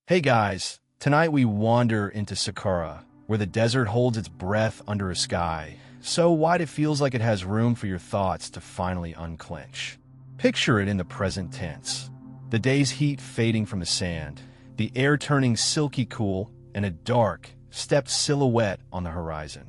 Hey guys, tonight we wander into Saqqara, where the desert holds its breath under a sky so wide it feels like it has room for your thoughts to finally unclench. Picture it in the present tense. The day's heat fading from the sand, the air turning silky cool, and a dark, stepped silhouette on the horizon.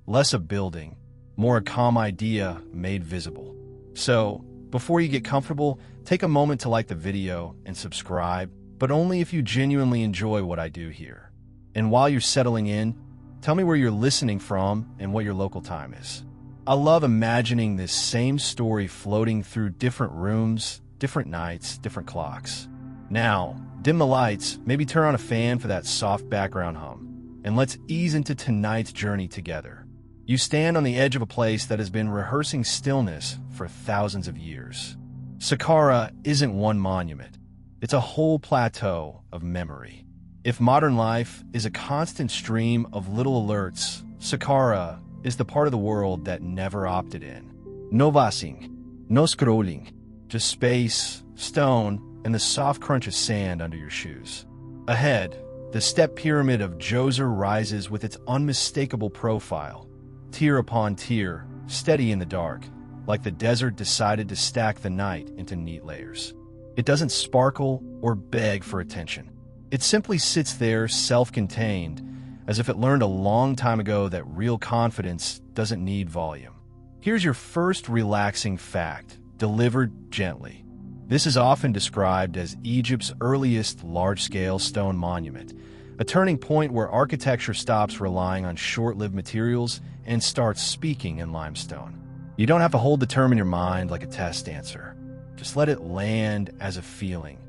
Less a building, more a calm idea made visible. So, before you get comfortable, take a moment to like the video and subscribe, but only if you genuinely enjoy what I do here. And while you're settling in, tell me where you're listening from and what your local time is. I love imagining this same story floating through different rooms, different nights, different clocks. Now, dim the lights, maybe turn on a fan for that soft background hum, and let's ease into tonight's journey together. You stand on the edge of a place that has been rehearsing stillness for thousands of years. Saqqara isn't one monument. It's a whole plateau of memory. If modern life is a constant stream of little alerts, Saqqara is the part of the world that never opted in. No vasing, no scrolling, just space, stone, and the soft crunch of sand under your shoes. Ahead, the Step Pyramid of Djoser rises with its unmistakable profile, tier upon tier, steady in the dark, like the desert decided to stack the night into neat layers. It doesn't sparkle or beg for attention. It simply sits there self-contained, as if it learned a long time ago that real confidence doesn't need volume. Here's your first relaxing fact, delivered gently. This is often described as Egypt's earliest large-scale stone monument, a turning point where architecture stops relying on short-lived materials and starts speaking in limestone. You don't have to hold the term in your mind like a test answer. Just let it land as a feeling.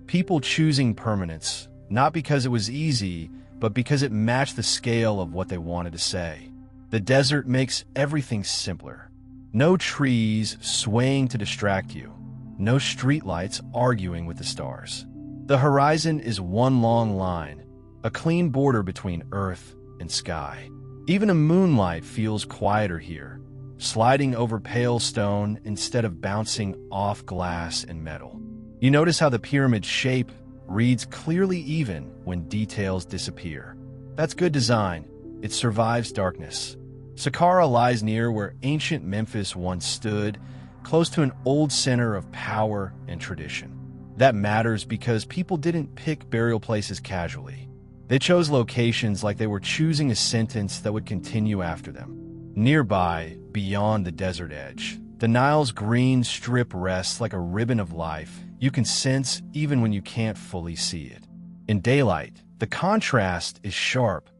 People choosing permanence, not because it was easy, but because it matched the scale of what they wanted to say. The desert makes everything simpler. No trees swaying to distract you. No streetlights arguing with the stars. The horizon is one long line, a clean border between earth and sky. Even a moonlight feels quieter here, sliding over pale stone instead of bouncing off glass and metal. You notice how the pyramid's shape reads clearly even when details disappear. That's good design. It survives darkness. Saqqara lies near where ancient Memphis once stood, close to an old center of power and tradition. That matters because people didn't pick burial places casually. They chose locations like they were choosing a sentence that would continue after them. Nearby, beyond the desert edge, the Nile's green strip rests like a ribbon of life you can sense even when you can't fully see it. In daylight, the contrast is sharp,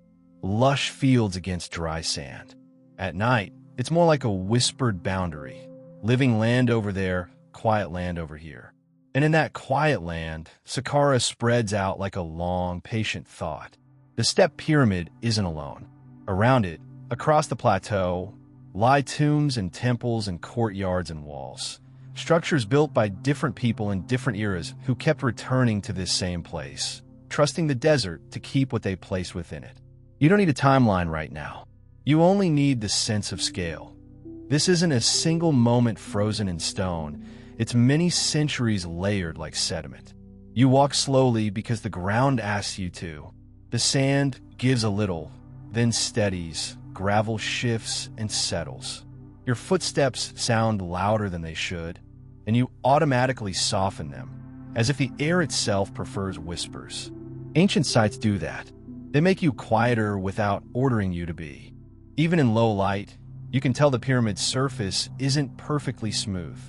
lush fields against dry sand. At night, it's more like a whispered boundary, living land over there, quiet land over here. And in that quiet land, Saqqara spreads out like a long, patient thought. The Step Pyramid isn't alone. Around it, across the plateau, lie tombs and temples and courtyards and walls. Structures built by different people in different eras who kept returning to this same place, trusting the desert to keep what they placed within it. You don't need a timeline right now. You only need the sense of scale. This isn't a single moment frozen in stone. It's many centuries layered like sediment. You walk slowly because the ground asks you to. The sand gives a little, then steadies. Gravel shifts and settles. Your footsteps sound louder than they should, and you automatically soften them, as if the air itself prefers whispers. Ancient sites do that. They make you quieter without ordering you to be. Even in low light, you can tell the pyramid's surface isn't perfectly smooth.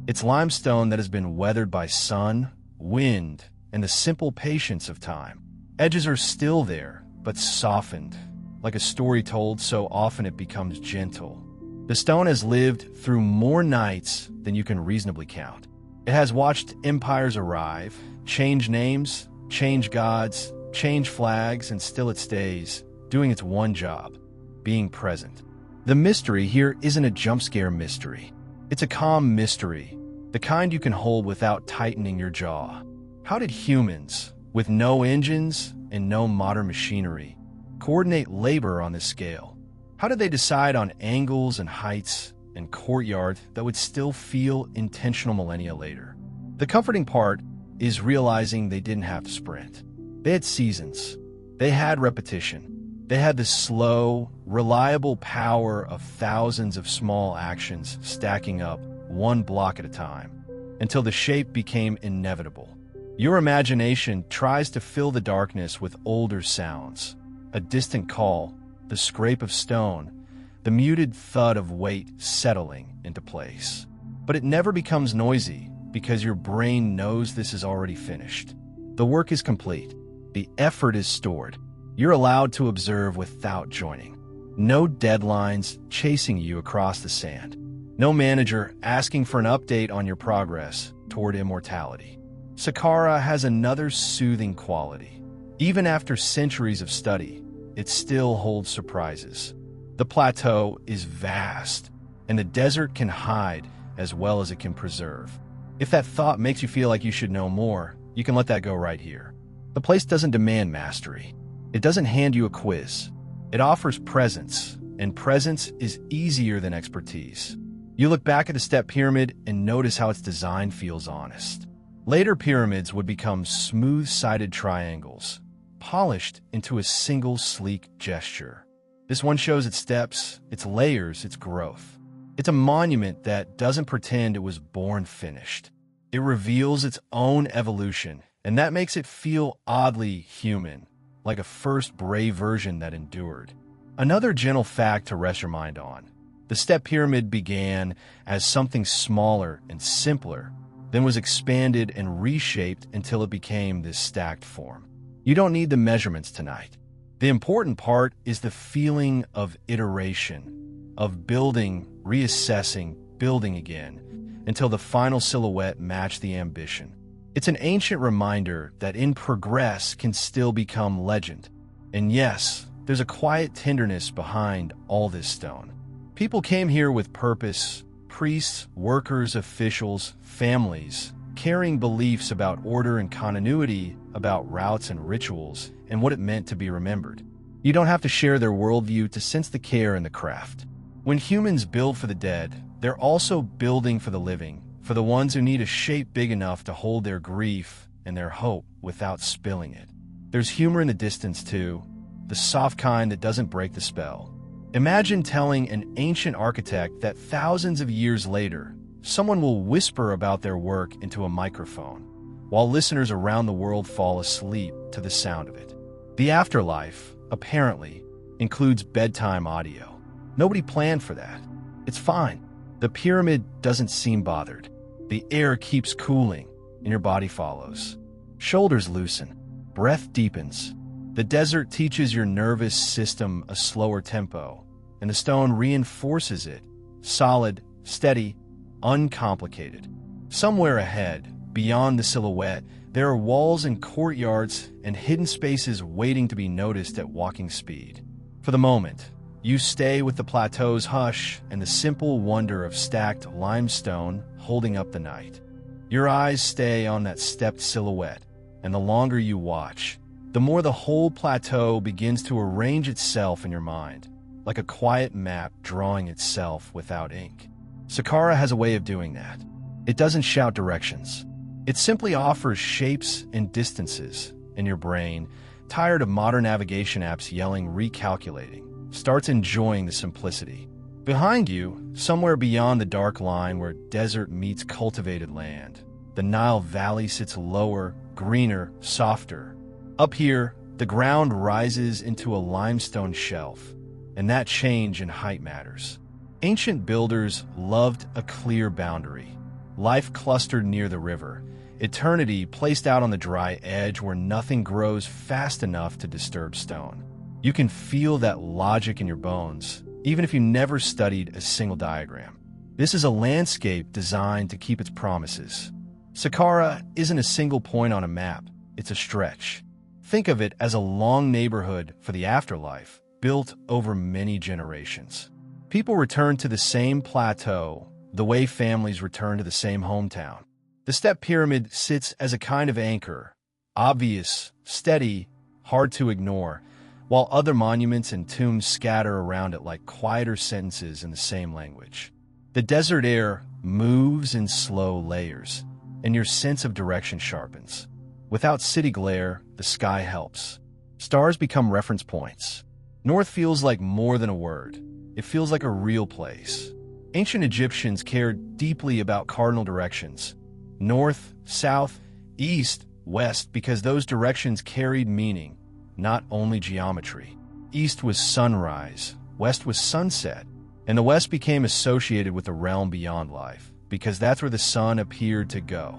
It's limestone that has been weathered by sun, wind, and the simple patience of time. Edges are still there, but softened, like a story told so often it becomes gentle. The stone has lived through more nights than you can reasonably count. It has watched empires arrive, change names, change gods, change flags, and still it stays, doing its one job, being present. The mystery here isn't a jump scare mystery. It's a calm mystery, the kind you can hold without tightening your jaw. How did humans, with no engines and no modern machinery, coordinate labor on this scale? How did they decide on angles and heights and courtyard that would still feel intentional millennia later? The comforting part is realizing they didn't have to sprint. They had seasons. They had repetition. They had the slow, reliable power of thousands of small actions stacking up one block at a time, until the shape became inevitable. Your imagination tries to fill the darkness with older sounds, a distant call, the scrape of stone, the muted thud of weight settling into place. But it never becomes noisy because your brain knows this is already finished. The work is complete. The effort is stored. You're allowed to observe without joining. No deadlines chasing you across the sand. No manager asking for an update on your progress toward immortality. Saqqara has another soothing quality. Even after centuries of study, it still holds surprises. The plateau is vast, and the desert can hide as well as it can preserve. If that thought makes you feel like you should know more, you can let that go right here. The place doesn't demand mastery. It doesn't hand you a quiz. It offers presence, and presence is easier than expertise. You look back at the Step Pyramid and notice how its design feels honest. Later pyramids would become smooth-sided triangles, polished into a single sleek gesture. This one shows its steps, its layers, its growth. It's a monument that doesn't pretend it was born finished. It reveals its own evolution, and that makes it feel oddly human, like a first brave version that endured. Another gentle fact to rest your mind on. The Step Pyramid began as something smaller and simpler, then was expanded and reshaped until it became this stacked form. You don't need the measurements tonight. The important part is the feeling of iteration, of building, reassessing, building again, until the final silhouette matched the ambition. It's an ancient reminder that in progress can still become legend. And yes, there's a quiet tenderness behind all this stone. People came here with purpose, priests, workers, officials, families, carrying beliefs about order and continuity, about routes and rituals, and what it meant to be remembered. You don't have to share their worldview to sense the care in the craft. When humans build for the dead, they're also building for the living, for the ones who need a shape big enough to hold their grief and their hope without spilling it. There's humor in the distance too, the soft kind that doesn't break the spell. Imagine telling an ancient architect that thousands of years later, someone will whisper about their work into a microphone, while listeners around the world fall asleep to the sound of it. The afterlife, apparently, includes bedtime audio. Nobody planned for that. It's fine. The pyramid doesn't seem bothered. The air keeps cooling, and your body follows. Shoulders loosen. Breath deepens. The desert teaches your nervous system a slower tempo, and the stone reinforces it, solid, steady, uncomplicated. Somewhere ahead, beyond the silhouette, there are walls and courtyards and hidden spaces waiting to be noticed at walking speed. For the moment, you stay with the plateau's hush and the simple wonder of stacked limestone holding up the night. Your eyes stay on that stepped silhouette, and the longer you watch, the more the whole plateau begins to arrange itself in your mind, like a quiet map drawing itself without ink. Saqqara has a way of doing that. It doesn't shout directions. It simply offers shapes and distances, and your brain, tired of modern navigation apps yelling recalculating, starts enjoying the simplicity. Behind you, somewhere beyond the dark line where desert meets cultivated land, the Nile Valley sits lower, greener, softer. Up here, the ground rises into a limestone shelf, and that change in height matters. Ancient builders loved a clear boundary. Life clustered near the river, eternity placed out on the dry edge where nothing grows fast enough to disturb stone. You can feel that logic in your bones, even if you never studied a single diagram. This is a landscape designed to keep its promises. Saqqara isn't a single point on a map, it's a stretch. Think of it as a long neighborhood for the afterlife, built over many generations. People return to the same plateau, the way families return to the same hometown. The Step Pyramid sits as a kind of anchor, obvious, steady, hard to ignore, while other monuments and tombs scatter around it like quieter sentences in the same language. The desert air moves in slow layers, and your sense of direction sharpens. Without city glare, the sky helps. Stars become reference points. North feels like more than a word. It feels like a real place. Ancient Egyptians cared deeply about cardinal directions. North, south, east, west, because those directions carried meaning, not only geometry. East was sunrise, west was sunset, and the west became associated with the realm beyond life, because that's where the sun appeared to go.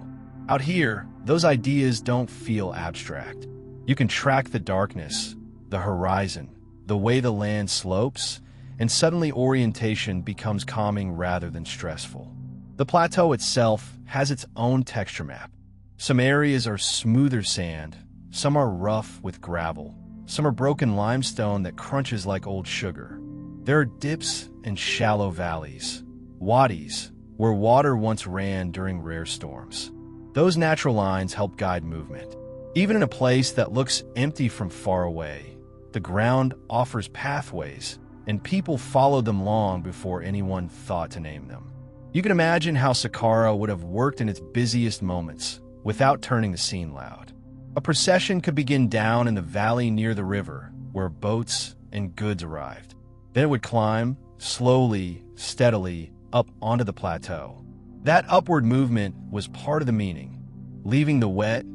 Out here, those ideas don't feel abstract. You can track the darkness, the horizon, the way the land slopes, and suddenly orientation becomes calming rather than stressful. The plateau itself has its own texture map. Some areas are smoother sand, some are rough with gravel, some are broken limestone that crunches like old sugar. There are dips and shallow valleys, wadis, where water once ran during rare storms. Those natural lines help guide movement. Even in a place that looks empty from far away, the ground offers pathways, and people followed them long before anyone thought to name them. You can imagine how Saqqara would have worked in its busiest moments, without turning the scene loud. A procession could begin down in the valley near the river, where boats and goods arrived. Then it would climb, slowly, steadily, up onto the plateau. That upward movement was part of the meaning, leaving the wet,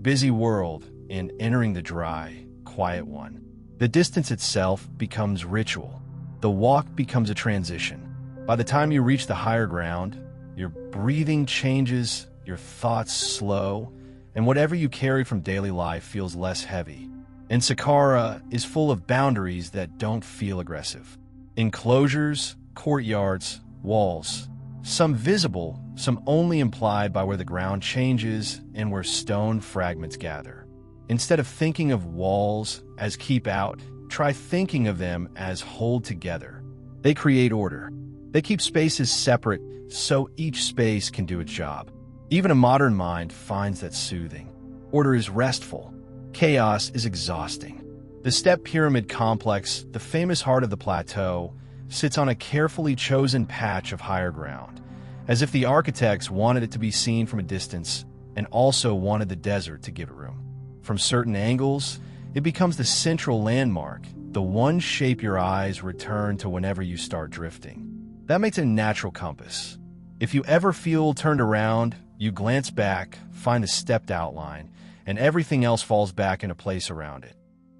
busy world and entering the dry, quiet one. The distance itself becomes ritual. The walk becomes a transition. By the time you reach the higher ground, your breathing changes, your thoughts slow, and whatever you carry from daily life feels less heavy. And Saqqara is full of boundaries that don't feel aggressive. Enclosures, courtyards, walls, some visible, some only implied by where the ground changes and where stone fragments gather. Instead of thinking of walls as keep out, try thinking of them as hold together. They create order. They keep spaces separate so each space can do its job. Even a modern mind finds that soothing. Order is restful. Chaos is exhausting. The Step Pyramid complex, the famous heart of the plateau, sits on a carefully chosen patch of higher ground, as if the architects wanted it to be seen from a distance and also wanted the desert to give it room. From certain angles, it becomes the central landmark, the one shape your eyes return to whenever you start drifting. That makes a natural compass. If you ever feel turned around, you glance back, find the stepped outline, and everything else falls back into place around it.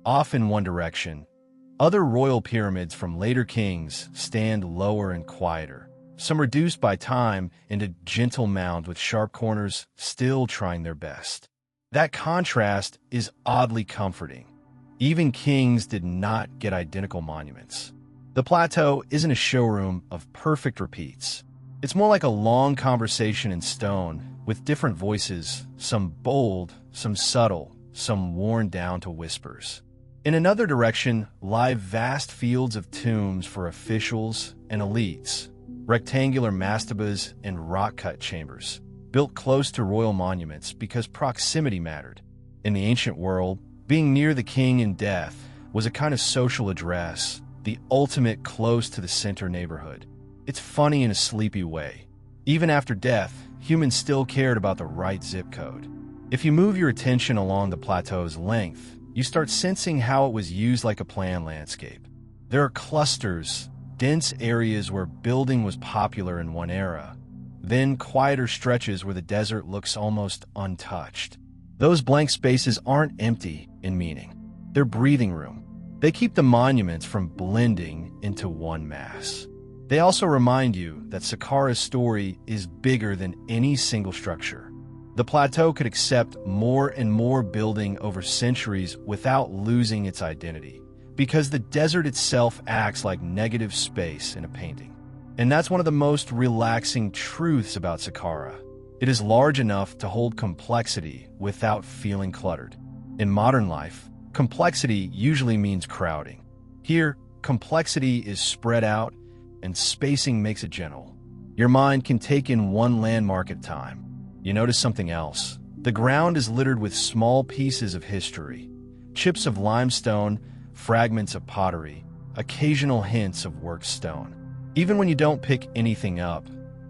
Off in one direction, other royal pyramids from later kings stand lower and quieter, some reduced by time into gentle mounds with sharp corners still trying their best. That contrast is oddly comforting. Even kings did not get identical monuments. The plateau isn't a showroom of perfect repeats. It's more like a long conversation in stone, with different voices, some bold, some subtle, some worn down to whispers. In another direction lie vast fields of tombs for officials and elites, rectangular mastabas and rock-cut chambers, built close to royal monuments because proximity mattered. In the ancient world, being near the king in death was a kind of social address, the ultimate close to the center neighborhood. It's funny in a sleepy way. Even after death, humans still cared about the right zip code. If you move your attention along the plateau's length, you start sensing how it was used like a planned landscape. There are clusters, dense areas where building was popular in one era, then quieter stretches where the desert looks almost untouched. Those blank spaces aren't empty in meaning. They're breathing room. They keep the monuments from blending into one mass. They also remind you that Saqqara's story is bigger than any single structure. The plateau could accept more and more building over centuries without losing its identity, because the desert itself acts like negative space in a painting. And that's one of the most relaxing truths about Saqqara. It is large enough to hold complexity without feeling cluttered. In modern life, complexity usually means crowding. Here, complexity is spread out, and spacing makes it gentle. Your mind can take in one landmark at a time. You notice something else. The ground is littered with small pieces of history, chips of limestone, fragments of pottery, occasional hints of worked stone. Even when you don't pick anything up,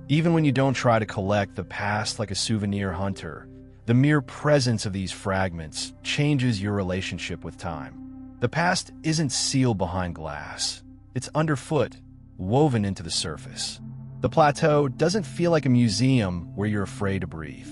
even when you don't try to collect the past like a souvenir hunter, The mere presence of these fragments changes your relationship with time. The past isn't sealed behind glass. It's underfoot, woven into the surface. The plateau doesn't feel like a museum where you're afraid to breathe.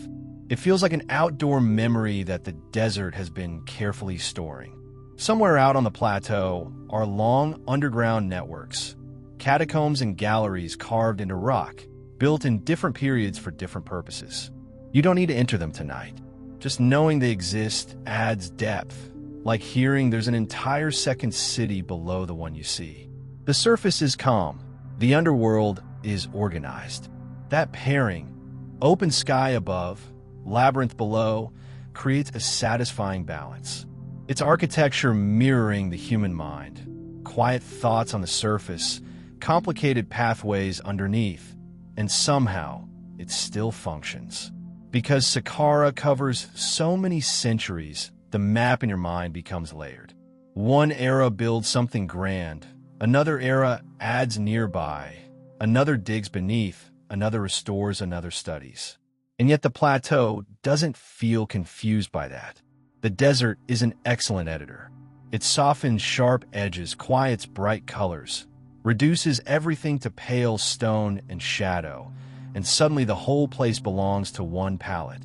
It feels like an outdoor memory that the desert has been carefully storing. Somewhere out on the plateau are long underground networks, catacombs and galleries carved into rock, built in different periods for different purposes. You don't need to enter them tonight. Just knowing they exist adds depth, like hearing there's an entire second city below the one you see. The surface is calm. The underworld is organized. That pairing, open sky above, labyrinth below, creates a satisfying balance. Its architecture mirroring the human mind. Quiet thoughts on the surface, complicated pathways underneath, and somehow it still functions. Because Saqqara covers so many centuries, the map in your mind becomes layered. One era builds something grand, another era adds nearby, another digs beneath, another restores, another studies. And yet the plateau doesn't feel confused by that. The desert is an excellent editor. It softens sharp edges, quiets bright colors, reduces everything to pale stone and shadow, and suddenly the whole place belongs to one palette.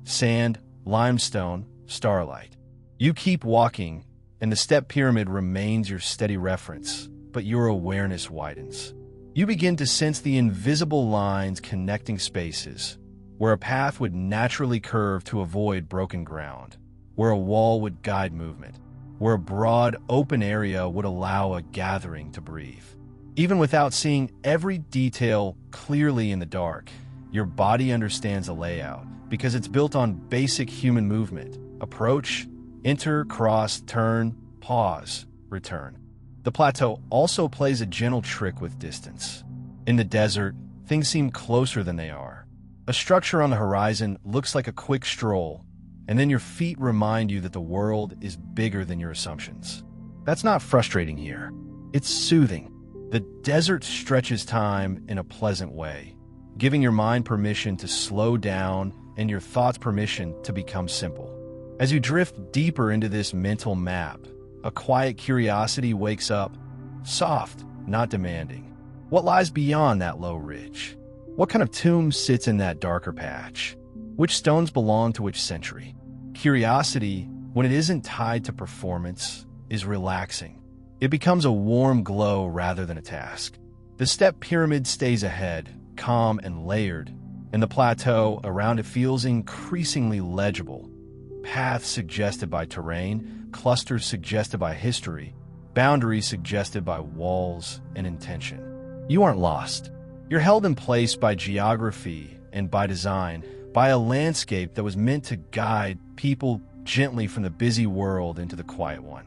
Sand, limestone, starlight. You keep walking, and the Step Pyramid remains your steady reference, but your awareness widens. You begin to sense the invisible lines connecting spaces, where a path would naturally curve to avoid broken ground, where a wall would guide movement, where a broad, open area would allow a gathering to breathe. Even without seeing every detail clearly in the dark, your body understands the layout because it's built on basic human movement. Approach, enter, cross, turn, pause, return. The plateau also plays a gentle trick with distance. In the desert, things seem closer than they are. A structure on the horizon looks like a quick stroll, and then your feet remind you that the world is bigger than your assumptions. That's not frustrating here. It's soothing. The desert stretches time in a pleasant way, giving your mind permission to slow down and your thoughts permission to become simple. As you drift deeper into this mental map, a quiet curiosity wakes up, soft, not demanding. What lies beyond that low ridge? What kind of tomb sits in that darker patch? Which stones belong to which century? Curiosity, when it isn't tied to performance, is relaxing. It becomes a warm glow rather than a task. The Step Pyramid stays ahead, calm and layered, and the plateau around it feels increasingly legible. Paths suggested by terrain, clusters suggested by history, boundaries suggested by walls and intention. You aren't lost. You're held in place by geography and by design, by a landscape that was meant to guide people gently from the busy world into the quiet one.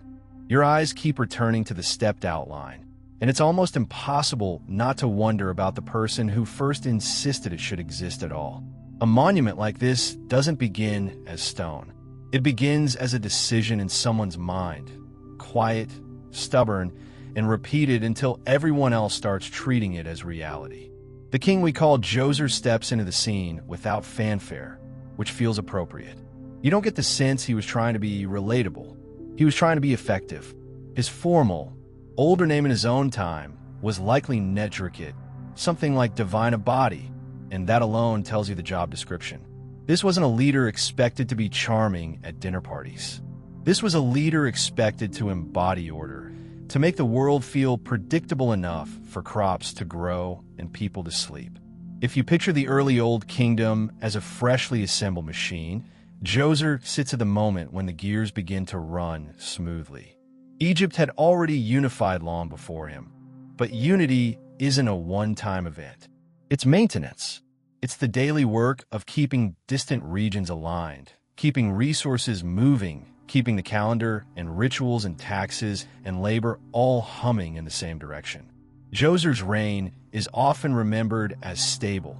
Your eyes keep returning to the stepped outline, and it's almost impossible not to wonder about the person who first insisted it should exist at all. A monument like this doesn't begin as stone. It begins as a decision in someone's mind, quiet, stubborn, and repeated until everyone else starts treating it as reality. The king we call Djoser steps into the scene without fanfare, which feels appropriate. You don't get the sense he was trying to be relatable. He was trying to be effective. His formal, older name in his own time was likely Nedrikit, something like divine of body, and that alone tells you the job description. This wasn't a leader expected to be charming at dinner parties. This was a leader expected to embody order, to make the world feel predictable enough for crops to grow and people to sleep. If you picture the early Old Kingdom as a freshly assembled machine, Djoser sits at the moment when the gears begin to run smoothly. Egypt had already unified long before him, but unity isn't a one-time event. It's maintenance. It's the daily work of keeping distant regions aligned, keeping resources moving, keeping the calendar and rituals and taxes and labor all humming in the same direction. Djoser's reign is often remembered as stable,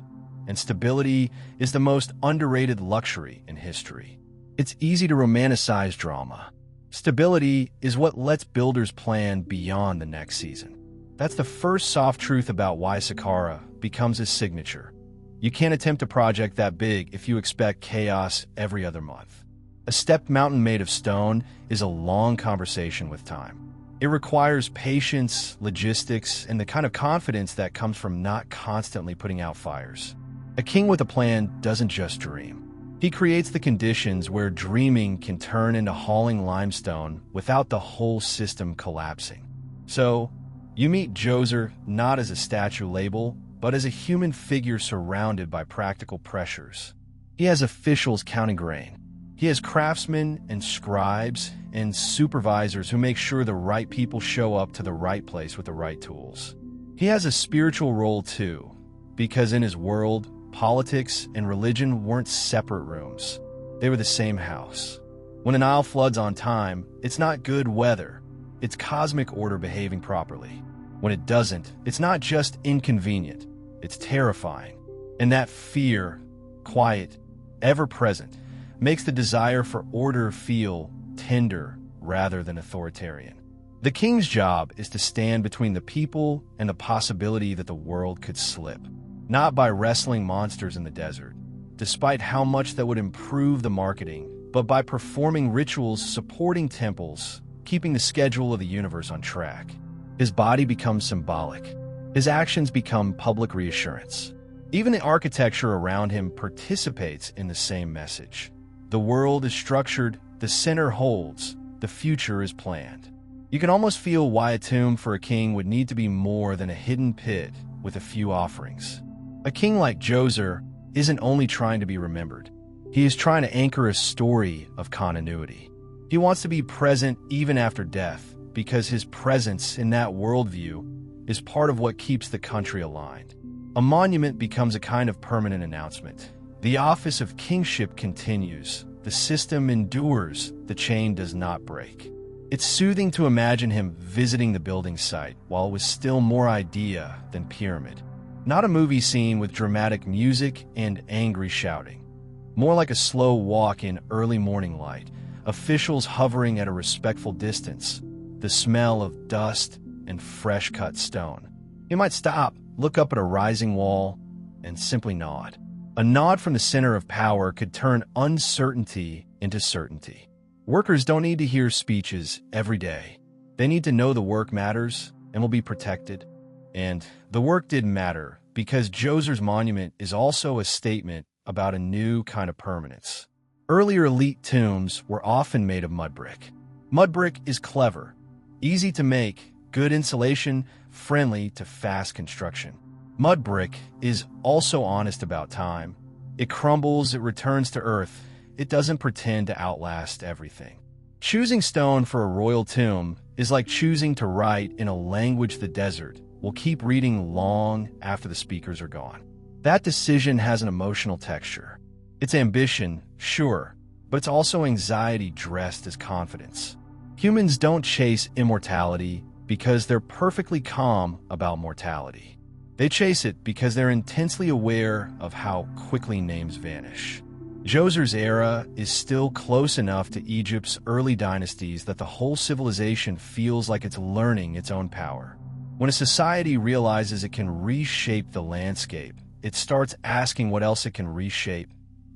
and stability is the most underrated luxury in history. It's easy to romanticize drama. Stability is what lets builders plan beyond the next season. That's the first soft truth about why Saqqara becomes his signature. You can't attempt a project that big if you expect chaos every other month. A stepped mountain made of stone is a long conversation with time. It requires patience, logistics, and the kind of confidence that comes from not constantly putting out fires. A king with a plan doesn't just dream. He creates the conditions where dreaming can turn into hauling limestone without the whole system collapsing. So, you meet Djoser not as a statue label, but as a human figure surrounded by practical pressures. He has officials counting grain. He has craftsmen and scribes and supervisors who make sure the right people show up to the right place with the right tools. He has a spiritual role too, because in his world, politics and religion weren't separate rooms. They were the same house. When an Nile floods on time, it's not good weather. It's cosmic order behaving properly. When it doesn't, it's not just inconvenient. It's terrifying. And that fear, quiet, ever-present, makes the desire for order feel tender rather than authoritarian. The king's job is to stand between the people and the possibility that the world could slip. Not by wrestling monsters in the desert, despite how much that would improve the marketing, but by performing rituals supporting temples, keeping the schedule of the universe on track. His body becomes symbolic. His actions become public reassurance. Even the architecture around him participates in the same message. The world is structured, the center holds, the future is planned. You can almost feel why a tomb for a king would need to be more than a hidden pit with a few offerings. A king like Djoser isn't only trying to be remembered. He is trying to anchor a story of continuity. He wants to be present even after death, because his presence in that worldview is part of what keeps the country aligned. A monument becomes a kind of permanent announcement. The office of kingship continues. The system endures. The chain does not break. It's soothing to imagine him visiting the building site while it was still more idea than pyramid. Not a movie scene with dramatic music and angry shouting. More like a slow walk in early morning light, officials hovering at a respectful distance, the smell of dust and fresh-cut stone. You might stop, look up at a rising wall, and simply nod. A nod from the center of power could turn uncertainty into certainty. Workers don't need to hear speeches every day. They need to know the work matters and will be protected. And the work did matter because Djoser's monument is also a statement about a new kind of permanence. Earlier elite tombs were often made of mud brick. Mud brick is clever, easy to make, good insulation, friendly to fast construction. Mud brick is also honest about time. It crumbles, it returns to earth. It doesn't pretend to outlast everything. Choosing stone for a royal tomb is like choosing to write in a language the desert will keep reading long after the speakers are gone. That decision has an emotional texture. It's ambition, sure, but it's also anxiety dressed as confidence. Humans don't chase immortality because they're perfectly calm about mortality. They chase it because they're intensely aware of how quickly names vanish. Djoser's era is still close enough to Egypt's early dynasties that the whole civilization feels like it's learning its own power. When a society realizes it can reshape the landscape, it starts asking what else it can reshape.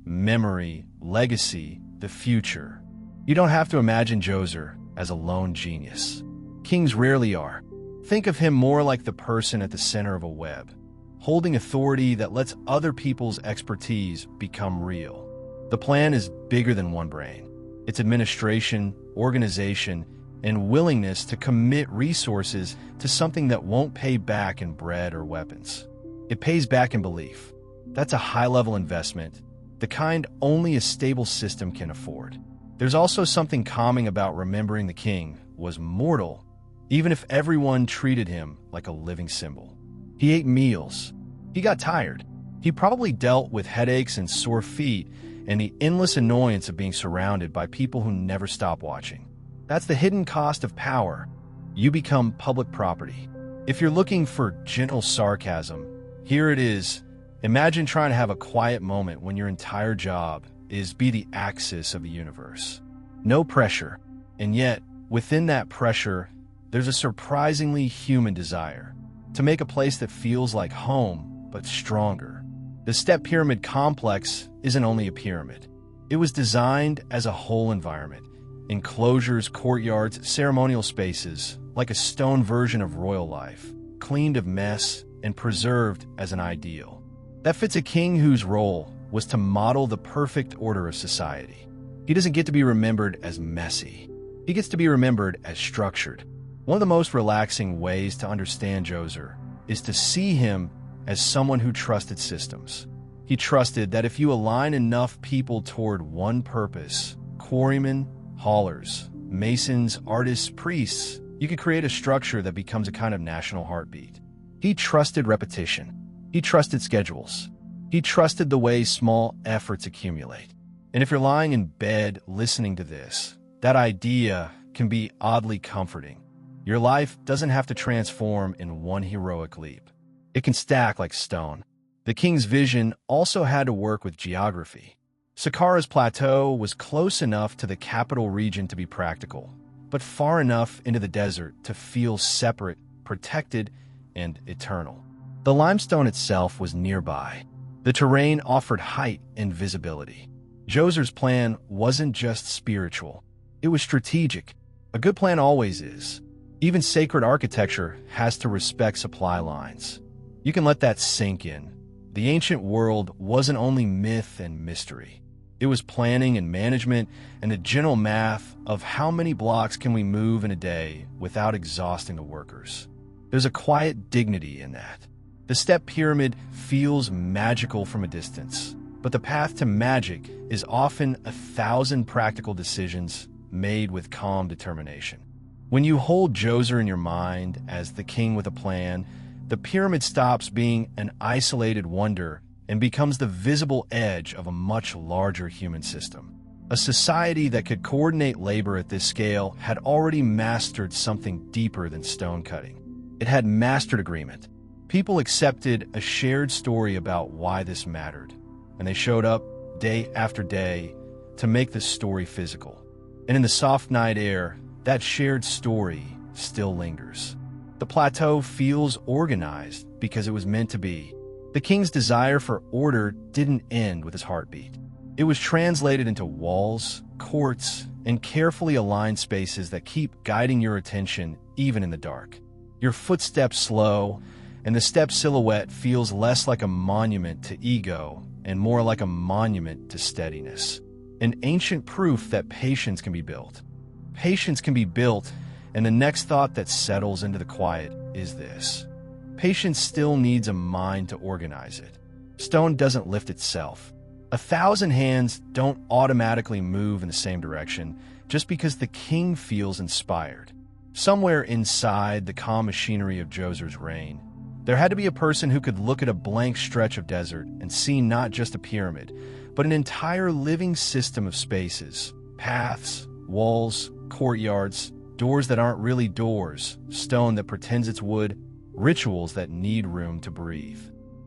Memory, legacy, the future. You don't have to imagine Djoser as a lone genius. Kings rarely are. Think of him more like the person at the center of a web, holding authority that lets other people's expertise become real. The plan is bigger than one brain. It's administration, organization, and willingness to commit resources to something that won't pay back in bread or weapons. It pays back in belief. That's a high-level investment, the kind only a stable system can afford. There's also something calming about remembering the king was mortal, even if everyone treated him like a living symbol. He ate meals. He got tired. He probably dealt with headaches and sore feet and the endless annoyance of being surrounded by people who never stop watching. That's the hidden cost of power. You become public property. If you're looking for gentle sarcasm, here it is. Imagine trying to have a quiet moment when your entire job is be the axis of the universe. No pressure, and yet, within that pressure, there's a surprisingly human desire to make a place that feels like home, but stronger. The The Step Pyramid complex isn't only a pyramid. It was designed as a whole environment. Enclosures, courtyards, ceremonial spaces, like a stone version of royal life, cleaned of mess and preserved as an ideal. That fits a king whose role was to model the perfect order of society. He doesn't get to be remembered as messy. He gets to be remembered as structured. One of the most relaxing ways to understand Djoser is to see him as someone who trusted systems. He trusted that if you align enough people toward one purpose, quarrymen, haulers, masons, artists, priests, you could create a structure that becomes a kind of national heartbeat. He trusted repetition. He trusted schedules. He trusted the way small efforts accumulate. And if you're lying in bed listening to this, that idea can be oddly comforting. Your life doesn't have to transform in one heroic leap. It can stack like stone. The king's vision also had to work with geography. Saqqara's plateau was close enough to the capital region to be practical, but far enough into the desert to feel separate, protected, and eternal. The limestone itself was nearby. The terrain offered height and visibility. Djoser's plan wasn't just spiritual. It was strategic. A good plan always is. Even sacred architecture has to respect supply lines. You can let that sink in. The ancient world wasn't only myth and mystery. It was planning and management and the general math of how many blocks can we move in a day without exhausting the workers. There's a quiet dignity in that. The Step Pyramid feels magical from a distance, but the path to magic is often 1,000 practical decisions made with calm determination. When you hold Djoser in your mind as the king with a plan, the pyramid stops being an isolated wonder and becomes the visible edge of a much larger human system. A society that could coordinate labor at this scale had already mastered something deeper than stone cutting. It had mastered agreement. People accepted a shared story about why this mattered, and they showed up day after day to make this story physical. And in the soft night air, that shared story still lingers. The plateau feels organized because it was meant to be. The king's desire for order didn't end with his heartbeat. It was translated into walls, courts, and carefully aligned spaces that keep guiding your attention even in the dark. Your footsteps slow, and the step silhouette feels less like a monument to ego and more like a monument to steadiness. An ancient proof that patience can be built. Patience can be built, and the next thought that settles into the quiet is this. Patience still needs a mind to organize it. Stone doesn't lift itself. 1,000 hands don't automatically move in the same direction just because the king feels inspired. Somewhere inside the calm machinery of Djoser's reign, there had to be a person who could look at a blank stretch of desert and see not just a pyramid, but an entire living system of spaces, paths, walls, courtyards, doors that aren't really doors, stone that pretends it's wood, rituals that need room to breathe.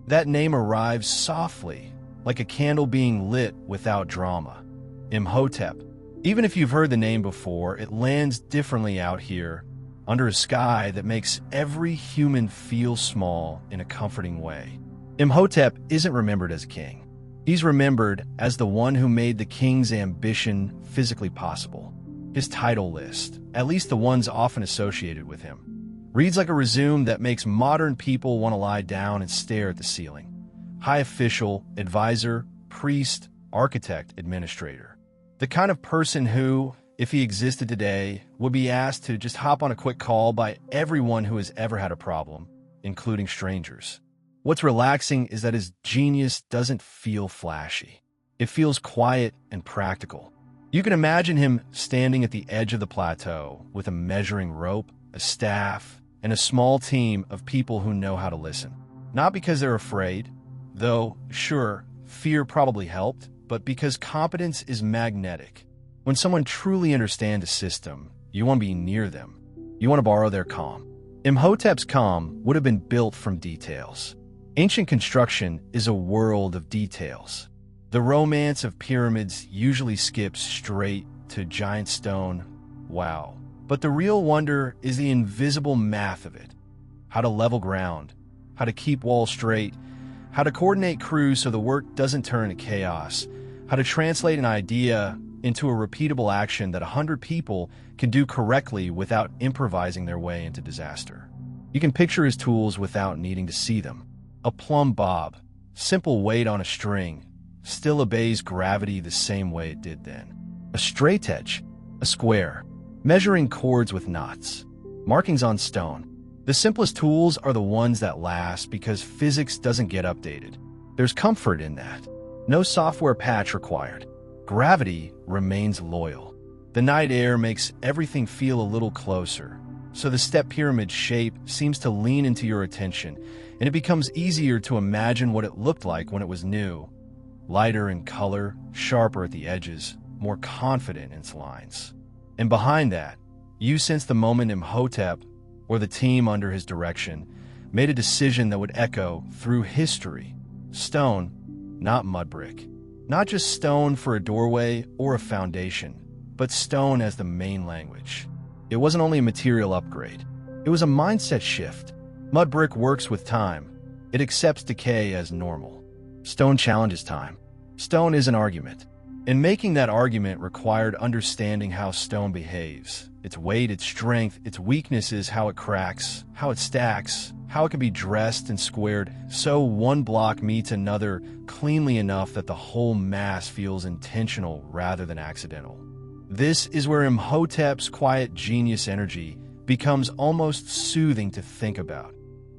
That name arrives softly, like a candle being lit without drama. Imhotep. Even if you've heard the name before, it lands differently out here, under a sky that makes every human feel small in a comforting way. Imhotep isn't remembered as a king. He's remembered as the one who made the king's ambition physically possible. His title list, at least the ones often associated with him, reads like a resume that makes modern people want to lie down and stare at the ceiling. High official, advisor, priest, architect, administrator. The kind of person who, if he existed today, would be asked to just hop on a quick call by everyone who has ever had a problem, including strangers. What's relaxing is that his genius doesn't feel flashy. It feels quiet and practical. You can imagine him standing at the edge of the plateau with a measuring rope, a staff, and a small team of people who know how to listen. Not because they're afraid, though, sure, fear probably helped, but because competence is magnetic. When someone truly understands a system, you want to be near them. You want to borrow their calm. Imhotep's calm would have been built from details. Ancient construction is a world of details. The romance of pyramids usually skips straight to giant stone. Wow. But the real wonder is the invisible math of it. How to level ground, how to keep walls straight, how to coordinate crews so the work doesn't turn into chaos, how to translate an idea into a repeatable action that 100 people can do correctly without improvising their way into disaster. You can picture his tools without needing to see them. A plumb bob, simple weight on a string, still obeys gravity the same way it did then. A straight edge, a square, measuring chords with knots, markings on stone. The simplest tools are the ones that last because physics doesn't get updated. There's comfort in that. No software patch required. Gravity remains loyal. The night air makes everything feel a little closer, so the step pyramid shape seems to lean into your attention, and it becomes easier to imagine what it looked like when it was new. Lighter in color, sharper at the edges, more confident in its lines. And behind that, you sense the moment Imhotep, or the team under his direction, made a decision that would echo through history. Stone, not mud brick. Not just stone for a doorway or a foundation, but stone as the main language. It wasn't only a material upgrade. It was a mindset shift. Mud brick works with time. It accepts decay as normal. Stone challenges time. Stone is an argument. And making that argument required understanding how stone behaves. Its weight, its strength, its weaknesses, how it cracks, how it stacks, how it can be dressed and squared so one block meets another cleanly enough that the whole mass feels intentional rather than accidental. This is where Imhotep's quiet genius energy becomes almost soothing to think about.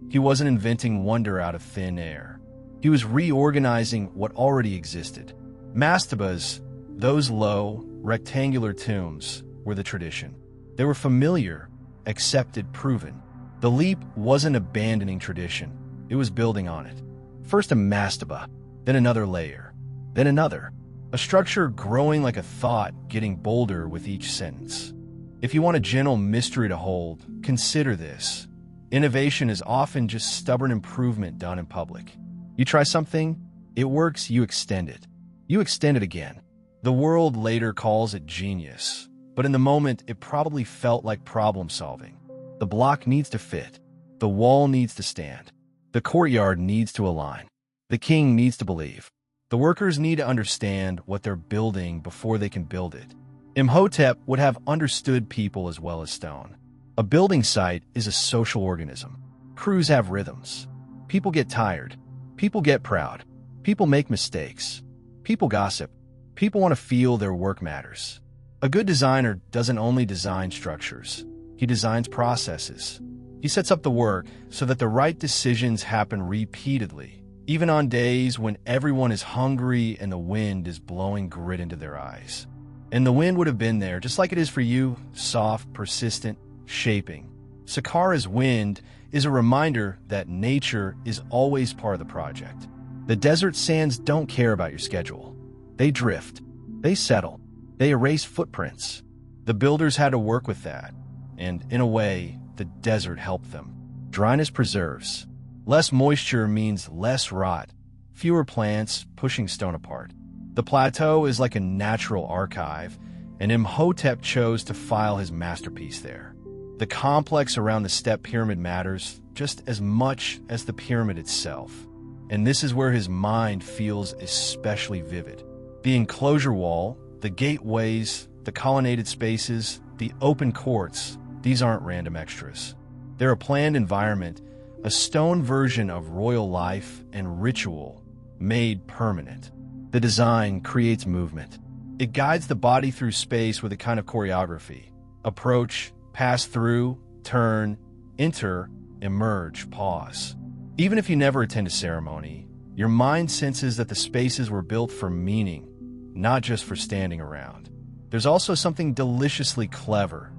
He wasn't inventing wonder out of thin air. He was reorganizing what already existed. Mastabas, those low, rectangular tombs, were the tradition. They were familiar, accepted, proven. The leap wasn't abandoning tradition. It was building on it. First a mastaba, then another layer, then another. A structure growing like a thought, getting bolder with each sentence. If you want a gentle mystery to hold, consider this. Innovation is often just stubborn improvement done in public. You try something, it works, you extend it. You extend it again. The world later calls it genius, but in the moment, it probably felt like problem solving. The block needs to fit. The wall needs to stand. The courtyard needs to align. The king needs to believe. The workers need to understand what they're building before they can build it. Imhotep would have understood people as well as stone. A building site is a social organism. Crews have rhythms. People get tired. People get proud. People make mistakes. People gossip. People want to feel their work matters. A good designer doesn't only design structures. He designs processes. He sets up the work so that the right decisions happen repeatedly, even on days when everyone is hungry and the wind is blowing grit into their eyes. And the wind would have been there, just like it is for you, soft, persistent, shaping. Saqqara's wind is a reminder that nature is always part of the project. The desert sands don't care about your schedule. They drift. They settle. They erase footprints. The builders had to work with that. And in a way, the desert helped them. Dryness preserves. Less moisture means less rot. Fewer plants pushing stone apart. The plateau is like a natural archive, and Imhotep chose to file his masterpiece there. The complex around the step pyramid matters just as much as the pyramid itself. And this is where his mind feels especially vivid. The enclosure wall, the gateways, the colonnaded spaces, the open courts, these aren't random extras. They're a planned environment, a stone version of royal life and ritual made permanent. The design creates movement. It guides the body through space with a kind of choreography. Approach, pass through, turn, enter, emerge, pause. Even if you never attend a ceremony, your mind senses that the spaces were built for meaning, not just for standing around. There's also something deliciously clever,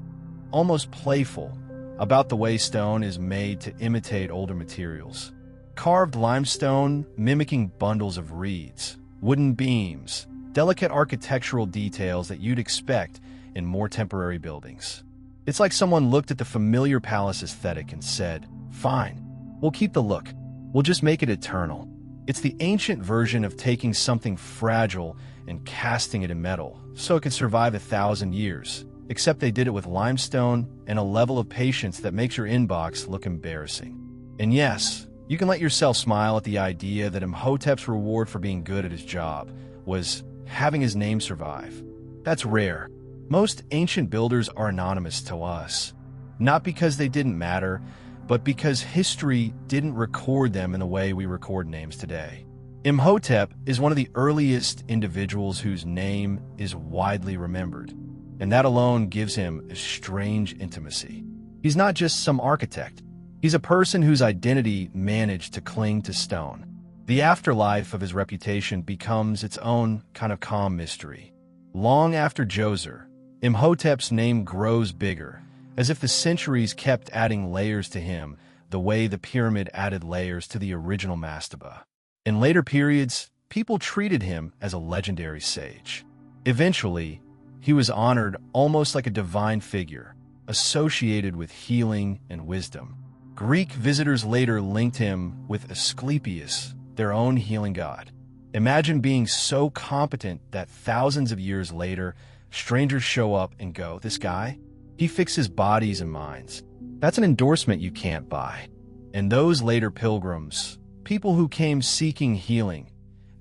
almost playful, about the way stone is made to imitate older materials. Carved limestone mimicking bundles of reeds, wooden beams, delicate architectural details that you'd expect in more temporary buildings. It's like someone looked at the familiar palace aesthetic and said, "Fine, we'll keep the look. We'll just make it eternal." It's the ancient version of taking something fragile and casting it in metal so it could survive 1,000 years, except they did it with limestone and a level of patience that makes your inbox look embarrassing. And yes, You can let yourself smile at the idea that Imhotep's reward for being good at his job was having his name survive. That's rare. Most ancient builders are anonymous to us, not because they didn't matter, but because history didn't record them in the way we record names today. Imhotep is one of the earliest individuals whose name is widely remembered, and that alone gives him a strange intimacy. He's not just some architect. He's a person whose identity managed to cling to stone. The afterlife of his reputation becomes its own kind of calm mystery. Long after Djoser, Imhotep's name grows bigger, as if the centuries kept adding layers to him the way the pyramid added layers to the original mastaba. In later periods, people treated him as a legendary sage. Eventually, he was honored almost like a divine figure, associated with healing and wisdom. Greek visitors later linked him with Asclepius, their own healing god. Imagine being so competent that thousands of years later, strangers show up and go, "This guy? He fixes bodies and minds." That's an endorsement you can't buy. And those later pilgrims, people who came seeking healing,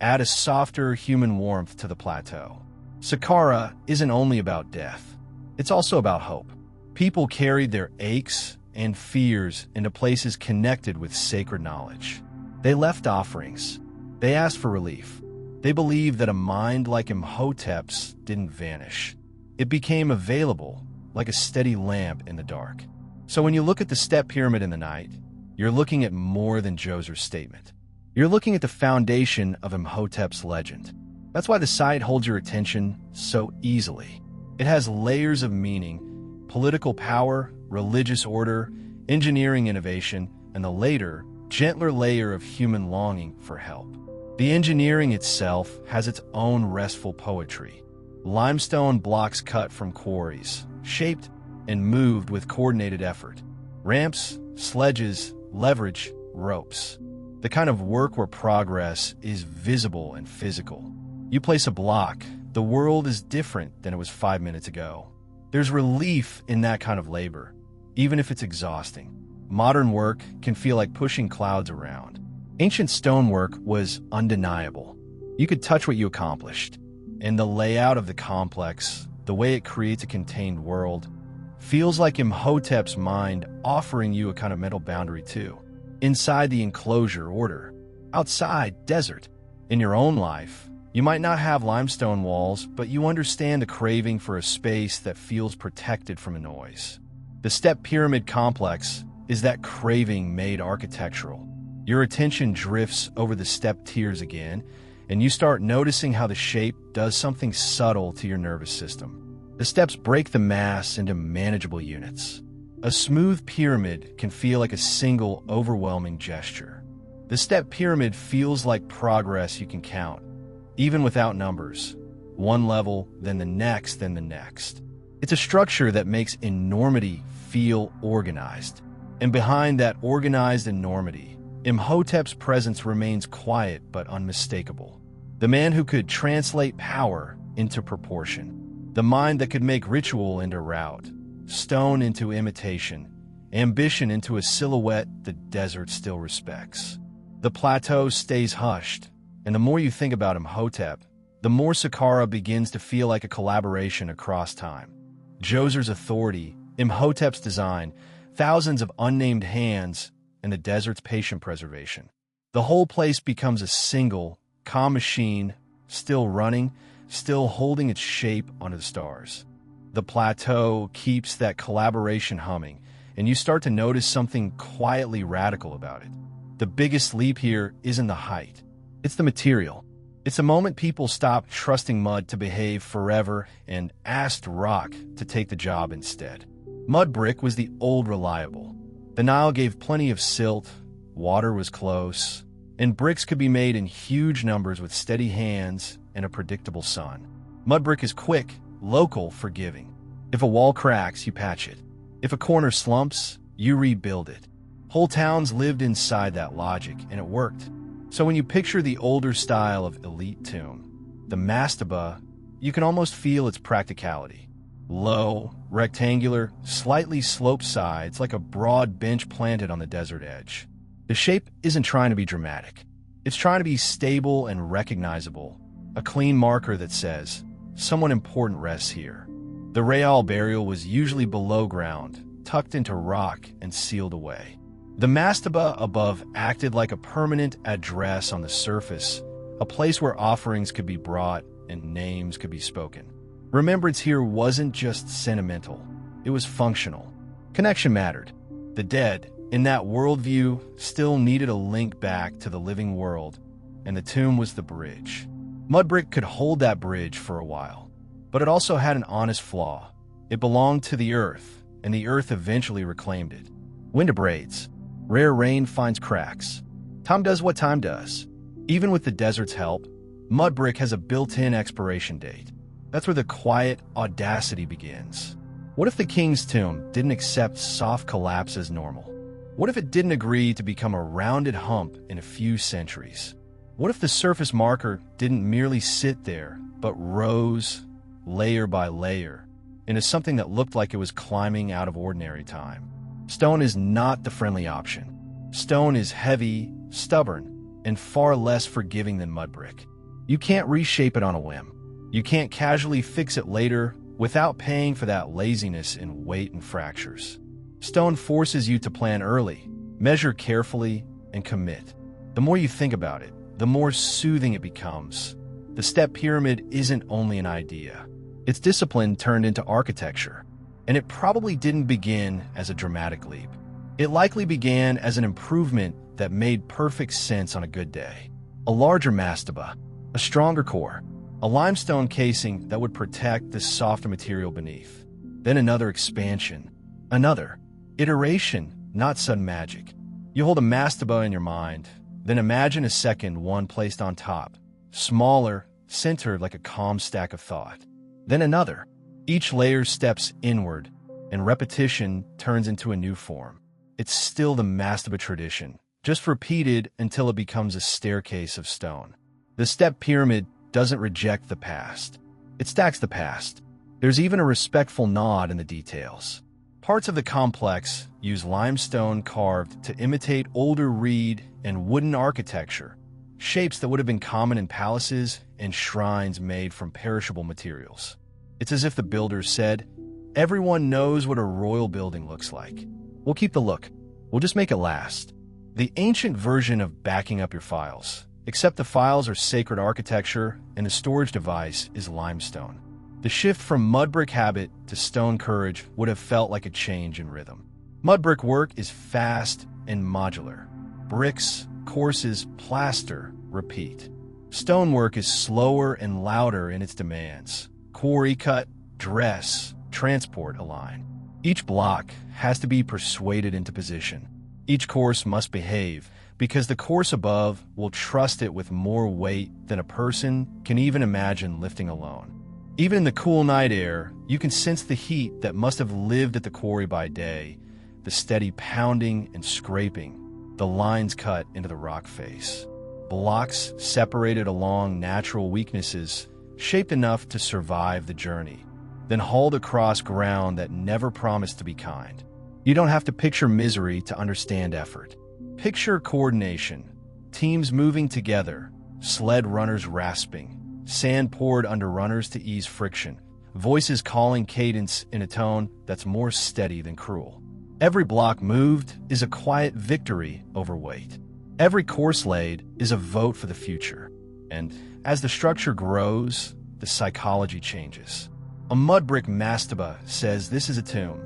add a softer human warmth to the plateau. Saqqara isn't only about death. It's also about hope. People carried their aches and fears into places connected with sacred knowledge. They left offerings. They asked for relief. They believed that a mind like Imhotep's didn't vanish. It became available like a steady lamp in the dark. So when you look at the Step Pyramid in the night, you're looking at more than Djoser's statement. You're looking at the foundation of Imhotep's legend. That's why the site holds your attention so easily. It has layers of meaning: political power, religious order, engineering innovation, and the later, gentler layer of human longing for help. The engineering itself has its own restful poetry. Limestone blocks cut from quarries, shaped and moved with coordinated effort. Ramps, sledges, leverage, ropes. The kind of work where progress is visible and physical. You place a block, the world is different than it was 5 minutes ago. There's relief in that kind of labor, even if it's exhausting. Modern work can feel like pushing clouds around. Ancient stonework was undeniable. You could touch what you accomplished. And the layout of the complex, the way it creates a contained world, feels like Imhotep's mind offering you a kind of mental boundary too. Inside the enclosure, order. Outside, desert. In your own life, you might not have limestone walls, but you understand the craving for a space that feels protected from a noise. The Step Pyramid complex is that craving made architectural. Your attention drifts over the step tiers again, and you start noticing how the shape does something subtle to your nervous system. The steps break the mass into manageable units. A smooth pyramid can feel like a single, overwhelming gesture. The Step Pyramid feels like progress you can count, even without numbers. One level, then the next, then the next. It's a structure that makes enormity feel organized. And behind that organized enormity, Imhotep's presence remains quiet but unmistakable. The man who could translate power into proportion. The mind that could make ritual into route, stone into imitation, ambition into a silhouette the desert still respects. The plateau stays hushed, and the more you think about Imhotep, the more Saqqara begins to feel like a collaboration across time. Djoser's authority, Imhotep's design, thousands of unnamed hands, and the desert's patient preservation. The whole place becomes a single, calm machine, still running, still holding its shape under the stars. The plateau keeps that collaboration humming, and you start to notice something quietly radical about it. The biggest leap here isn't the height. It's the material. It's the moment people stopped trusting mud to behave forever and asked rock to take the job instead. Mud brick was the old reliable. The Nile gave plenty of silt, water was close, and bricks could be made in huge numbers with steady hands and a predictable sun. Mud brick is quick, local, forgiving. If a wall cracks, you patch it. If a corner slumps, you rebuild it. Whole towns lived inside that logic, and it worked. So when you picture the older style of elite tomb, the mastaba, you can almost feel its practicality. Low, rectangular, slightly sloped sides like a broad bench planted on the desert edge. The shape isn't trying to be dramatic. It's trying to be stable and recognizable, a clean marker that says, someone important rests here. The real burial was usually below ground, tucked into rock and sealed away. The mastaba above acted like a permanent address on the surface, a place where offerings could be brought and names could be spoken. Remembrance here wasn't just sentimental, it was functional. Connection mattered. The dead, in that worldview, still needed a link back to the living world, and the tomb was the bridge. Mud brick could hold that bridge for a while, but it also had an honest flaw. It belonged to the earth, and the earth eventually reclaimed it. Wind abrades. Rare rain finds cracks. Time does what time does. Even with the desert's help, mud brick has a built-in expiration date. That's where the quiet audacity begins. What if the king's tomb didn't accept soft collapse as normal? What if it didn't agree to become a rounded hump in a few centuries? What if the surface marker didn't merely sit there, but rose, layer by layer, into something that looked like it was climbing out of ordinary time? Stone is not the friendly option. Stone is heavy, stubborn, and far less forgiving than mud brick. You can't reshape it on a whim. You can't casually fix it later without paying for that laziness in weight and fractures. Stone forces you to plan early, measure carefully, and commit. The more you think about it, the more soothing it becomes. The Step Pyramid isn't only an idea. It's discipline turned into architecture. And it probably didn't begin as a dramatic leap. It likely began as an improvement that made perfect sense on a good day. A larger mastaba, a stronger core, a limestone casing that would protect the softer material beneath. Then another expansion, another iteration, not sudden magic. You hold a mastaba in your mind, then imagine a second one placed on top, smaller, centered like a calm stack of thought. Then another. Each layer steps inward, and repetition turns into a new form. It's still the mastaba tradition, just repeated until it becomes a staircase of stone. The Step Pyramid doesn't reject the past. It stacks the past. There's even a respectful nod in the details. Parts of the complex use limestone carved to imitate older reed and wooden architecture, shapes that would have been common in palaces and shrines made from perishable materials. It's as if the builders said, everyone knows what a royal building looks like. We'll keep the look. We'll just make it last. The ancient version of backing up your files, except the files are sacred architecture and the storage device is limestone. The shift from mud brick habit to stone courage would have felt like a change in rhythm. Mud brick work is fast and modular. Bricks, courses, plaster, repeat. Stonework is slower and louder in its demands. Quarry cut, dress, transport align. Each block has to be persuaded into position. Each course must behave, because the course above will trust it with more weight than a person can even imagine lifting alone. Even in the cool night air, you can sense the heat that must have lived at the quarry by day, the steady pounding and scraping, the lines cut into the rock face. Blocks separated along natural weaknesses, shaped enough to survive the journey, then hauled across ground that never promised to be kind. You don't have to picture misery to understand effort. Picture coordination, teams moving together, sled runners rasping, sand poured under runners to ease friction, voices calling cadence in a tone that's more steady than cruel. Every block moved is a quiet victory over weight. Every course laid is a vote for the future. And as the structure grows, the psychology changes. A mud brick mastaba says this is a tomb.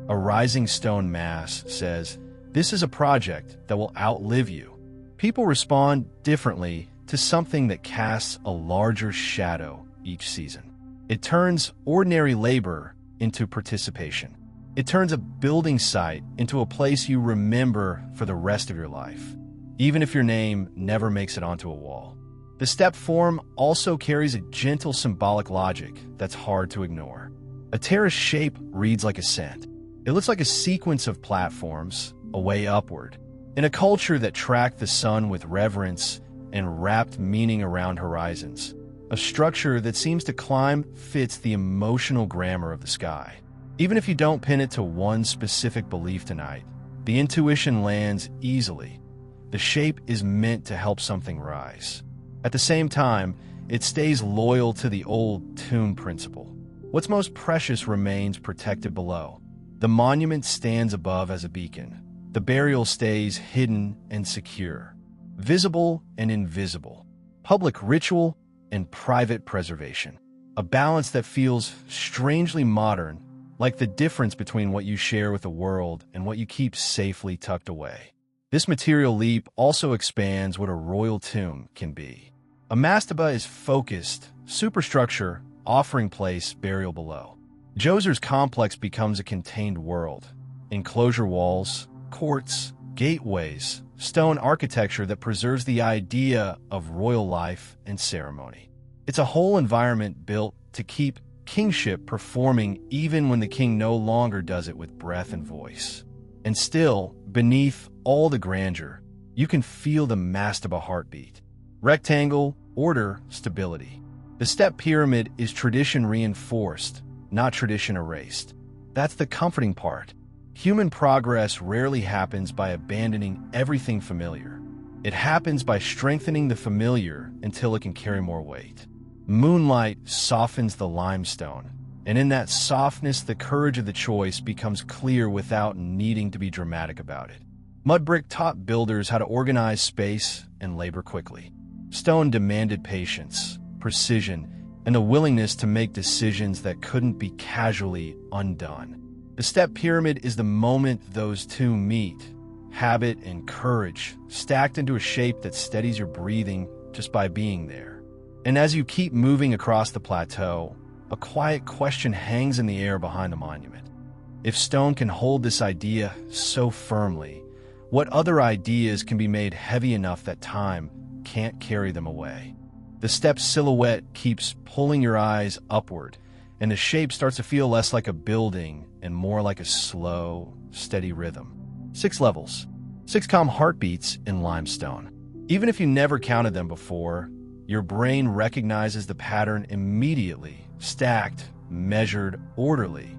A rising stone mass says this is a project that will outlive you. People respond differently to something that casts a larger shadow each season. It turns ordinary labor into participation. It turns a building site into a place you remember for the rest of your life, even if your name never makes it onto a wall. The step form also carries a gentle symbolic logic that's hard to ignore. A terrace shape reads like ascent. It looks like a sequence of platforms, a way upward. In a culture that tracked the sun with reverence and wrapped meaning around horizons, a structure that seems to climb fits the emotional grammar of the sky. Even if you don't pin it to one specific belief tonight, the intuition lands easily. The shape is meant to help something rise. At the same time, it stays loyal to the old tomb principle. What's most precious remains protected below. The monument stands above as a beacon. The burial stays hidden and secure. Visible and invisible. Public ritual and private preservation. A balance that feels strangely modern, like the difference between what you share with the world and what you keep safely tucked away. This material leap also expands what a royal tomb can be. A mastaba is focused, superstructure, offering place, burial below. Djoser's complex becomes a contained world. Enclosure walls, courts, gateways, stone architecture that preserves the idea of royal life and ceremony. It's a whole environment built to keep kingship performing even when the king no longer does it with breath and voice. And still, beneath all the grandeur, you can feel the mastaba heartbeat. Rectangle, order, stability. The step pyramid is tradition reinforced, not tradition erased. That's the comforting part. Human progress rarely happens by abandoning everything familiar. It happens by strengthening the familiar until it can carry more weight. Moonlight softens the limestone, and in that softness, the courage of the choice becomes clear without needing to be dramatic about it. Mud brick taught builders how to organize space and labor quickly. Stone demanded patience, precision, and the willingness to make decisions that couldn't be casually undone. The step pyramid is the moment those two meet, habit and courage, stacked into a shape that steadies your breathing just by being there. And as you keep moving across the plateau, a quiet question hangs in the air behind the monument. If stone can hold this idea so firmly, what other ideas can be made heavy enough that time can't carry them away? The step silhouette keeps pulling your eyes upward, and the shape starts to feel less like a building and more like a slow, steady rhythm. 6 levels, 6 calm heartbeats in limestone. Even if you never counted them before, your brain recognizes the pattern immediately, stacked, measured, orderly,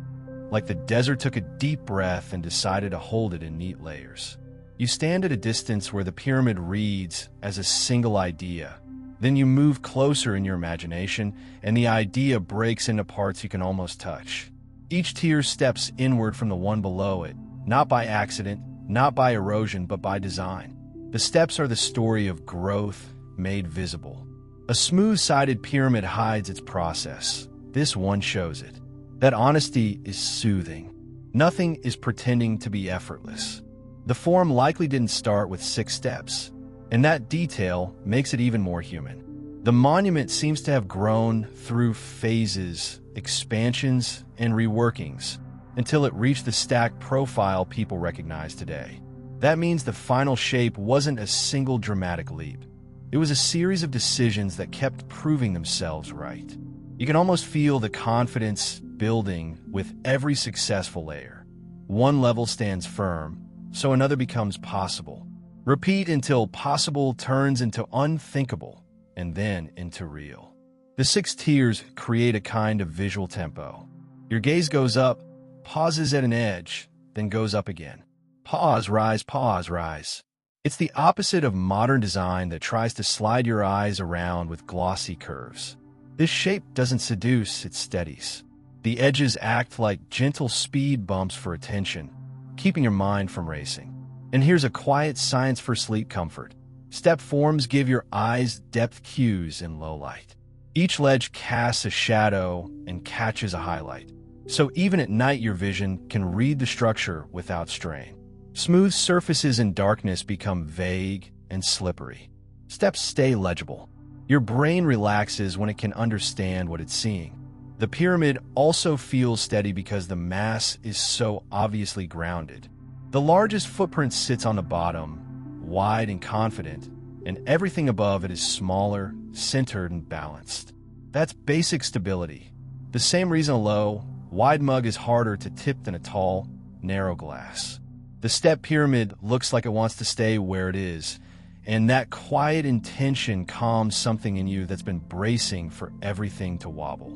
like the desert took a deep breath and decided to hold it in neat layers. You stand at a distance where the pyramid reads as a single idea. Then you move closer in your imagination, and the idea breaks into parts you can almost touch. Each tier steps inward from the one below it, not by accident, not by erosion, but by design. The steps are the story of growth made visible. A smooth-sided pyramid hides its process. This one shows it. That honesty is soothing. Nothing is pretending to be effortless. The form likely didn't start with 6 steps, and that detail makes it even more human. The monument seems to have grown through phases, expansions, and reworkings, until it reached the stacked profile people recognize today. That means the final shape wasn't a single dramatic leap. It was a series of decisions that kept proving themselves right. You can almost feel the confidence building with every successful layer. One level stands firm, so another becomes possible. Repeat until possible turns into unthinkable, and then into real. The 6 tiers create a kind of visual tempo. Your gaze goes up, pauses at an edge, then goes up again. Pause, rise. It's the opposite of modern design that tries to slide your eyes around with glossy curves. This shape doesn't seduce, it steadies. The edges act like gentle speed bumps for attention, keeping your mind from racing. And here's a quiet science for sleep comfort. Step forms give your eyes depth cues in low light. Each ledge casts a shadow and catches a highlight. So even at night, your vision can read the structure without strain. Smooth surfaces in darkness become vague and slippery. Steps stay legible. Your brain relaxes when it can understand what it's seeing. The pyramid also feels steady because the mass is so obviously grounded. The largest footprint sits on the bottom, wide and confident, and everything above it is smaller, centered, and balanced. That's basic stability. The same reason a low, wide mug is harder to tip than a tall, narrow glass. The step pyramid looks like it wants to stay where it is, and that quiet intention calms something in you that's been bracing for everything to wobble.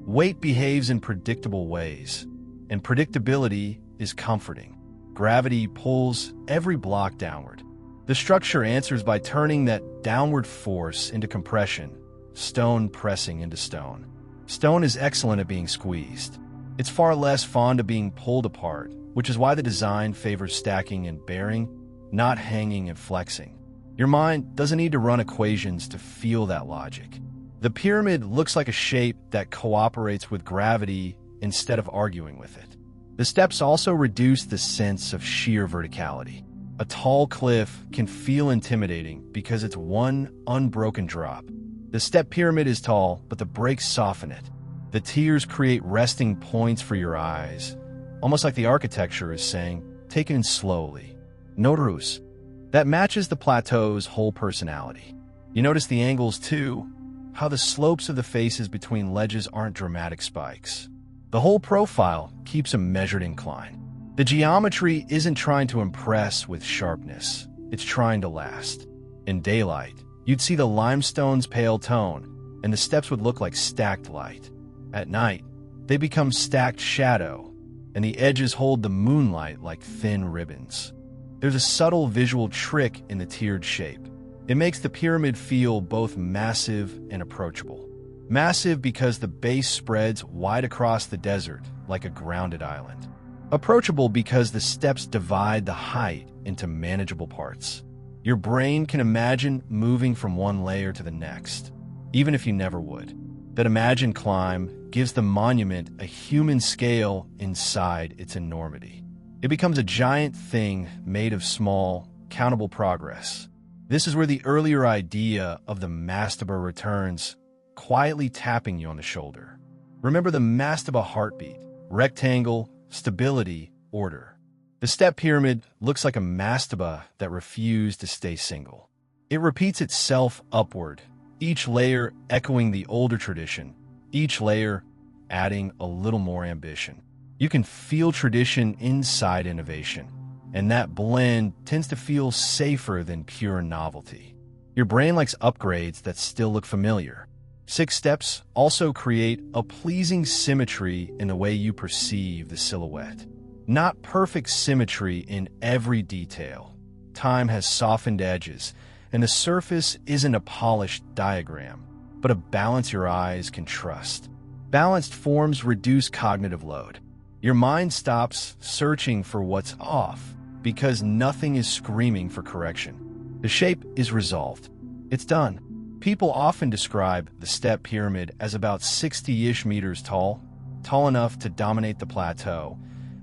Weight behaves in predictable ways, and predictability is comforting. Gravity pulls every block downward. The structure answers by turning that downward force into compression, stone pressing into stone. Stone is excellent at being squeezed. It's far less fond of being pulled apart, which is why the design favors stacking and bearing, not hanging and flexing. Your mind doesn't need to run equations to feel that logic. The pyramid looks like a shape that cooperates with gravity instead of arguing with it. The steps also reduce the sense of sheer verticality. A tall cliff can feel intimidating because it's one unbroken drop. The step pyramid is tall, but the breaks soften it. The tiers create resting points for your eyes, almost like the architecture is saying, take it in slowly. No ruse. That matches the plateau's whole personality. You notice the angles too, how the slopes of the faces between ledges aren't dramatic spikes. The whole profile keeps a measured incline. The geometry isn't trying to impress with sharpness, it's trying to last. In daylight, you'd see the limestone's pale tone, and the steps would look like stacked light. At night, they become stacked shadow, and the edges hold the moonlight like thin ribbons. There's a subtle visual trick in the tiered shape. It makes the pyramid feel both massive and approachable. Massive because the base spreads wide across the desert like a grounded island. Approachable because the steps divide the height into manageable parts. Your brain can imagine moving from one layer to the next, even if you never would. That imagined climb gives the monument a human scale inside its enormity. It becomes a giant thing made of small, countable progress. This is where the earlier idea of the mastaba returns, quietly tapping you on the shoulder. Remember the mastaba heartbeat: rectangle, stability, order. The step pyramid looks like a mastaba that refused to stay single. It repeats itself upward, each layer echoing the older tradition, each layer adding a little more ambition. You can feel tradition inside innovation, and that blend tends to feel safer than pure novelty. Your brain likes upgrades that still look familiar. 6 steps also create a pleasing symmetry in the way you perceive the silhouette. Not perfect symmetry in every detail. Time has softened edges, and the surface isn't a polished diagram, but a balance your eyes can trust. Balanced forms reduce cognitive load. Your mind stops searching for what's off because nothing is screaming for correction. The shape is resolved. It's done. People often describe the step pyramid as about 60-ish meters tall enough to dominate the plateau,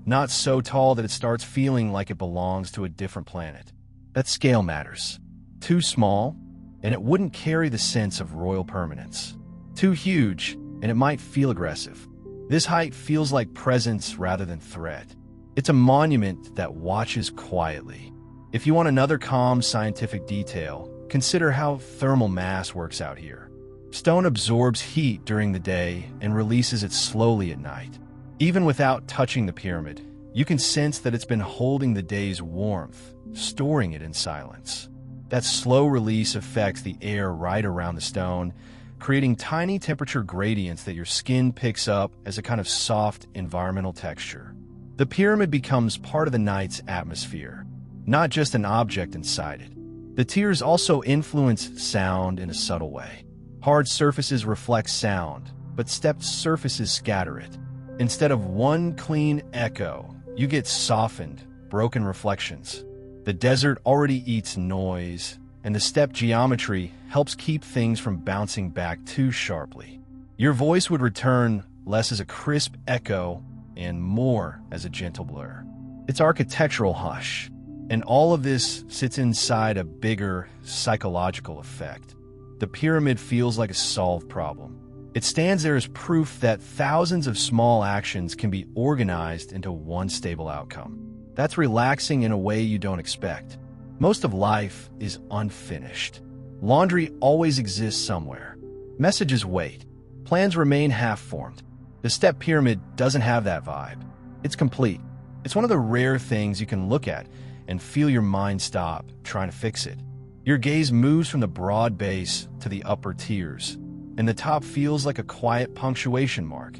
not so tall that it starts feeling like it belongs to a different planet. That scale matters. Too small, and it wouldn't carry the sense of royal permanence. Too huge, and it might feel aggressive. This height feels like presence rather than threat. It's a monument that watches quietly. If you want another calm scientific detail, consider how thermal mass works out here. Stone absorbs heat during the day and releases it slowly at night. Even without touching the pyramid, you can sense that it's been holding the day's warmth, storing it in silence. That slow release affects the air right around the stone, creating tiny temperature gradients that your skin picks up as a kind of soft environmental texture. The pyramid becomes part of the night's atmosphere, not just an object inside it. The tiers also influence sound in a subtle way. Hard surfaces reflect sound, but stepped surfaces scatter it. Instead of one clean echo, you get softened, broken reflections. The desert already eats noise, and the step geometry helps keep things from bouncing back too sharply. Your voice would return less as a crisp echo and more as a gentle blur. It's architectural hush, and all of this sits inside a bigger psychological effect. The pyramid feels like a solved problem. It stands there as proof that thousands of small actions can be organized into one stable outcome. That's relaxing in a way you don't expect. Most of life is unfinished. Laundry always exists somewhere. Messages wait. Plans remain half-formed. The step pyramid doesn't have that vibe. It's complete. It's one of the rare things you can look at and feel your mind stop trying to fix it. Your gaze moves from the broad base to the upper tiers, and the top feels like a quiet punctuation mark.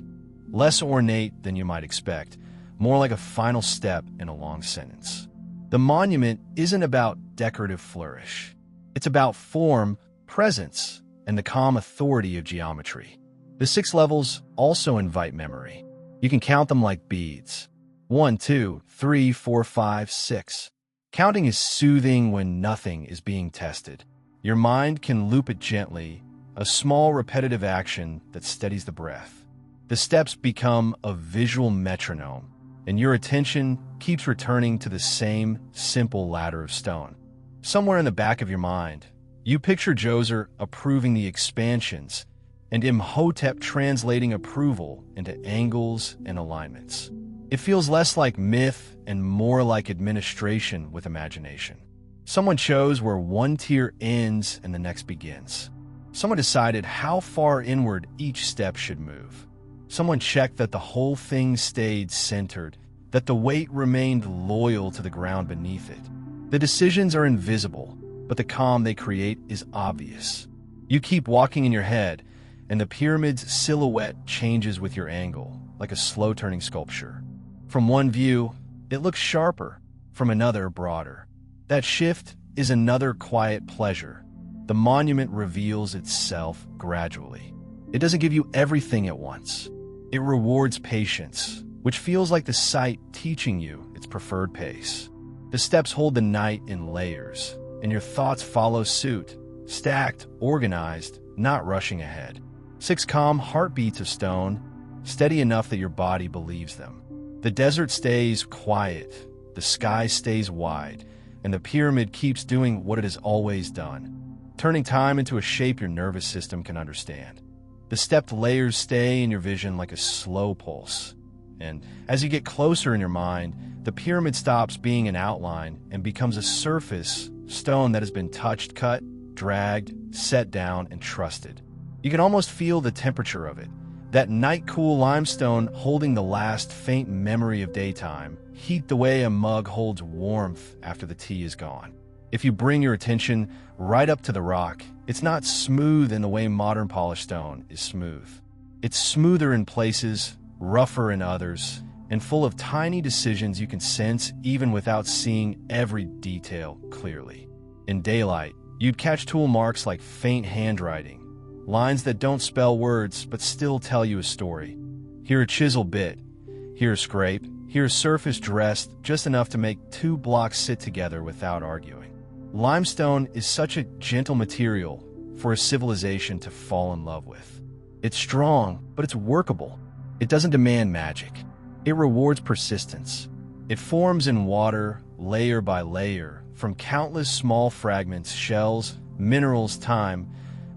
Less ornate than you might expect, more like a final step in a long sentence. The monument isn't about decorative flourish. It's about form, presence, and the calm authority of geometry. The 6 levels also invite memory. You can count them like beads. 1, 2, 3, 4, 5, 6. Counting is soothing when nothing is being tested. Your mind can loop it gently, a small repetitive action that steadies the breath. The steps become a visual metronome, and your attention keeps returning to the same simple ladder of stone. Somewhere in the back of your mind, you picture Djoser approving the expansions and Imhotep translating approval into angles and alignments. It feels less like myth and more like administration with imagination. Someone chose where one tier ends and the next begins. Someone decided how far inward each step should move. Someone checked that the whole thing stayed centered, that the weight remained loyal to the ground beneath it. The decisions are invisible, but the calm they create is obvious. You keep walking in your head, and the pyramid's silhouette changes with your angle, like a slow-turning sculpture. From one view, it looks sharper, from another, broader. That shift is another quiet pleasure. The monument reveals itself gradually. It doesn't give you everything at once. It rewards patience, which feels like the site teaching you its preferred pace. The steps hold the night in layers, and your thoughts follow suit, stacked, organized, not rushing ahead. 6 calm heartbeats of stone, steady enough that your body believes them. The desert stays quiet, the sky stays wide, and the pyramid keeps doing what it has always done, turning time into a shape your nervous system can understand. The stepped layers stay in your vision like a slow pulse, and as you get closer in your mind, the pyramid stops being an outline and becomes a surface, stone that has been touched, cut, dragged, set down, and trusted. You can almost feel the temperature of it, that night-cool limestone holding the last faint memory of daytime, heat the way a mug holds warmth after the tea is gone. If you bring your attention right up to the rock, it's not smooth in the way modern polished stone is smooth. It's smoother in places, rougher in others, and full of tiny decisions you can sense even without seeing every detail clearly. In daylight, you'd catch tool marks like faint handwriting, lines that don't spell words but still tell you a story. Here a chisel bit, here a scrape, here a surface dressed just enough to make 2 blocks sit together without arguing. Limestone is such a gentle material for a civilization to fall in love with. It's strong, but it's workable. It doesn't demand magic. It rewards persistence. It forms in water, layer by layer, from countless small fragments, shells, minerals, time,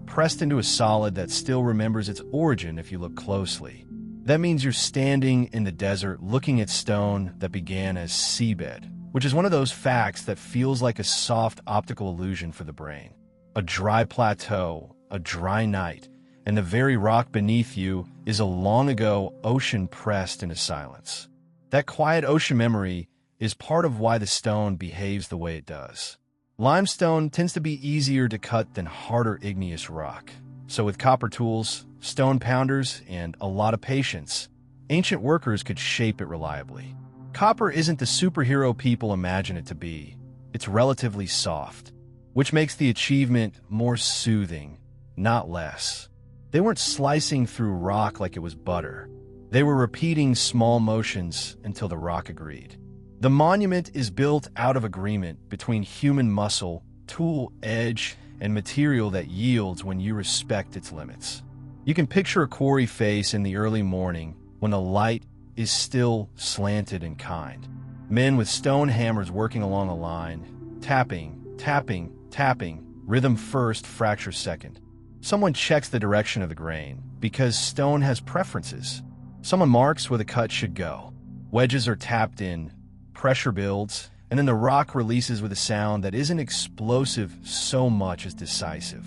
pressed into a solid that still remembers its origin if you look closely. That means you're standing in the desert looking at stone that began as seabed, which is one of those facts that feels like a soft optical illusion for the brain. A dry plateau, a dry night, and the very rock beneath you is a long-ago ocean pressed into silence. That quiet ocean memory is part of why the stone behaves the way it does. Limestone tends to be easier to cut than harder igneous rock. So with copper tools, stone pounders, and a lot of patience, ancient workers could shape it reliably. Copper isn't the superhero people imagine it to be. It's relatively soft, which makes the achievement more soothing, not less. They weren't slicing through rock like it was butter. They were repeating small motions until the rock agreed. The monument is built out of agreement between human muscle, tool edge, and material that yields when you respect its limits. You can picture a quarry face in the early morning when the light is still slanted and kind. Men with stone hammers working along a line, tapping, tapping, tapping, rhythm first, fracture second. Someone checks the direction of the grain because stone has preferences. Someone marks where the cut should go. Wedges are tapped in, pressure builds, and then the rock releases with a sound that isn't explosive so much as decisive.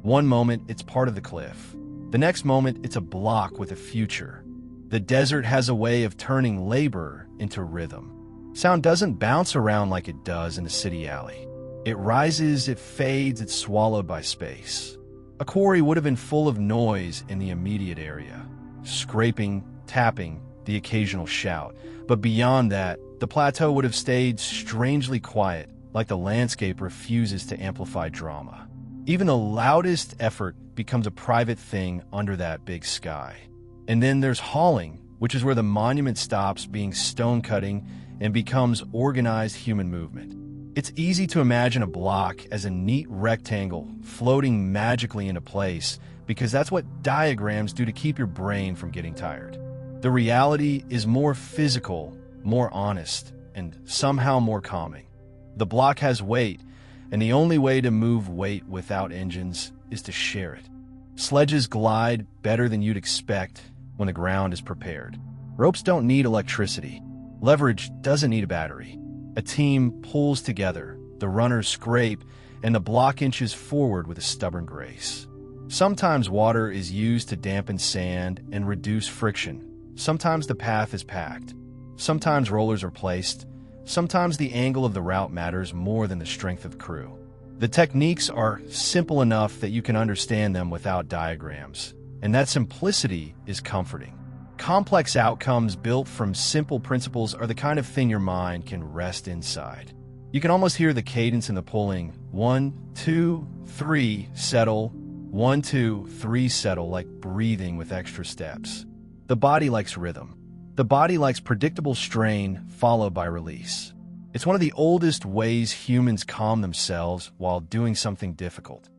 One moment, it's part of the cliff. The next moment, it's a block with a future. The desert has a way of turning labor into rhythm. Sound doesn't bounce around like it does in a city alley. It rises, it fades, it's swallowed by space. A quarry would have been full of noise in the immediate area. Scraping, tapping, the occasional shout. But beyond that, the plateau would have stayed strangely quiet, like the landscape refuses to amplify drama. Even the loudest effort becomes a private thing under that big sky. And then there's hauling, which is where the monument stops being stone cutting and becomes organized human movement. It's easy to imagine a block as a neat rectangle floating magically into place because that's what diagrams do to keep your brain from getting tired. The reality is more physical, more honest, and somehow more calming. The block has weight, and the only way to move weight without engines is to share it. Sledges glide better than you'd expect when the ground is prepared. Ropes don't need electricity. Leverage doesn't need a battery. A team pulls together, the runners scrape, and the block inches forward with a stubborn grace. Sometimes water is used to dampen sand and reduce friction. Sometimes the path is packed. Sometimes rollers are placed. Sometimes the angle of the route matters more than the strength of crew. The techniques are simple enough that you can understand them without diagrams, and that simplicity is comforting. Complex outcomes built from simple principles are the kind of thing your mind can rest inside. You can almost hear the cadence in the pulling. 1, 2, 3, settle. 1, 2, 3, settle, like breathing with extra steps. The body likes rhythm. The body likes predictable strain followed by release. It's one of the oldest ways humans calm themselves while doing something difficult.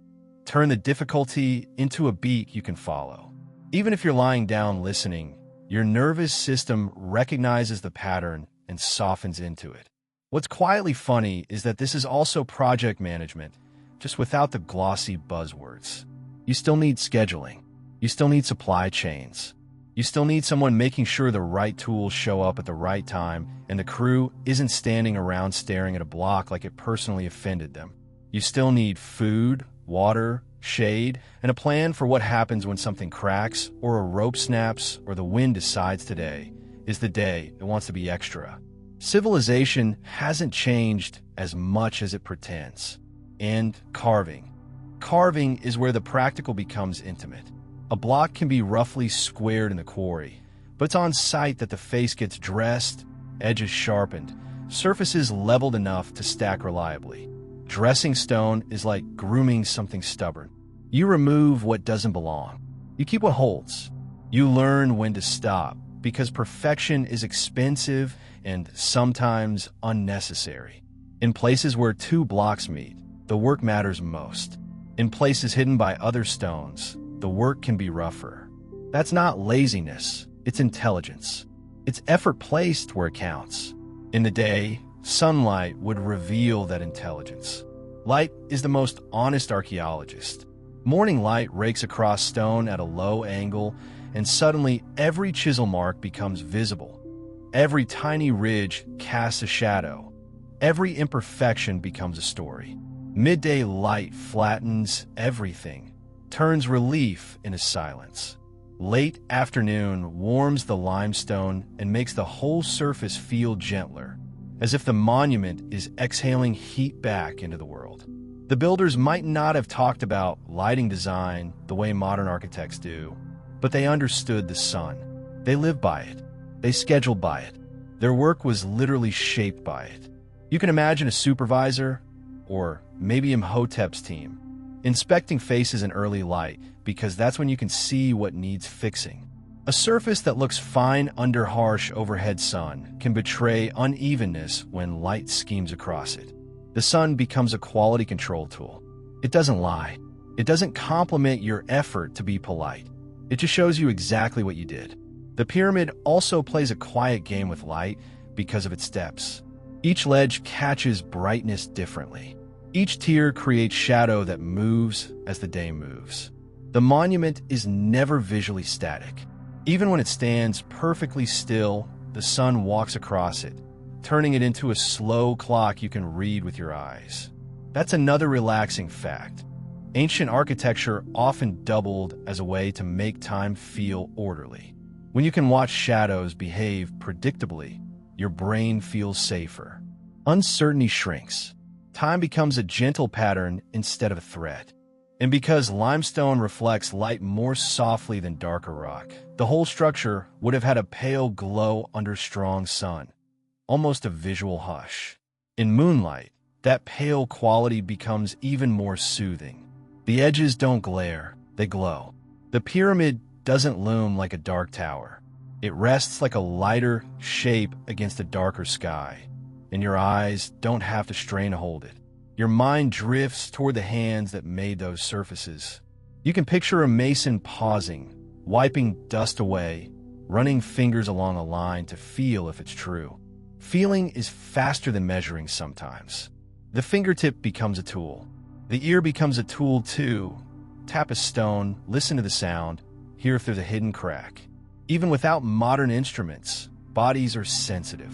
Turn the difficulty into a beat you can follow. Even if you're lying down listening, your nervous system recognizes the pattern and softens into it. What's quietly funny is that this is also project management, just without the glossy buzzwords. You still need scheduling. You still need supply chains. You still need someone making sure the right tools show up at the right time and the crew isn't standing around staring at a block like it personally offended them. You still need food, water, shade, and a plan for what happens when something cracks or a rope snaps or the wind decides today is the day it wants to be extra. Civilization hasn't changed as much as it pretends. And carving. Carving is where the practical becomes intimate. A block can be roughly squared in the quarry, but it's on site that the face gets dressed, edges sharpened, surfaces leveled enough to stack reliably. Dressing stone is like grooming something stubborn. You remove what doesn't belong. You keep what holds. You learn when to stop, because perfection is expensive and sometimes unnecessary. In places where two blocks meet, the work matters most. In places hidden by other stones, the work can be rougher. That's not laziness, it's intelligence. It's effort placed where it counts. In the day, sunlight would reveal that intelligence. Light is the most honest archaeologist. Morning light rakes across stone at a low angle, and suddenly every chisel mark becomes visible. Every tiny ridge casts a shadow. Every imperfection becomes a story. Midday light flattens everything, turns relief into silence. Late afternoon warms the limestone and makes the whole surface feel gentler, as if the monument is exhaling heat back into the world. The builders might not have talked about lighting design the way modern architects do, but they understood the sun. They lived by it. They scheduled by it. Their work was literally shaped by it. You can imagine a supervisor, or maybe Imhotep's team, inspecting faces in early light because that's when you can see what needs fixing. A surface that looks fine under harsh overhead sun can betray unevenness when light schemes across it. The sun becomes a quality control tool. It doesn't lie. It doesn't compliment your effort to be polite. It just shows you exactly what you did. The pyramid also plays a quiet game with light because of its steps. Each ledge catches brightness differently. Each tier creates shadow that moves as the day moves. The monument is never visually static. Even when it stands perfectly still, the sun walks across it, turning it into a slow clock you can read with your eyes. That's another relaxing fact. Ancient architecture often doubled as a way to make time feel orderly. When you can watch shadows behave predictably, your brain feels safer. Uncertainty shrinks. Time becomes a gentle pattern instead of a threat. And because limestone reflects light more softly than darker rock, the whole structure would have had a pale glow under strong sun, almost a visual hush. In moonlight, that pale quality becomes even more soothing. The edges don't glare, they glow. The pyramid doesn't loom like a dark tower. It rests like a lighter shape against a darker sky, and your eyes don't have to strain to hold it. Your mind drifts toward the hands that made those surfaces. You can picture a mason pausing, wiping dust away, running fingers along a line to feel if it's true. Feeling is faster than measuring sometimes. The fingertip becomes a tool. The ear becomes a tool too. Tap a stone, listen to the sound, hear if there's a hidden crack. Even without modern instruments, bodies are sensitive.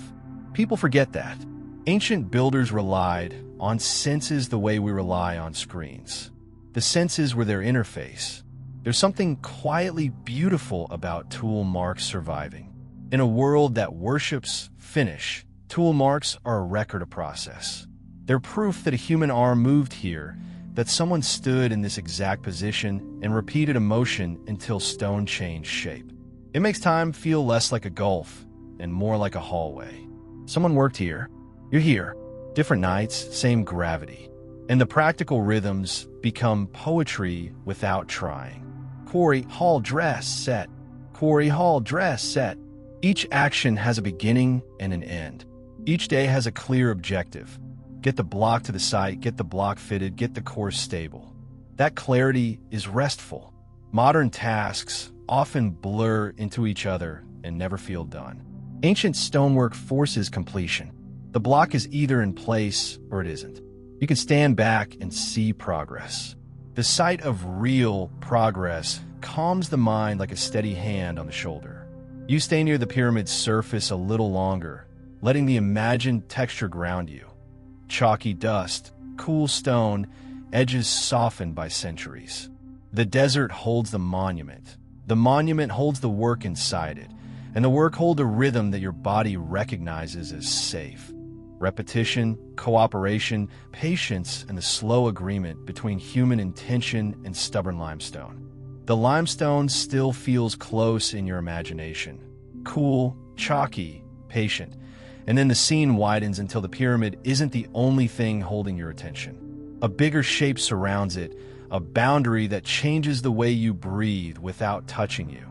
People forget that. Ancient builders relied on senses the way we rely on screens. The senses were their interface. There's something quietly beautiful about tool marks surviving. In a world that worships finish, tool marks are a record of process. They're proof that a human arm moved here, that someone stood in this exact position and repeated a motion until stone changed shape. It makes time feel less like a gulf and more like a hallway. Someone worked here. You're here. Different nights, same gravity. And the practical rhythms become poetry without trying. Quarry, hall, dress, set. Quarry, hall, dress, set. Each action has a beginning and an end. Each day has a clear objective. Get the block to the site, get the block fitted, get the course stable. That clarity is restful. Modern tasks often blur into each other and never feel done. Ancient stonework forces completion. The block is either in place or it isn't. You can stand back and see progress. The sight of real progress calms the mind like a steady hand on the shoulder. You stay near the pyramid's surface a little longer, letting the imagined texture ground you. Chalky dust, cool stone, edges softened by centuries. The desert holds the monument. The monument holds the work inside it, and the work holds a rhythm that your body recognizes as safe. Repetition, cooperation, patience, and the slow agreement between human intention and stubborn limestone. The limestone still feels close in your imagination. Cool, chalky, patient. And then the scene widens until the pyramid isn't the only thing holding your attention. A bigger shape surrounds it, a boundary that changes the way you breathe without touching you.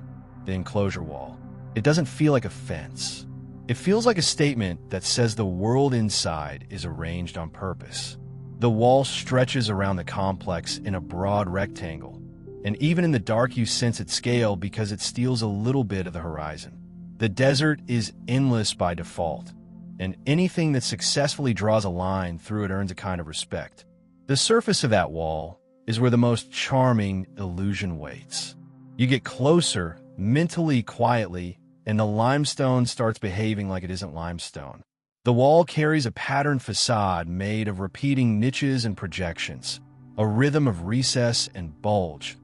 The enclosure wall. It doesn't feel like a fence. It feels like a statement that says the world inside is arranged on purpose. The wall stretches around the complex in a broad rectangle, and even in the dark you sense its scale because it steals a little bit of the horizon. The desert is endless by default, and anything that successfully draws a line through it earns a kind of respect. The surface of that wall is where the most charming illusion waits. You get closer, mentally, quietly, and the limestone starts behaving like it isn't limestone. The wall carries a patterned facade made of repeating niches and projections, a rhythm of recess and bulge,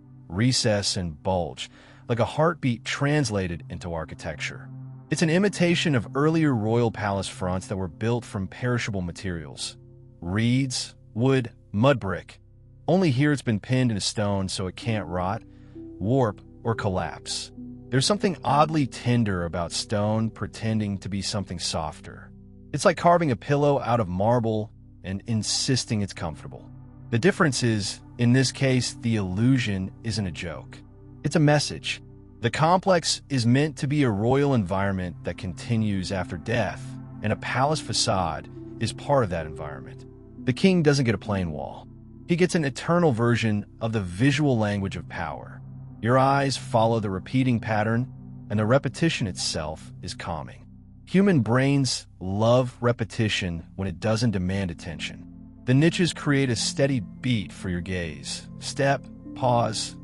like a heartbeat translated into architecture. It's an imitation of earlier royal palace fronts that were built from perishable materials. Reeds, wood, mud brick. Only here it's been pinned into stone so it can't rot, warp, or collapse. There's something oddly tender about stone pretending to be something softer. It's like carving a pillow out of marble and insisting it's comfortable. The difference is, in this case, the illusion isn't a joke. It's a message. The complex is meant to be a royal environment that continues after death, and a palace facade is part of that environment. The king doesn't get a plain wall. He gets an eternal version of the visual language of power. Your eyes follow the repeating pattern, and the repetition itself is calming. Human brains love repetition when it doesn't demand attention. The niches create a steady beat for your gaze. Step, pause,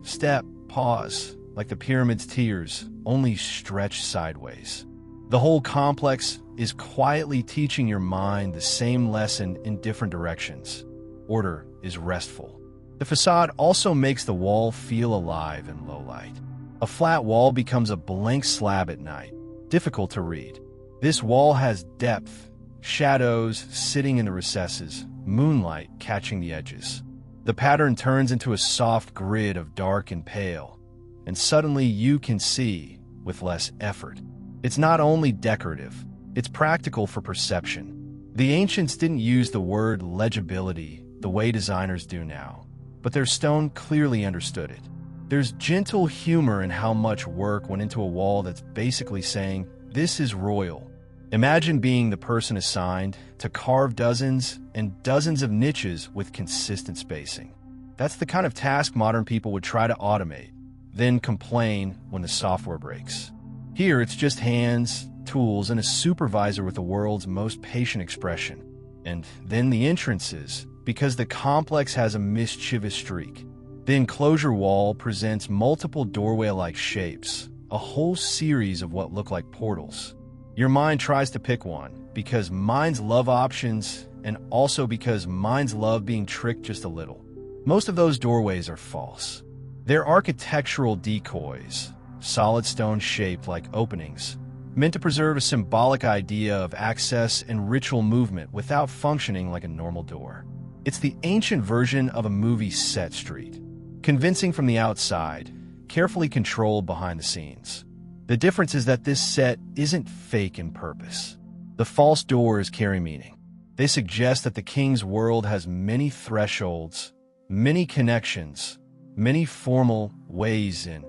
like the pyramid's tiers, only stretch sideways. The whole complex is quietly teaching your mind the same lesson in different directions. Order is restful. The facade also makes the wall feel alive in low light. A flat wall becomes a blank slab at night, difficult to read. This wall has depth, shadows sitting in the recesses, moonlight catching the edges. The pattern turns into a soft grid of dark and pale, and suddenly you can see with less effort. It's not only decorative, It's practical for perception. The ancients didn't use the word legibility the way designers do now, but their stone clearly understood it. There's gentle humor in how much work went into a wall that's basically saying, "This is royal." Imagine being the person assigned to carve dozens and dozens of niches with consistent spacing. That's the kind of task modern people would try to automate, then complain when the software breaks. Here, it's just hands, tools, and a supervisor with the world's most patient expression. And then the entrances, because the complex has a mischievous streak. The enclosure wall presents multiple doorway-like shapes, a whole series of what look like portals. Your mind tries to pick one, because minds love options, and also because minds love being tricked just a little. Most of those doorways are false. They're architectural decoys, solid stone shaped like openings, meant to preserve a symbolic idea of access and ritual movement without functioning like a normal door. It's the ancient version of a movie set street, convincing from the outside, carefully controlled behind the scenes. The difference is that this set isn't fake in purpose. The false doors carry meaning. They suggest that the king's world has many thresholds, many connections, many formal ways in,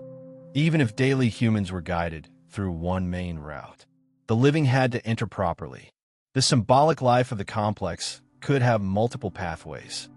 even if daily humans were guided through one main route. The living had to enter properly. The symbolic life of the complex could have multiple pathways.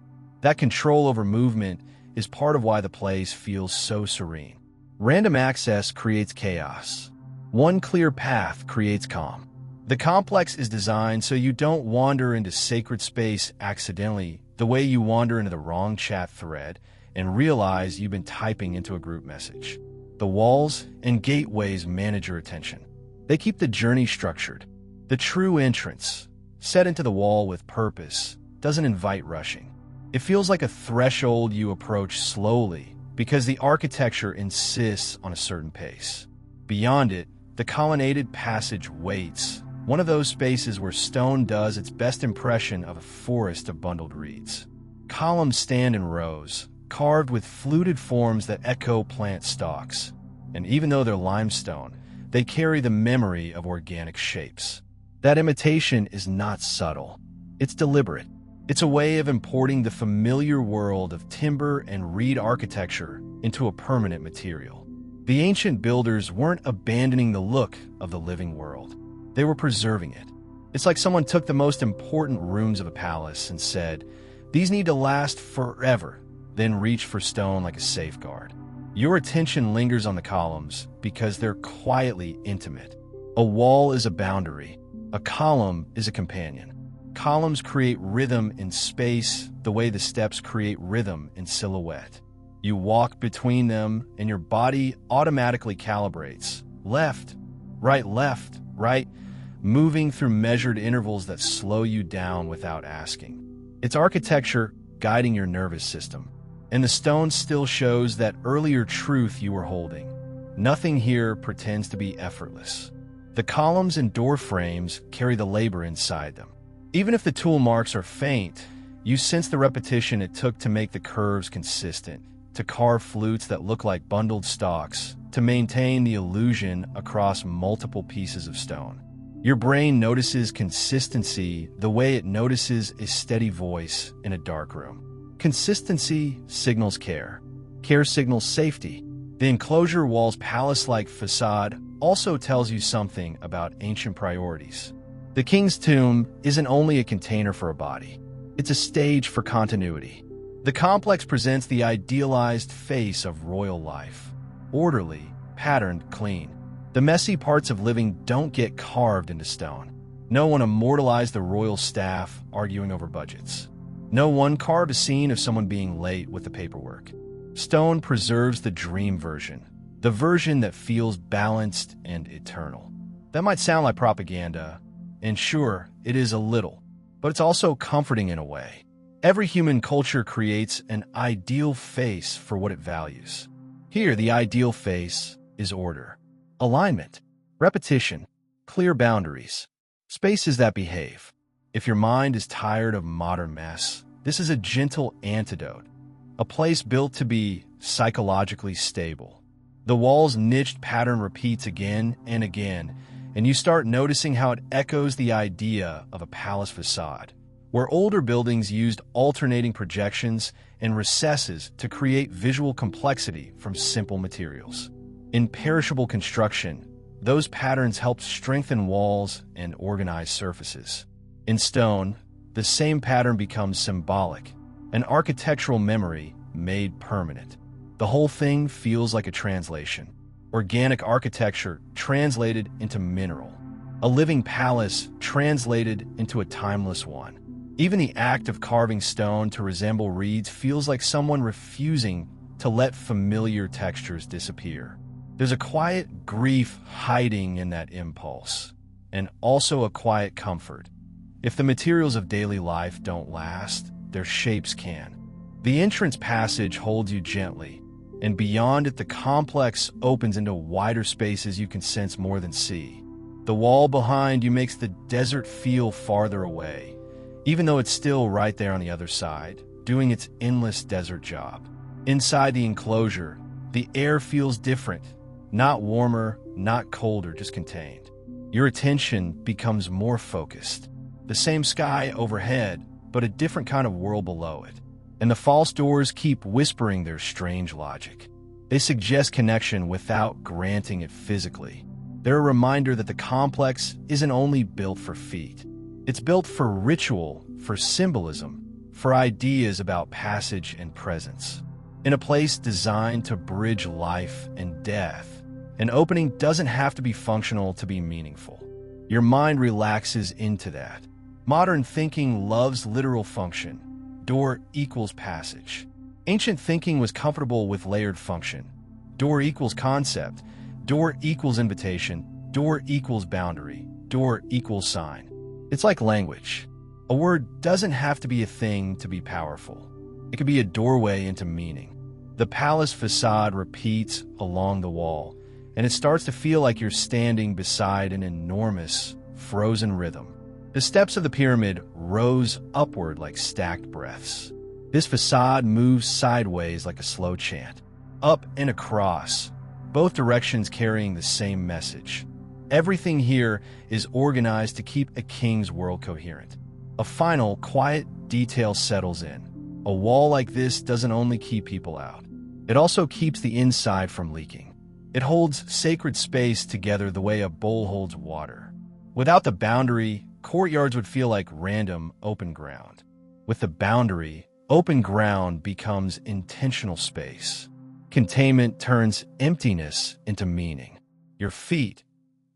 That control over movement is part of why the place feels so serene. Random access creates chaos. One clear path creates calm. The complex is designed so you don't wander into sacred space accidentally the way you wander into the wrong chat thread and realize you've been typing into a group message. The walls and gateways manage your attention. They keep the journey structured. The true entrance, set into the wall with purpose, doesn't invite rushing. It feels like a threshold you approach slowly because the architecture insists on a certain pace. Beyond it, the colonnaded passage waits, one of those spaces where stone does its best impression of a forest of bundled reeds. Columns stand in rows, carved with fluted forms that echo plant stalks. And even though they're limestone, they carry the memory of organic shapes. That imitation is not subtle. It's deliberate. It's a way of importing the familiar world of timber and reed architecture into a permanent material. The ancient builders weren't abandoning the look of the living world. They were preserving it. It's like someone took the most important rooms of a palace and said, "These need to last forever," then reached for stone like a safeguard. Your attention lingers on the columns because they're quietly intimate. A wall is a boundary. A column is a companion. Columns create rhythm in space the way the steps create rhythm in silhouette. You walk between them and your body automatically calibrates. Left, right, moving through measured intervals that slow you down without asking. It's architecture guiding your nervous system. And the stone still shows that earlier truth you were holding. Nothing here pretends to be effortless. The columns and door frames carry the labor inside them. Even if the tool marks are faint, you sense the repetition it took to make the curves consistent, to carve flutes that look like bundled stalks, to maintain the illusion across multiple pieces of stone. Your brain notices consistency the way it notices a steady voice in a dark room. Consistency signals care. Care signals safety. The enclosure wall's palace-like facade also tells you something about ancient priorities. The king's tomb isn't only a container for a body. It's a stage for continuity. The complex presents the idealized face of royal life. Orderly, patterned, clean. The messy parts of living don't get carved into stone. No one immortalized the royal staff arguing over budgets. No one carved a scene of someone being late with the paperwork. Stone preserves the dream version, the version that feels balanced and eternal. That might sound like propaganda, and sure, it is a little, but it's also comforting in a way. Every human culture creates an ideal face for what it values. Here, the ideal face is order, alignment, repetition, clear boundaries, spaces that behave. If your mind is tired of modern mess, this is a gentle antidote, a place built to be psychologically stable. The wall's niched pattern repeats again and again, and you start noticing how it echoes the idea of a palace facade, where older buildings used alternating projections and recesses to create visual complexity from simple materials. In perishable construction, those patterns helped strengthen walls and organize surfaces. In stone, the same pattern becomes symbolic, an architectural memory made permanent. The whole thing feels like a translation. Organic architecture translated into mineral. A living palace translated into a timeless one. Even the act of carving stone to resemble reeds feels like someone refusing to let familiar textures disappear. There's a quiet grief hiding in that impulse, and also a quiet comfort. If the materials of daily life don't last, their shapes can. The entrance passage holds you gently, and beyond it the complex opens into wider spaces you can sense more than see. The wall behind you makes the desert feel farther away, even though it's still right there on the other side, doing its endless desert job. Inside the enclosure, the air feels different, not warmer, not colder, just contained. Your attention becomes more focused. The same sky overhead, but a different kind of world below it. And the false doors keep whispering their strange logic. They suggest connection without granting it physically. They're a reminder that the complex isn't only built for feet. It's built for ritual, for symbolism, for ideas about passage and presence. In a place designed to bridge life and death, an opening doesn't have to be functional to be meaningful. Your mind relaxes into that. Modern thinking loves literal function. Door equals passage. Ancient thinking was comfortable with layered function. Door equals concept. Door equals invitation. Door equals boundary. Door equals sign. It's like language. A word doesn't have to be a thing to be powerful. It could be a doorway into meaning. The palace facade repeats along the wall, and it starts to feel like you're standing beside an enormous, frozen rhythm. The steps of the pyramid rose upward like stacked breaths. This facade moves sideways like a slow chant, up and across, both directions carrying the same message. Everything here is organized to keep a king's world coherent. A final, quiet detail settles in. A wall like this doesn't only keep people out. It also keeps the inside from leaking. It holds sacred space together the way a bowl holds water. Without the boundary, courtyards would feel like random, open ground. With the boundary, open ground becomes intentional space. Containment turns emptiness into meaning. Your feet,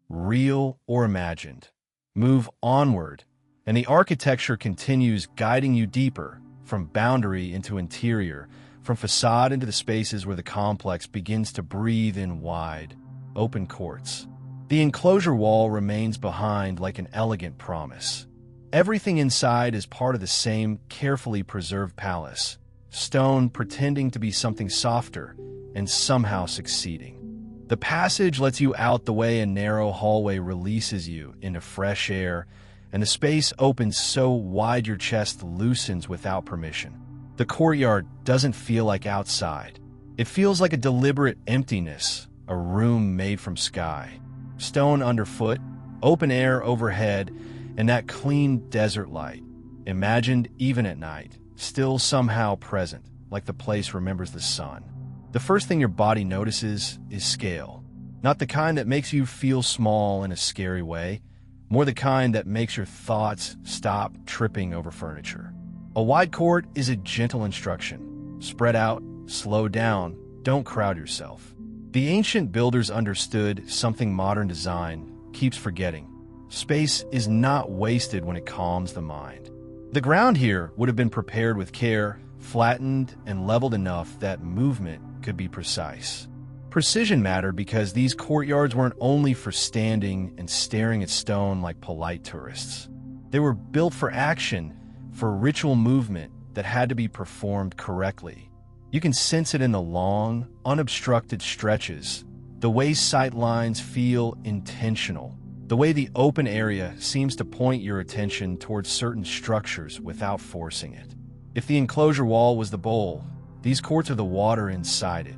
real or imagined, move onward, and the architecture continues guiding you deeper, from boundary into interior, from facade into the spaces where the complex begins to breathe in wide, open courts. The enclosure wall remains behind like an elegant promise. Everything inside is part of the same carefully preserved palace, stone pretending to be something softer and somehow succeeding. The passage lets you out the way a narrow hallway releases you into fresh air, and the space opens so wide your chest loosens without permission. The courtyard doesn't feel like outside. It feels like a deliberate emptiness, a room made from sky. Stone underfoot, open air overhead, and that clean desert light, imagined even at night, still somehow present, like the place remembers the sun. The first thing your body notices is scale. Not the kind that makes you feel small in a scary way, more the kind that makes your thoughts stop tripping over furniture. A wide court is a gentle instruction. Spread out, slow down, don't crowd yourself. The ancient builders understood something modern design keeps forgetting. Space is not wasted when it calms the mind. The ground here would have been prepared with care, flattened and leveled enough that movement could be precise. Precision mattered because these courtyards weren't only for standing and staring at stone like polite tourists. They were built for action, for ritual movement that had to be performed correctly. You can sense it in the long, unobstructed stretches, the way sight lines feel intentional, the way the open area seems to point your attention towards certain structures without forcing it. If the enclosure wall was the bowl, these courts are the water inside it,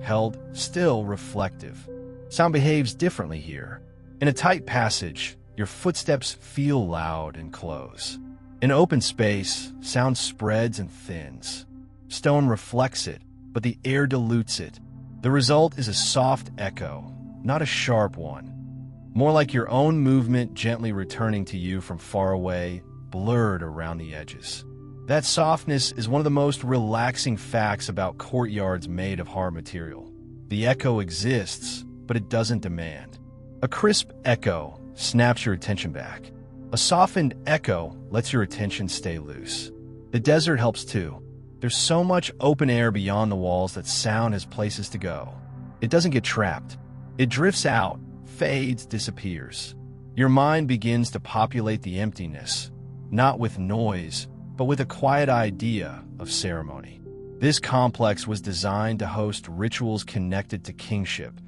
held still reflective. Sound behaves differently here. In a tight passage, your footsteps feel loud and close. In open space, sound spreads and thins. Stone reflects it, but the air dilutes it. The result is a soft echo, not a sharp one. More like your own movement gently returning to you from far away, blurred around the edges. That softness is one of the most relaxing facts about courtyards made of hard material. The echo exists, but it doesn't demand. A crisp echo snaps your attention back. A softened echo lets your attention stay loose. The desert helps too. There's so much open air beyond the walls that sound has places to go. It doesn't get trapped. It drifts out, fades, disappears. Your mind begins to populate the emptiness, not with noise, but with a quiet idea of ceremony. This complex was designed to host rituals connected to kingship,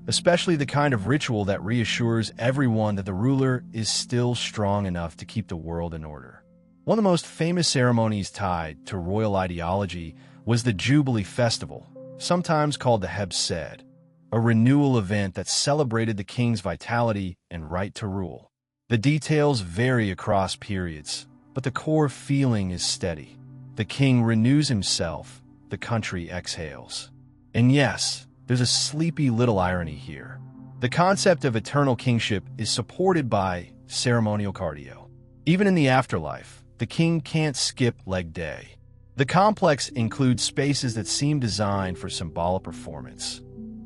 especially the kind of ritual that reassures everyone that the ruler is still strong enough to keep the world in order. One of the most famous ceremonies tied to royal ideology was the Jubilee Festival, sometimes called the Heb-Sed, a renewal event that celebrated the king's vitality and right to rule. The details vary across periods, but the core feeling is steady. The king renews himself, the country exhales. And yes, there's a sleepy little irony here. The concept of eternal kingship is supported by ceremonial cardio. Even in the afterlife, the king can't skip leg day. The complex includes spaces that seem designed for symbolic performance.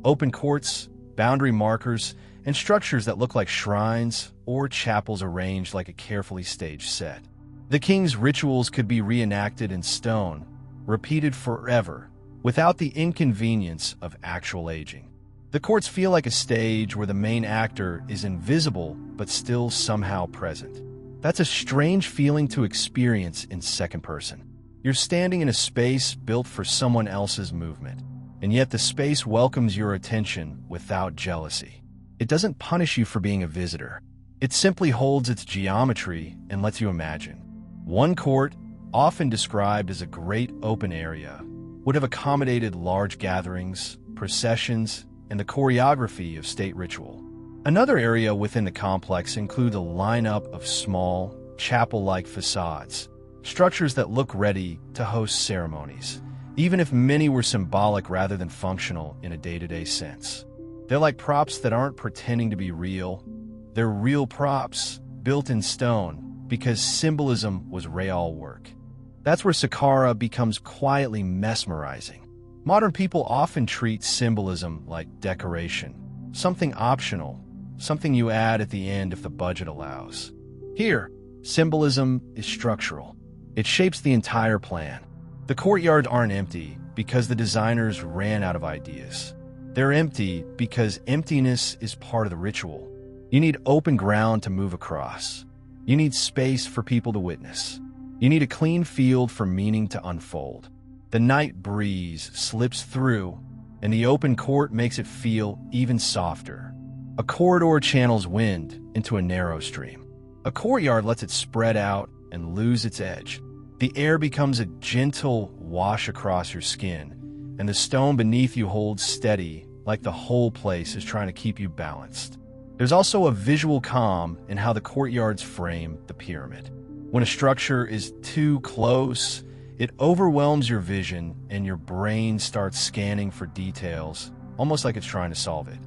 Open courts, boundary markers, and structures that look like shrines or chapels arranged like a carefully staged set. The king's rituals could be reenacted in stone, repeated forever, without the inconvenience of actual aging. The courts feel like a stage where the main actor is invisible but still somehow present. That's a strange feeling to experience in second person. You're standing in a space built for someone else's movement, and yet the space welcomes your attention without jealousy. It doesn't punish you for being a visitor. It simply holds its geometry and lets you imagine. One court, often described as a great open area, would have accommodated large gatherings, processions, and the choreography of state ritual. Another area within the complex includes a lineup of small, chapel-like facades, structures that look ready to host ceremonies, even if many were symbolic rather than functional in a day-to-day sense. They're like props that aren't pretending to be real. They're real props, built in stone, because symbolism was real work. That's where Saqqara becomes quietly mesmerizing. Modern people often treat symbolism like decoration, something optional, something you add at the end if the budget allows. Here, symbolism is structural. It shapes the entire plan. The courtyards aren't empty because the designers ran out of ideas. They're empty because emptiness is part of the ritual. You need open ground to move across. You need space for people to witness. You need a clean field for meaning to unfold. The night breeze slips through, and the open court makes it feel even softer. A corridor channels wind into a narrow stream. A courtyard lets it spread out and lose its edge. The air becomes a gentle wash across your skin, and the stone beneath you holds steady, like the whole place is trying to keep you balanced. There's also a visual calm in how the courtyards frame the pyramid. When a structure is too close, it overwhelms your vision and your brain starts scanning for details, almost like it's trying to solve it.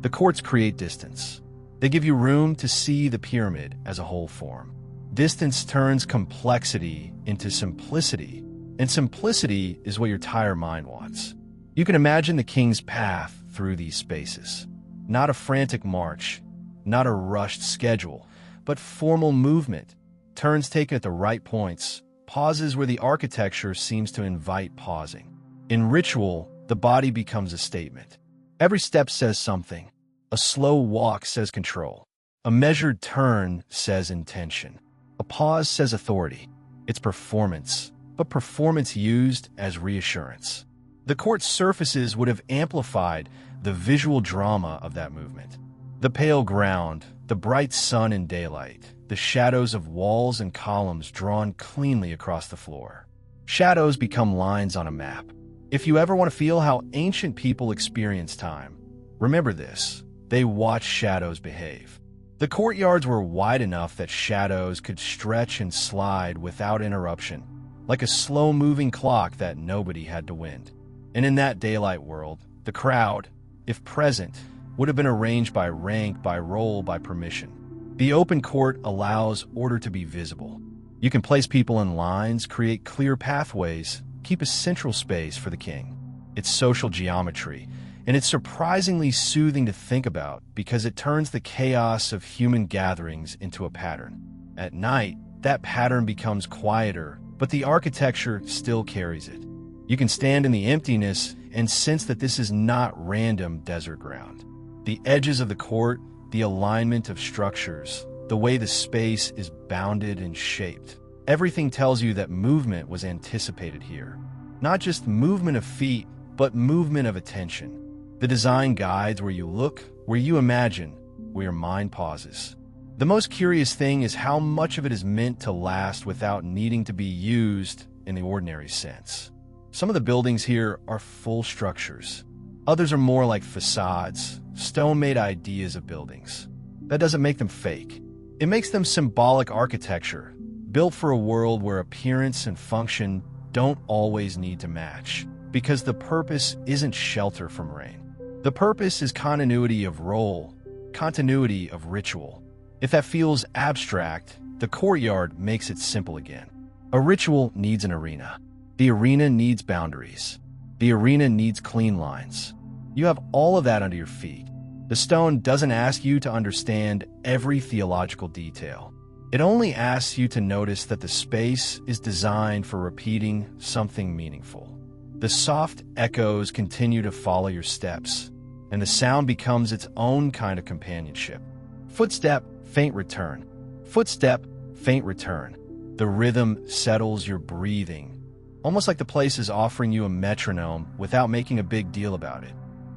The courts create distance. They give you room to see the pyramid as a whole form. Distance turns complexity into simplicity, and simplicity is what your tired mind wants. You can imagine the king's path through these spaces. Not a frantic march, not a rushed schedule, but formal movement, turns taken at the right points, pauses where the architecture seems to invite pausing. In ritual, the body becomes a statement. Every step says something. A slow walk says control. A measured turn says intention. A pause says authority. It's performance, but performance used as reassurance. The court surfaces would have amplified the visual drama of that movement. The pale ground, the bright sun in daylight, the shadows of walls and columns drawn cleanly across the floor. Shadows become lines on a map. If you ever want to feel how ancient people experience time, remember this. They watched shadows behave. The courtyards were wide enough that shadows could stretch and slide without interruption, like a slow-moving clock that nobody had to wind. And in that daylight world, the crowd, if present, would have been arranged by rank, by role, by permission. The open court allows order to be visible. You can place people in lines, create clear pathways, keep a central space for the king. It's social geometry, and it's surprisingly soothing to think about because it turns the chaos of human gatherings into a pattern. At night, that pattern becomes quieter, but the architecture still carries it. You can stand in the emptiness and sense that this is not random desert ground. The edges of the court, the alignment of structures, the way the space is bounded and shaped. Everything tells you that movement was anticipated here. Not just movement of feet, but movement of attention. The design guides where you look, where you imagine, where your mind pauses. The most curious thing is how much of it is meant to last without needing to be used in the ordinary sense. Some of the buildings here are full structures. Others are more like facades, stone-made ideas of buildings. That doesn't make them fake. It makes them symbolic architecture, built for a world where appearance and function don't always need to match, because the purpose isn't shelter from rain. The purpose is continuity of role, continuity of ritual. If that feels abstract, the courtyard makes it simple again. A ritual needs an arena. The arena needs boundaries. The arena needs clean lines. You have all of that under your feet. The stone doesn't ask you to understand every theological detail. It only asks you to notice that the space is designed for repeating something meaningful. The soft echoes continue to follow your steps, and the sound becomes its own kind of companionship. Footstep, faint return. Footstep, faint return. The rhythm settles your breathing, almost like the place is offering you a metronome without making a big deal about it.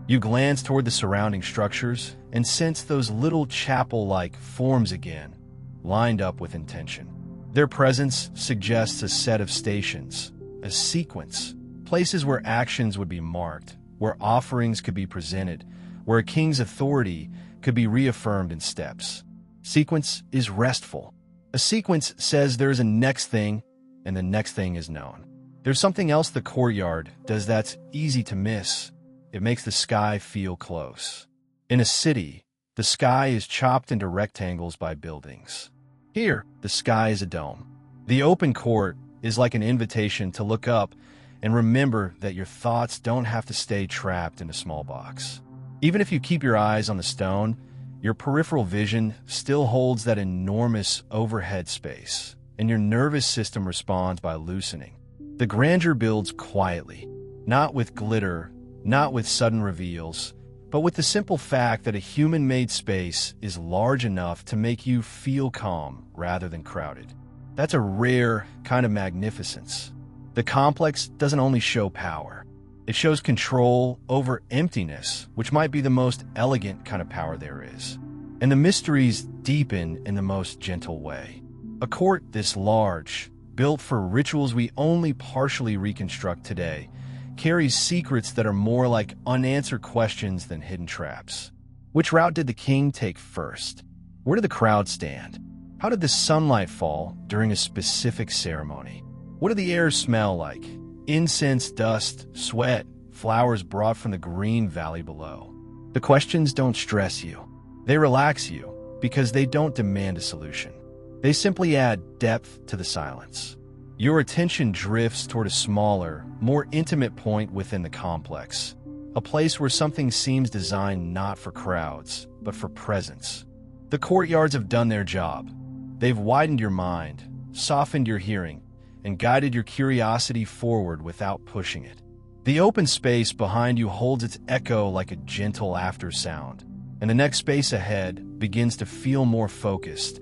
You glance toward the surrounding structures and sense those little chapel-like forms again, lined up with intention. Their presence suggests a set of stations, a sequence, places where actions would be marked, where offerings could be presented, where a king's authority could be reaffirmed in steps. Sequence is restful. A sequence says there is a next thing, and the next thing is known. There's something else the courtyard does that's easy to miss. It makes the sky feel close. In a city, the sky is chopped into rectangles by buildings. Here, the sky is a dome. The open court is like an invitation to look up and remember that your thoughts don't have to stay trapped in a small box. Even if you keep your eyes on the stone, your peripheral vision still holds that enormous overhead space, and your nervous system responds by loosening. The grandeur builds quietly, not with glitter, not with sudden reveals, but with the simple fact that a human-made space is large enough to make you feel calm rather than crowded. That's a rare kind of magnificence. The complex doesn't only show power. It shows control over emptiness, which might be the most elegant kind of power there is. And the mysteries deepen in the most gentle way. A court this large, built for rituals we only partially reconstruct today, carries secrets that are more like unanswered questions than hidden traps. Which route did the king take first? Where did the crowd stand? How did the sunlight fall during a specific ceremony? What did the air smell like? Incense, dust, sweat, flowers brought from the green valley below. The questions don't stress you. They relax you because they don't demand a solution. They simply add depth to the silence. Your attention drifts toward a smaller, more intimate point within the complex, a place where something seems designed not for crowds, but for presence. The courtyards have done their job. They've widened your mind, softened your hearing, and guided your curiosity forward without pushing it. The open space behind you holds its echo like a gentle aftersound, and the next space ahead begins to feel more focused,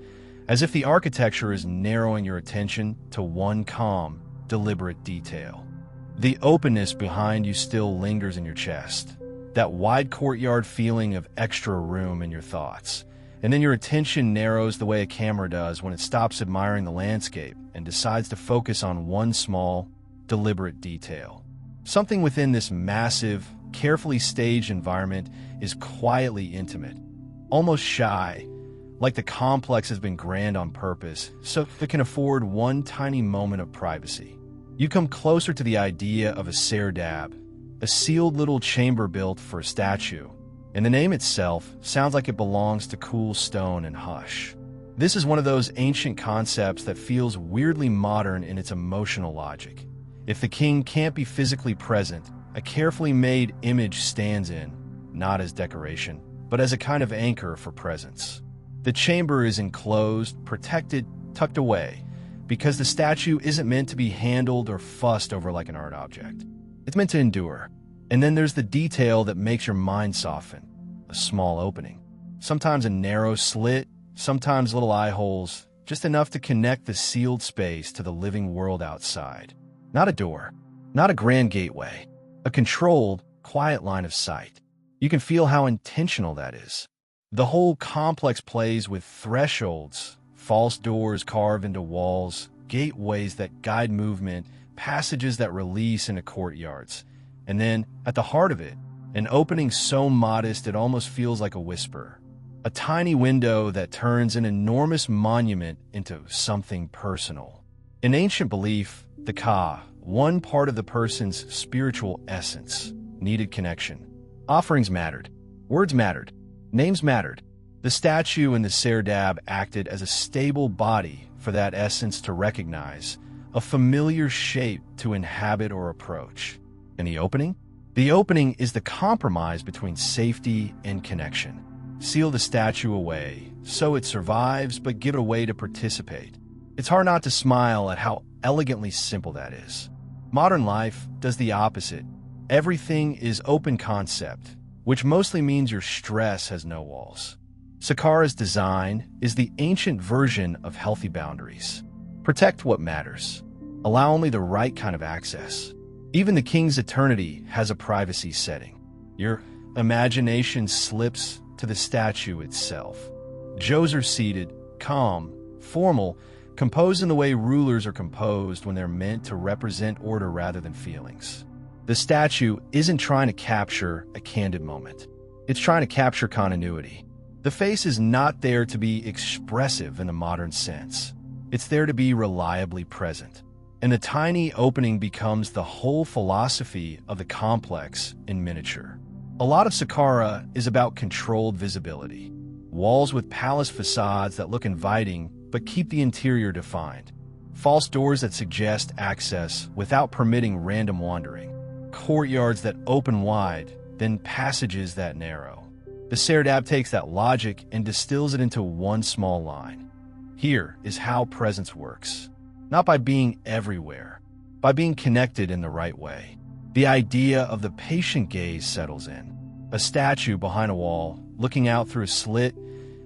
as if the architecture is narrowing your attention to one calm, deliberate detail. The openness behind you still lingers in your chest, that wide courtyard feeling of extra room in your thoughts, and then your attention narrows the way a camera does when it stops admiring the landscape and decides to focus on one small, deliberate detail. Something within this massive, carefully staged environment is quietly intimate, almost shy, like the complex has been grand on purpose so it can afford one tiny moment of privacy. You come closer to the idea of a serdab, a sealed little chamber built for a statue, and the name itself sounds like it belongs to cool stone and hush. This is one of those ancient concepts that feels weirdly modern in its emotional logic. If the king can't be physically present, a carefully made image stands in, not as decoration, but as a kind of anchor for presence. The chamber is enclosed, protected, tucked away, because the statue isn't meant to be handled or fussed over like an art object. It's meant to endure. And then there's the detail that makes your mind soften. A small opening. Sometimes a narrow slit, sometimes little eye holes, just enough to connect the sealed space to the living world outside. Not a door, not a grand gateway, a controlled, quiet line of sight. You can feel how intentional that is. The whole complex plays with thresholds, false doors carved into walls, gateways that guide movement, passages that release into courtyards. And then, at the heart of it, an opening so modest it almost feels like a whisper. A tiny window that turns an enormous monument into something personal. In ancient belief, the ka, one part of the person's spiritual essence, needed connection. Offerings mattered. Words mattered. Names mattered. The statue and the serdab acted as a stable body for that essence to recognize, a familiar shape to inhabit or approach. And the opening? The opening is the compromise between safety and connection. Seal the statue away, so it survives, but give it a way to participate. It's hard not to smile at how elegantly simple that is. Modern life does the opposite. Everything is open concept, which mostly means your stress has no walls. Saqqara's design is the ancient version of healthy boundaries. Protect what matters. Allow only the right kind of access. Even the king's eternity has a privacy setting. Your imagination slips to the statue itself. Djoser seated, calm, formal, composed in the way rulers are composed when they're meant to represent order rather than feelings. The statue isn't trying to capture a candid moment. It's trying to capture continuity. The face is not there to be expressive in the modern sense. It's there to be reliably present. And the tiny opening becomes the whole philosophy of the complex in miniature. A lot of Saqqara is about controlled visibility. Walls with palace facades that look inviting but keep the interior defined. False doors that suggest access without permitting random wandering. Courtyards that open wide, then passages that narrow. The serdab takes that logic and distills it into one small line. Here is how presence works. Not by being everywhere, by being connected in the right way. The idea of the patient gaze settles in. A statue behind a wall, looking out through a slit,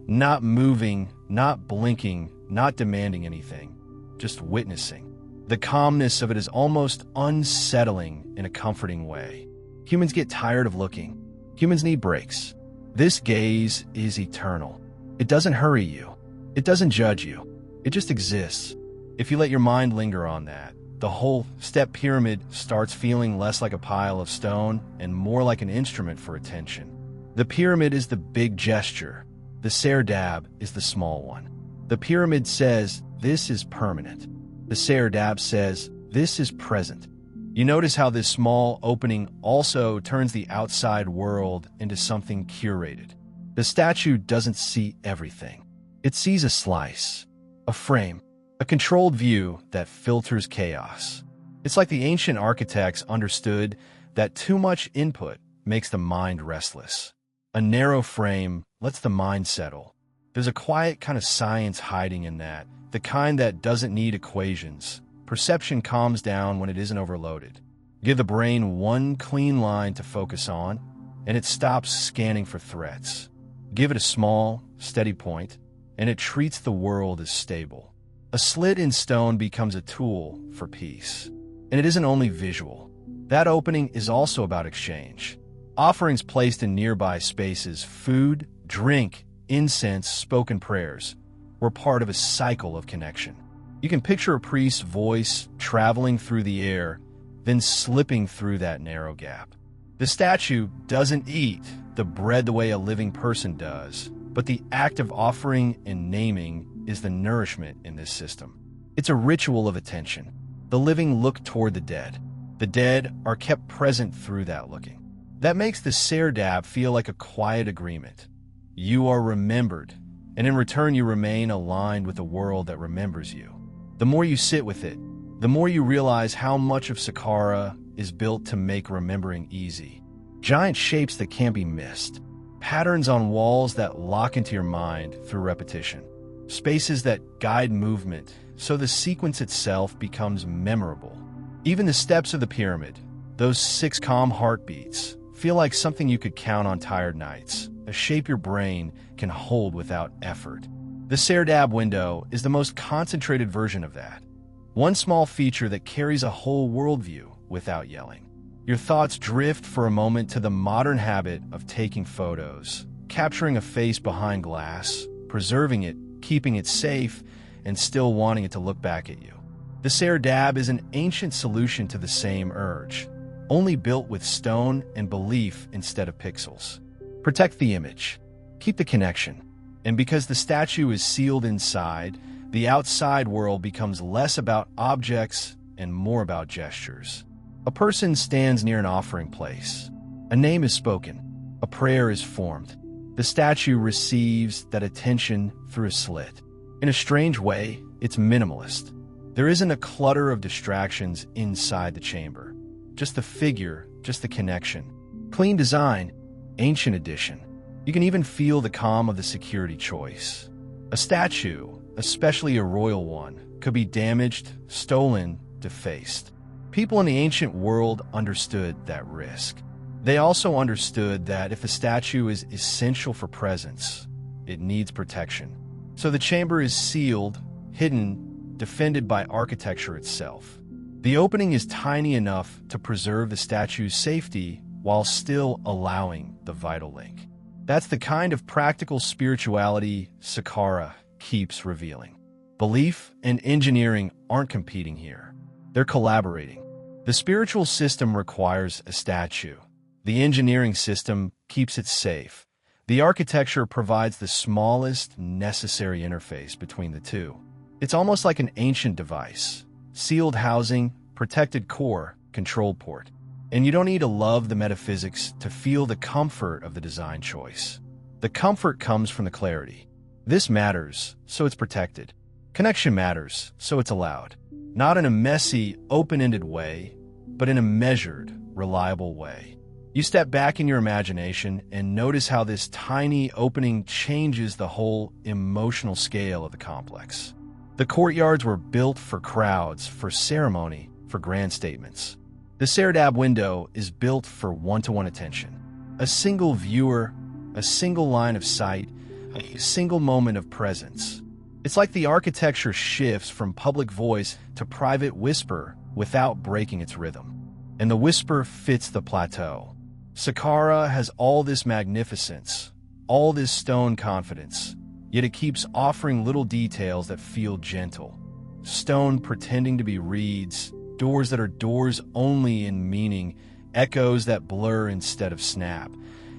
not moving, not blinking, not demanding anything, just witnessing. The calmness of it is almost unsettling in a comforting way. Humans get tired of looking. Humans need breaks. This gaze is eternal. It doesn't hurry you. It doesn't judge you. It just exists. If you let your mind linger on that, the whole step pyramid starts feeling less like a pile of stone and more like an instrument for attention. The pyramid is the big gesture. The serdab is the small one. The pyramid says, this is permanent. The serdab says, this is present. You notice how this small opening also turns the outside world into something curated. The statue doesn't see everything. It sees a slice, a frame, a controlled view that filters chaos. It's like the ancient architects understood that too much input makes the mind restless. A narrow frame lets the mind settle. There's a quiet kind of science hiding in that, the kind that doesn't need equations. Perception calms down when it isn't overloaded. Give the brain one clean line to focus on, and it stops scanning for threats. Give it a small, steady point, and it treats the world as stable. A slit in stone becomes a tool for peace. And it isn't only visual. That opening is also about exchange. Offerings placed in nearby spaces, food, drink, incense, spoken prayers, were part of a cycle of connection. You can picture a priest's voice traveling through the air, then slipping through that narrow gap. The statue doesn't eat the bread the way a living person does, but the act of offering and naming is the nourishment in this system. It's a ritual of attention. The living look toward the dead. The dead are kept present through that looking. That makes the serdab feel like a quiet agreement. You are remembered, and in return you remain aligned with a world that remembers you. The more you sit with it, the more you realize how much of Saqqara is built to make remembering easy. Giant shapes that can't be missed. Patterns on walls that lock into your mind through repetition. Spaces that guide movement, so the sequence itself becomes memorable. Even the steps of the pyramid, those 6 calm heartbeats, feel like something you could count on tired nights, a shape your brain can hold without effort. The serdab window is the most concentrated version of that. One small feature that carries a whole worldview without yelling. Your thoughts drift for a moment to the modern habit of taking photos, capturing a face behind glass, preserving it, keeping it safe, and still wanting it to look back at you. The serdab is an ancient solution to the same urge, only built with stone and belief instead of pixels. Protect the image. Keep the connection. And because the statue is sealed inside, the outside world becomes less about objects and more about gestures. A person stands near an offering place. A name is spoken. A prayer is formed. The statue receives that attention through a slit. In a strange way, it's minimalist. There isn't a clutter of distractions inside the chamber. Just the figure, just the connection. Clean design, ancient addition. You can even feel the calm of the security choice. A statue, especially a royal one, could be damaged, stolen, defaced. People in the ancient world understood that risk. They also understood that if a statue is essential for presence, it needs protection. So the chamber is sealed, hidden, defended by architecture itself. The opening is tiny enough to preserve the statue's safety while still allowing the vital link. That's the kind of practical spirituality Saqqara keeps revealing. Belief and engineering aren't competing here. They're collaborating. The spiritual system requires a statue. The engineering system keeps it safe. The architecture provides the smallest necessary interface between the two. It's almost like an ancient device. Sealed housing, protected core, control port. And you don't need to love the metaphysics to feel the comfort of the design choice. The comfort comes from the clarity. This matters, so it's protected. Connection matters, so it's allowed. Not in a messy, open-ended way, but in a measured, reliable way. You step back in your imagination and notice how this tiny opening changes the whole emotional scale of the complex. The courtyards were built for crowds, for ceremony, for grand statements. The serdab window is built for one-to-one attention. A single viewer, a single line of sight, a single moment of presence. It's like the architecture shifts from public voice to private whisper without breaking its rhythm. And the whisper fits the plateau. Saqqara has all this magnificence, all this stone confidence, yet it keeps offering little details that feel gentle. Stone pretending to be reeds, doors that are doors only in meaning, echoes that blur instead of snap.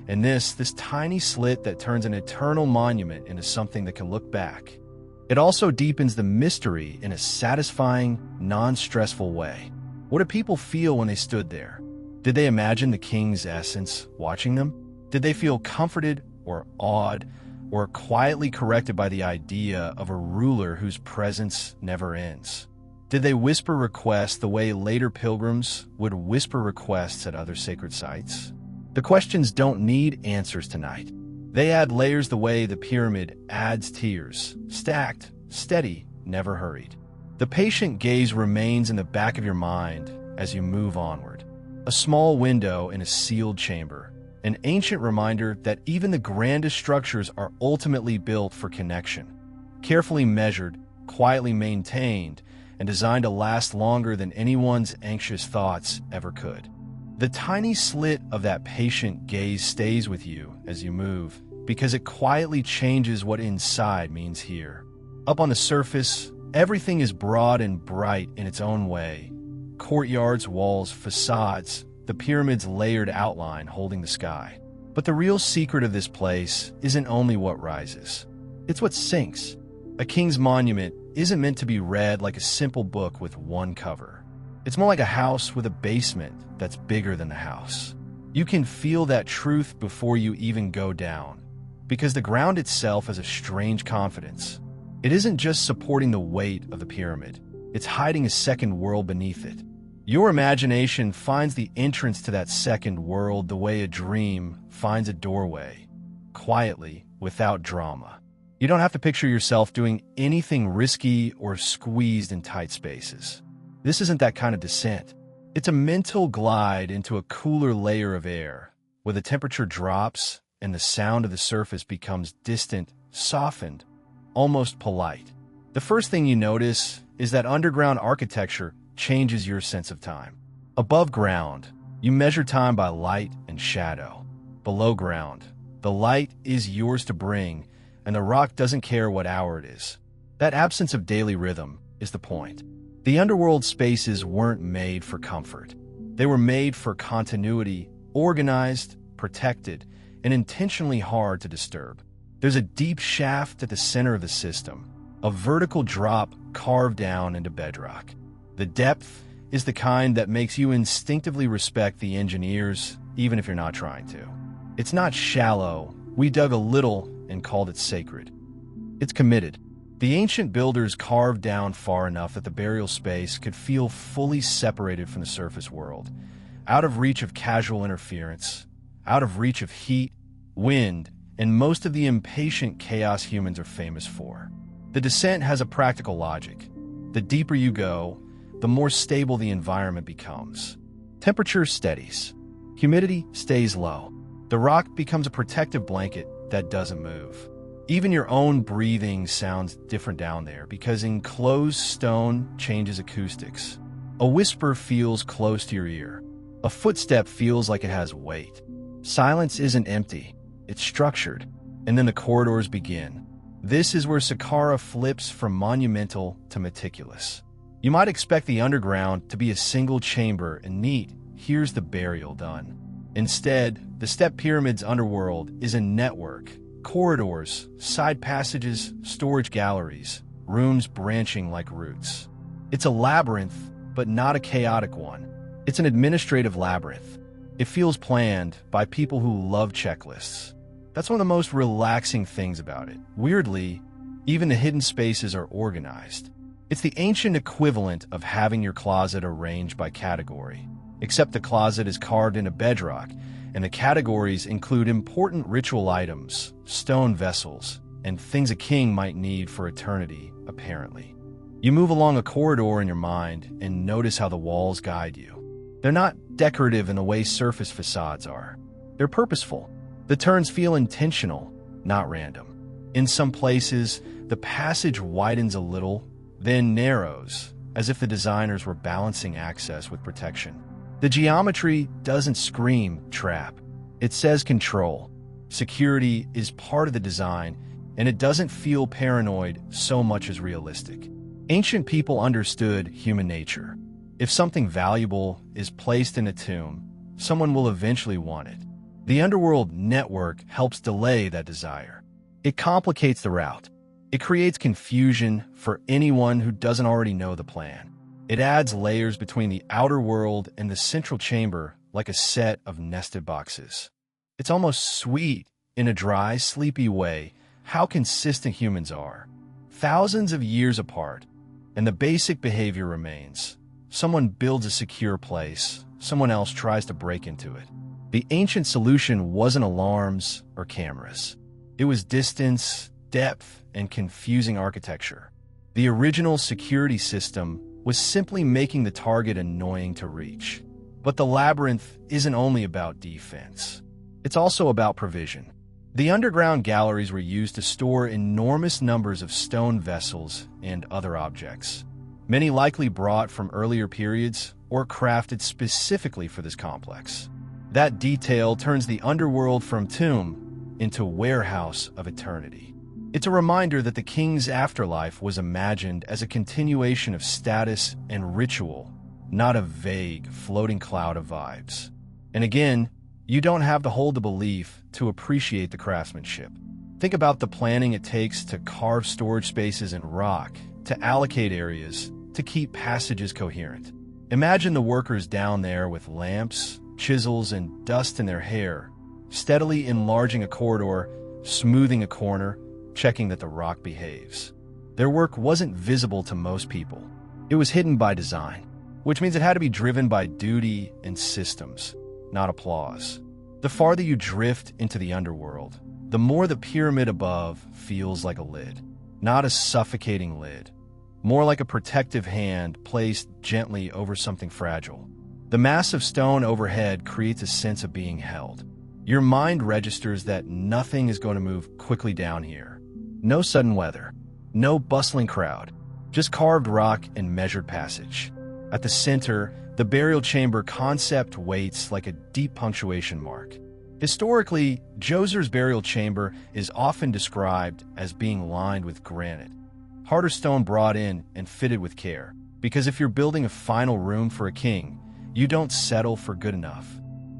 And this tiny slit that turns an eternal monument into something that can look back. It also deepens the mystery in a satisfying, non-stressful way. What did people feel when they stood there? Did they imagine the king's essence watching them? Did they feel comforted or awed or quietly corrected by the idea of a ruler whose presence never ends? Did they whisper requests the way later pilgrims would whisper requests at other sacred sites? The questions don't need answers tonight. They add layers the way the pyramid adds tiers, stacked, steady, never hurried. The patient gaze remains in the back of your mind as you move onward. A small window in a sealed chamber, an ancient reminder that even the grandest structures are ultimately built for connection. Carefully measured, quietly maintained, and designed to last longer than anyone's anxious thoughts ever could. The tiny slit of that patient gaze stays with you as you move, because it quietly changes what inside means here. Up on the surface, everything is broad and bright in its own way. Courtyards, walls, facades, the pyramid's layered outline holding the sky. But the real secret of this place isn't only what rises. It's what sinks. A king's monument isn't meant to be read like a simple book with one cover. It's more like a house with a basement that's bigger than the house. You can feel that truth before you even go down, because the ground itself has a strange confidence. It isn't just supporting the weight of the pyramid, it's hiding a second world beneath it. Your imagination finds the entrance to that second world the way a dream finds a doorway, quietly, without drama. You don't have to picture yourself doing anything risky or squeezed in tight spaces. This isn't that kind of descent. It's a mental glide into a cooler layer of air, where the temperature drops and the sound of the surface becomes distant, softened, almost polite. The first thing you notice is that underground architecture changes your sense of time. Above ground, you measure time by light and shadow. Below ground, the light is yours to bring, and the rock doesn't care what hour it is. That absence of daily rhythm is the point. The underworld spaces weren't made for comfort. They were made for continuity, organized, protected, and intentionally hard to disturb. There's a deep shaft at the center of the system, a vertical drop carved down into bedrock. The depth is the kind that makes you instinctively respect the engineers, even if you're not trying to. It's not shallow. We dug a little and called it sacred. It's committed. The ancient builders carved down far enough that the burial space could feel fully separated from the surface world, out of reach of casual interference, out of reach of heat, wind, and most of the impatient chaos humans are famous for. The descent has a practical logic. The deeper you go, the more stable the environment becomes. Temperature steadies. Humidity stays low. The rock becomes a protective blanket that doesn't move. Even your own breathing sounds different down there because enclosed stone changes acoustics. A whisper feels close to your ear. A footstep feels like it has weight. Silence isn't empty. It's structured. And then the corridors begin. This is where Saqqara flips from monumental to meticulous. You might expect the underground to be a single chamber and neat, here's the burial done. Instead, the Step Pyramid's underworld is a network. Corridors, side passages, storage galleries, rooms branching like roots. It's a labyrinth, but not a chaotic one. It's an administrative labyrinth. It feels planned by people who love checklists. That's one of the most relaxing things about it. Weirdly, even the hidden spaces are organized. It's the ancient equivalent of having your closet arranged by category, except the closet is carved into bedrock, and the categories include important ritual items, stone vessels, and things a king might need for eternity, apparently. You move along a corridor in your mind and notice how the walls guide you. They're not decorative in the way surface facades are. They're purposeful. The turns feel intentional, not random. In some places, the passage widens a little, then narrows, as if the designers were balancing access with protection. The geometry doesn't scream trap. It says control. Security is part of the design, and it doesn't feel paranoid so much as realistic. Ancient people understood human nature. If something valuable is placed in a tomb, someone will eventually want it. The underworld network helps delay that desire. It complicates the route. It creates confusion for anyone who doesn't already know the plan. It adds layers between the outer world and the central chamber like a set of nested boxes. It's almost sweet, in a dry, sleepy way, how consistent humans are. Thousands of years apart, and the basic behavior remains. Someone builds a secure place, someone else tries to break into it. The ancient solution wasn't alarms or cameras. It was distance, depth, and confusing architecture. The original security system was simply making the target annoying to reach. But the labyrinth isn't only about defense. It's also about provision. The underground galleries were used to store enormous numbers of stone vessels and other objects, many likely brought from earlier periods or crafted specifically for this complex. That detail turns the underworld from tomb into warehouse of eternity. It's a reminder that the king's afterlife was imagined as a continuation of status and ritual, not a vague, floating cloud of vibes. And again, you don't have to hold the belief to appreciate the craftsmanship. Think about the planning it takes to carve storage spaces in rock, to allocate areas, to keep passages coherent. Imagine the workers down there with lamps, chisels, and dust in their hair, steadily enlarging a corridor, smoothing a corner, checking that the rock behaves. Their work wasn't visible to most people. It was hidden by design, which means it had to be driven by duty and systems, not applause. The farther you drift into the underworld, the more the pyramid above feels like a lid. Not a suffocating lid, more like a protective hand placed gently over something fragile. The massive stone overhead creates a sense of being held. Your mind registers that nothing is going to move quickly down here. No sudden weather, no bustling crowd, just carved rock and measured passage. At the center, the burial chamber concept waits like a deep punctuation mark. Historically, Djoser's burial chamber is often described as being lined with granite, harder stone brought in and fitted with care. Because if you're building a final room for a king, you don't settle for good enough.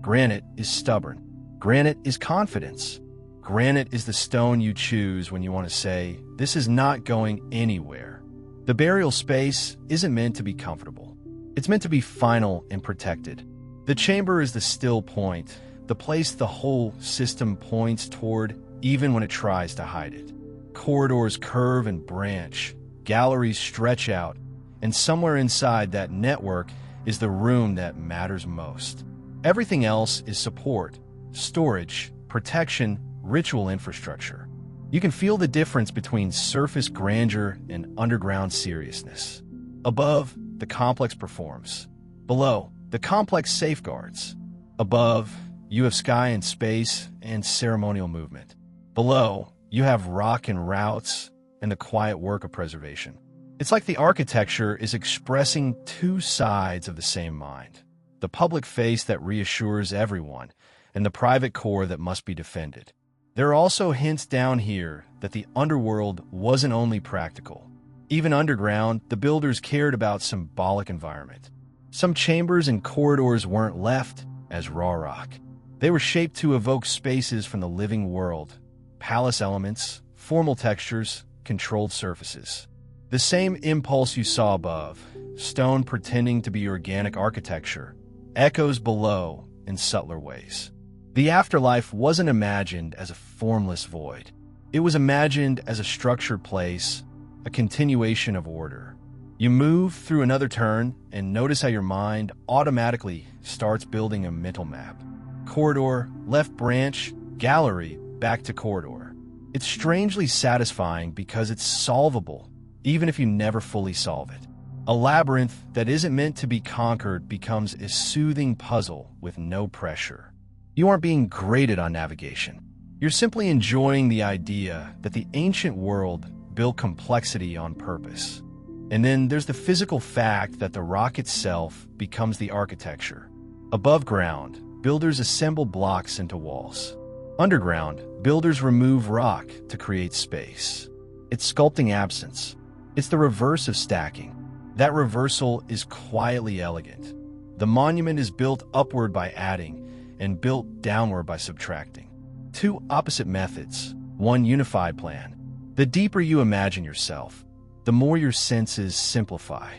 Granite is stubborn. Granite is confidence. Granite is the stone you choose when you want to say, this is not going anywhere. The burial space isn't meant to be comfortable. It's meant to be final and protected. The chamber is the still point, the place the whole system points toward even when it tries to hide it. Corridors curve and branch, galleries stretch out, and somewhere inside that network is the room that matters most. Everything else is support, storage, protection, ritual infrastructure. You can feel the difference between surface grandeur and underground seriousness. Above, the complex performs. Below, the complex safeguards. Above, you have sky and space and ceremonial movement. Below, you have rock and routes and the quiet work of preservation. It's like the architecture is expressing two sides of the same mind. The public face that reassures everyone, and the private core that must be defended. There are also hints down here that the underworld wasn't only practical. Even underground, the builders cared about symbolic environment. Some chambers and corridors weren't left as raw rock. They were shaped to evoke spaces from the living world, palace elements, formal textures, controlled surfaces. The same impulse you saw above, stone pretending to be organic architecture, echoes below in subtler ways. The afterlife wasn't imagined as a formless void. It was imagined as a structured place, a continuation of order. You move through another turn and notice how your mind automatically starts building a mental map. Corridor, left branch, gallery, back to corridor. It's strangely satisfying because it's solvable, even if you never fully solve it. A labyrinth that isn't meant to be conquered becomes a soothing puzzle with no pressure. You aren't being graded on navigation. You're simply enjoying the idea that the ancient world built complexity on purpose. And then there's the physical fact that the rock itself becomes the architecture. Above ground, builders assemble blocks into walls. Underground, builders remove rock to create space. It's sculpting absence. It's the reverse of stacking. That reversal is quietly elegant. The monument is built upward by adding, and built downward by subtracting. Two opposite methods, one unified plan. The deeper you imagine yourself, the more your senses simplify.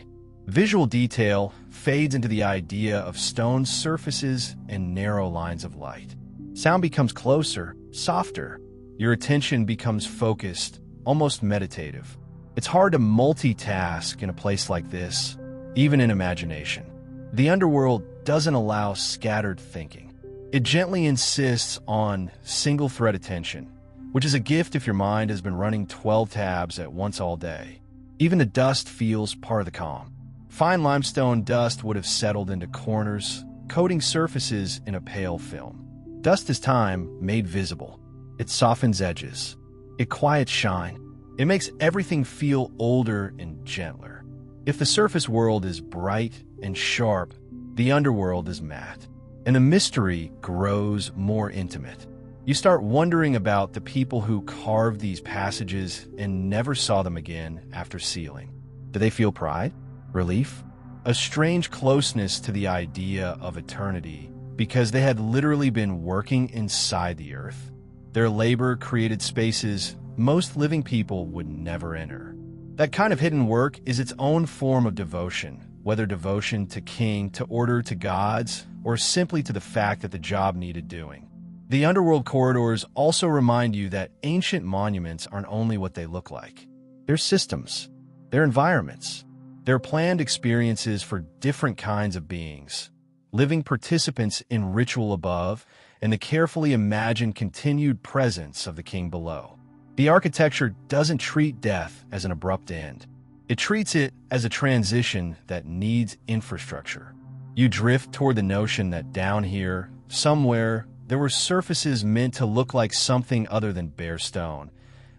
Visual detail fades into the idea of stone surfaces and narrow lines of light. Sound becomes closer, softer. Your attention becomes focused, almost meditative. It's hard to multitask in a place like this, even in imagination. The underworld doesn't allow scattered thinking. It gently insists on single-thread attention, which is a gift if your mind has been running 12 tabs at once all day. Even the dust feels part of the calm. Fine limestone dust would have settled into corners, coating surfaces in a pale film. Dust is time made visible. It softens edges. It quiets shine. It makes everything feel older and gentler. If the surface world is bright and sharp, the underworld is matte. And the mystery grows more intimate. You start wondering about the people who carved these passages and never saw them again after sealing. Do they feel pride? Relief? A strange closeness to the idea of eternity because they had literally been working inside the earth. Their labor created spaces most living people would never enter. That kind of hidden work is its own form of devotion, whether devotion to king, to order, to gods, or simply to the fact that the job needed doing. The underworld corridors also remind you that ancient monuments aren't only what they look like. They're systems, they're environments, they're planned experiences for different kinds of beings, living participants in ritual above and the carefully imagined continued presence of the king below. The architecture doesn't treat death as an abrupt end. It treats it as a transition that needs infrastructure. You drift toward the notion that down here, somewhere, there were surfaces meant to look like something other than bare stone,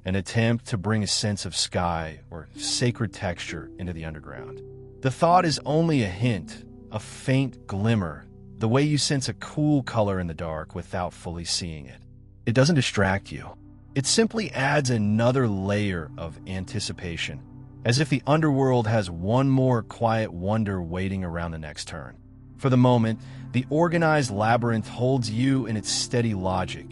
an attempt to bring a sense of sky or sacred texture into the underground. The thought is only a hint, a faint glimmer, the way you sense a cool color in the dark without fully seeing it. It doesn't distract you. It simply adds another layer of anticipation, as if the underworld has one more quiet wonder waiting around the next turn. For the moment, the organized labyrinth holds you in its steady logic,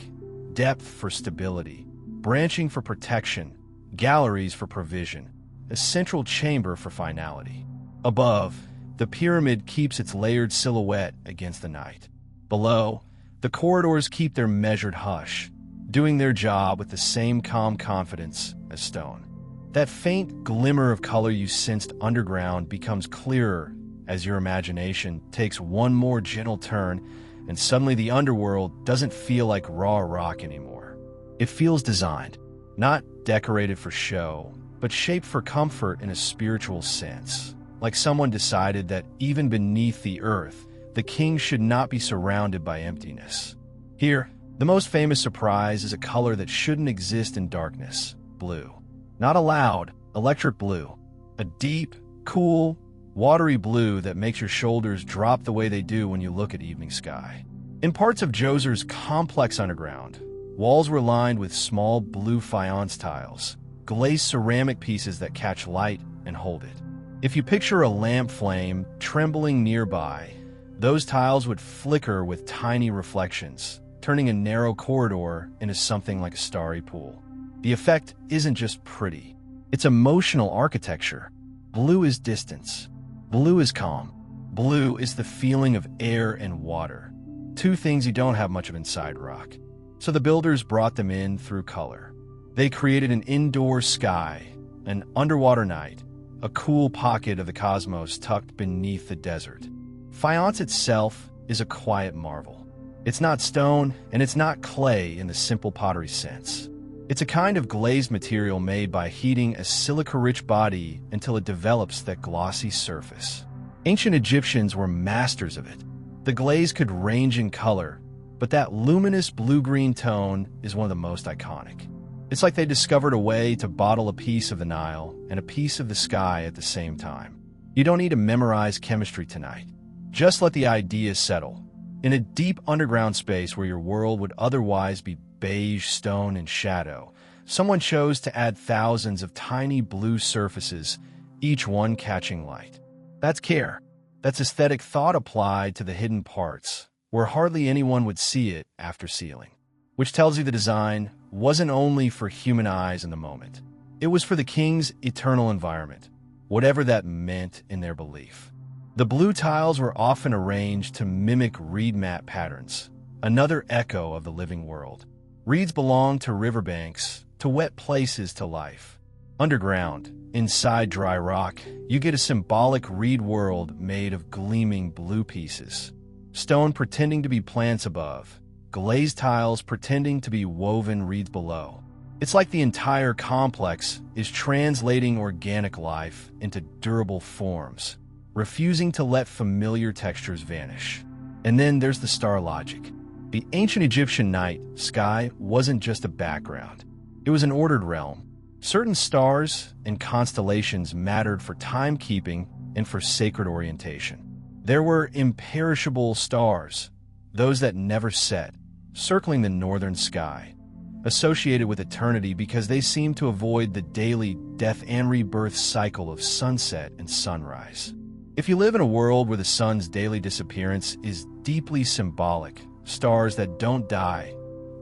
depth for stability, branching for protection, galleries for provision, a central chamber for finality. Above, the pyramid keeps its layered silhouette against the night. Below, the corridors keep their measured hush, doing their job with the same calm confidence as stone. That faint glimmer of color you sensed underground becomes clearer as your imagination takes one more gentle turn, and suddenly the underworld doesn't feel like raw rock anymore. It feels designed, not decorated for show, but shaped for comfort in a spiritual sense, like someone decided that even beneath the earth, the king should not be surrounded by emptiness. Here, the most famous surprise is a color that shouldn't exist in darkness: blue. Not a loud, electric blue. A deep, cool, watery blue that makes your shoulders drop the way they do when you look at evening sky. In parts of Djoser's complex underground, walls were lined with small blue faience tiles, glazed ceramic pieces that catch light and hold it. If you picture a lamp flame trembling nearby, those tiles would flicker with tiny reflections, turning a narrow corridor into something like a starry pool. The effect isn't just pretty, it's emotional architecture. Blue is distance. Blue is calm. Blue is the feeling of air and water, two things you don't have much of inside rock. So the builders brought them in through color. They created an indoor sky, an underwater night, a cool pocket of the cosmos tucked beneath the desert. Faience itself is a quiet marvel. It's not stone, and it's not clay in the simple pottery sense. It's a kind of glazed material made by heating a silica-rich body until it develops that glossy surface. Ancient Egyptians were masters of it. The glaze could range in color, but that luminous blue-green tone is one of the most iconic. It's like they discovered a way to bottle a piece of the Nile and a piece of the sky at the same time. You don't need to memorize chemistry tonight. Just let the ideas settle. In a deep underground space where your world would otherwise be beige stone and shadow, someone chose to add thousands of tiny blue surfaces, each one catching light. That's care. That's aesthetic thought applied to the hidden parts, where hardly anyone would see it after sealing. Which tells you the design wasn't only for human eyes in the moment. It was for the king's eternal environment, whatever that meant in their belief. The blue tiles were often arranged to mimic reed mat patterns, another echo of the living world. Reeds belong to riverbanks, to wet places, to life. Underground, inside dry rock, you get a symbolic reed world made of gleaming blue pieces. Stone pretending to be plants above, glazed tiles pretending to be woven reeds below. It's like the entire complex is translating organic life into durable forms, refusing to let familiar textures vanish. And then there's the star logic. The ancient Egyptian night sky wasn't just a background. It was an ordered realm. Certain stars and constellations mattered for timekeeping and for sacred orientation. There were imperishable stars, those that never set, circling the northern sky, associated with eternity because they seemed to avoid the daily death and rebirth cycle of sunset and sunrise. If you live in a world where the sun's daily disappearance is deeply symbolic, stars that don't die.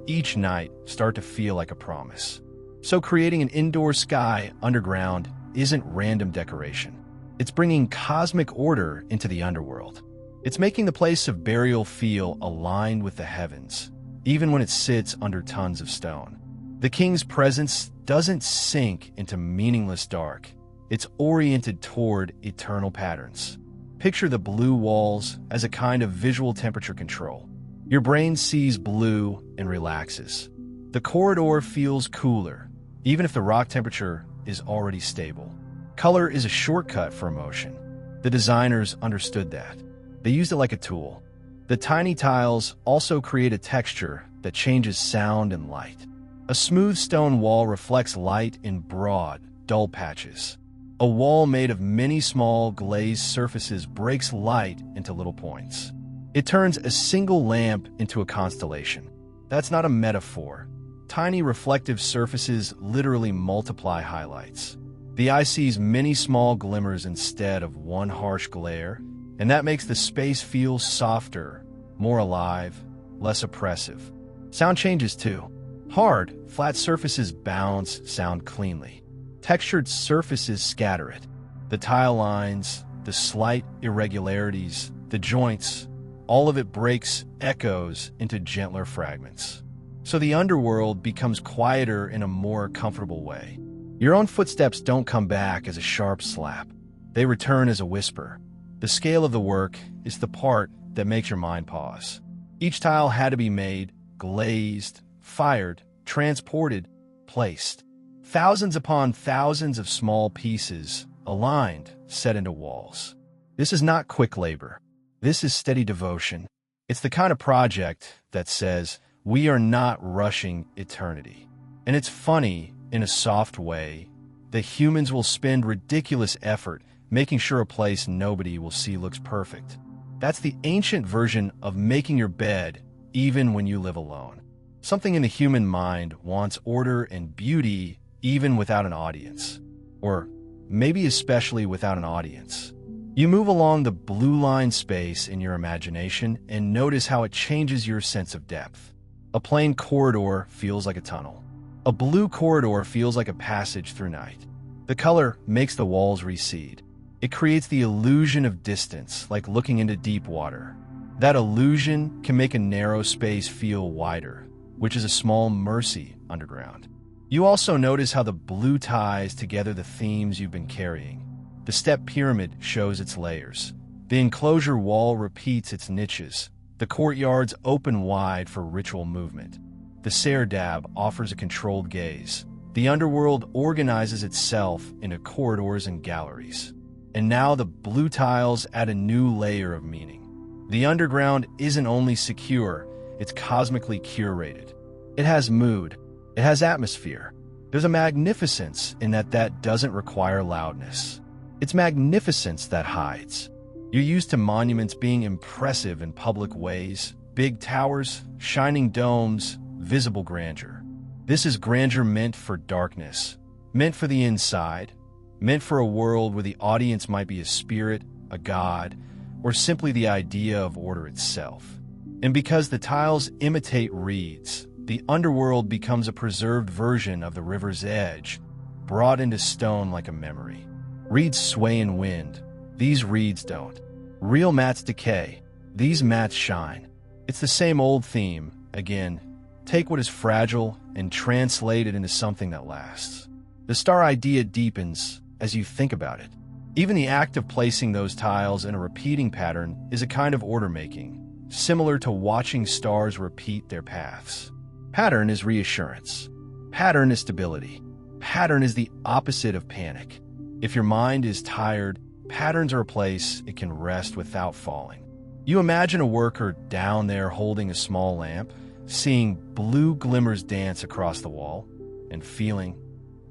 Each night start to feel like a promise. So creating an indoor sky underground isn't random decoration. It's bringing cosmic order into the underworld. It's making the place of burial feel aligned with the heavens, even when it sits under tons of stone. The king's presence doesn't sink into meaningless dark. It's oriented toward eternal patterns. Picture the blue walls as a kind of visual temperature control. Your brain sees blue and relaxes. The corridor feels cooler, even if the rock temperature is already stable. Color is a shortcut for emotion. The designers understood that. They used it like a tool. The tiny tiles also create a texture that changes sound and light. A smooth stone wall reflects light in broad, dull patches. A wall made of many small glazed surfaces breaks light into little points. It turns a single lamp into a constellation. That's not a metaphor. Tiny reflective surfaces literally multiply highlights. The eye sees many small glimmers instead of one harsh glare, and that makes the space feel softer, more alive, less oppressive. Sound changes too. Hard, flat surfaces bounce sound cleanly. Textured surfaces scatter it. The tile lines, the slight irregularities, the joints, all of it breaks echoes into gentler fragments. So the underworld becomes quieter in a more comfortable way. Your own footsteps don't come back as a sharp slap. They return as a whisper. The scale of the work is the part that makes your mind pause. Each tile had to be made, glazed, fired, transported, placed. Thousands upon thousands of small pieces, aligned, set into walls. This is not quick labor. This is steady devotion. It's the kind of project that says, we are not rushing eternity. And it's funny, in a soft way, that humans will spend ridiculous effort making sure a place nobody will see looks perfect. That's the ancient version of making your bed even when you live alone. Something in the human mind wants order and beauty even without an audience. Or maybe especially without an audience. You move along the blue line space in your imagination and notice how it changes your sense of depth. A plain corridor feels like a tunnel. A blue corridor feels like a passage through night. The color makes the walls recede. It creates the illusion of distance, like looking into deep water. That illusion can make a narrow space feel wider, which is a small mercy underground. You also notice how the blue ties together the themes you've been carrying. The step pyramid shows its layers. The enclosure wall repeats its niches. The courtyards open wide for ritual movement. The serdab offers a controlled gaze. The underworld organizes itself into corridors and galleries. And now the blue tiles add a new layer of meaning. The underground isn't only secure, it's cosmically curated. It has mood. It has atmosphere. There's a magnificence in that doesn't require loudness. It's magnificence that hides. You're used to monuments being impressive in public ways, big towers, shining domes, visible grandeur. This is grandeur meant for darkness, meant for the inside, meant for a world where the audience might be a spirit, a god, or simply the idea of order itself. And because the tiles imitate reeds, the underworld becomes a preserved version of the river's edge, brought into stone like a memory. Reeds sway in wind. These reeds don't. Real mats decay. These mats shine. It's the same old theme. Again, take what is fragile and translate it into something that lasts. The star idea deepens as you think about it. Even the act of placing those tiles in a repeating pattern is a kind of order-making, similar to watching stars repeat their paths. Pattern is reassurance. Pattern is stability. Pattern is the opposite of panic. If your mind is tired, patterns are a place it can rest without falling. You imagine a worker down there holding a small lamp, seeing blue glimmers dance across the wall, and feeling,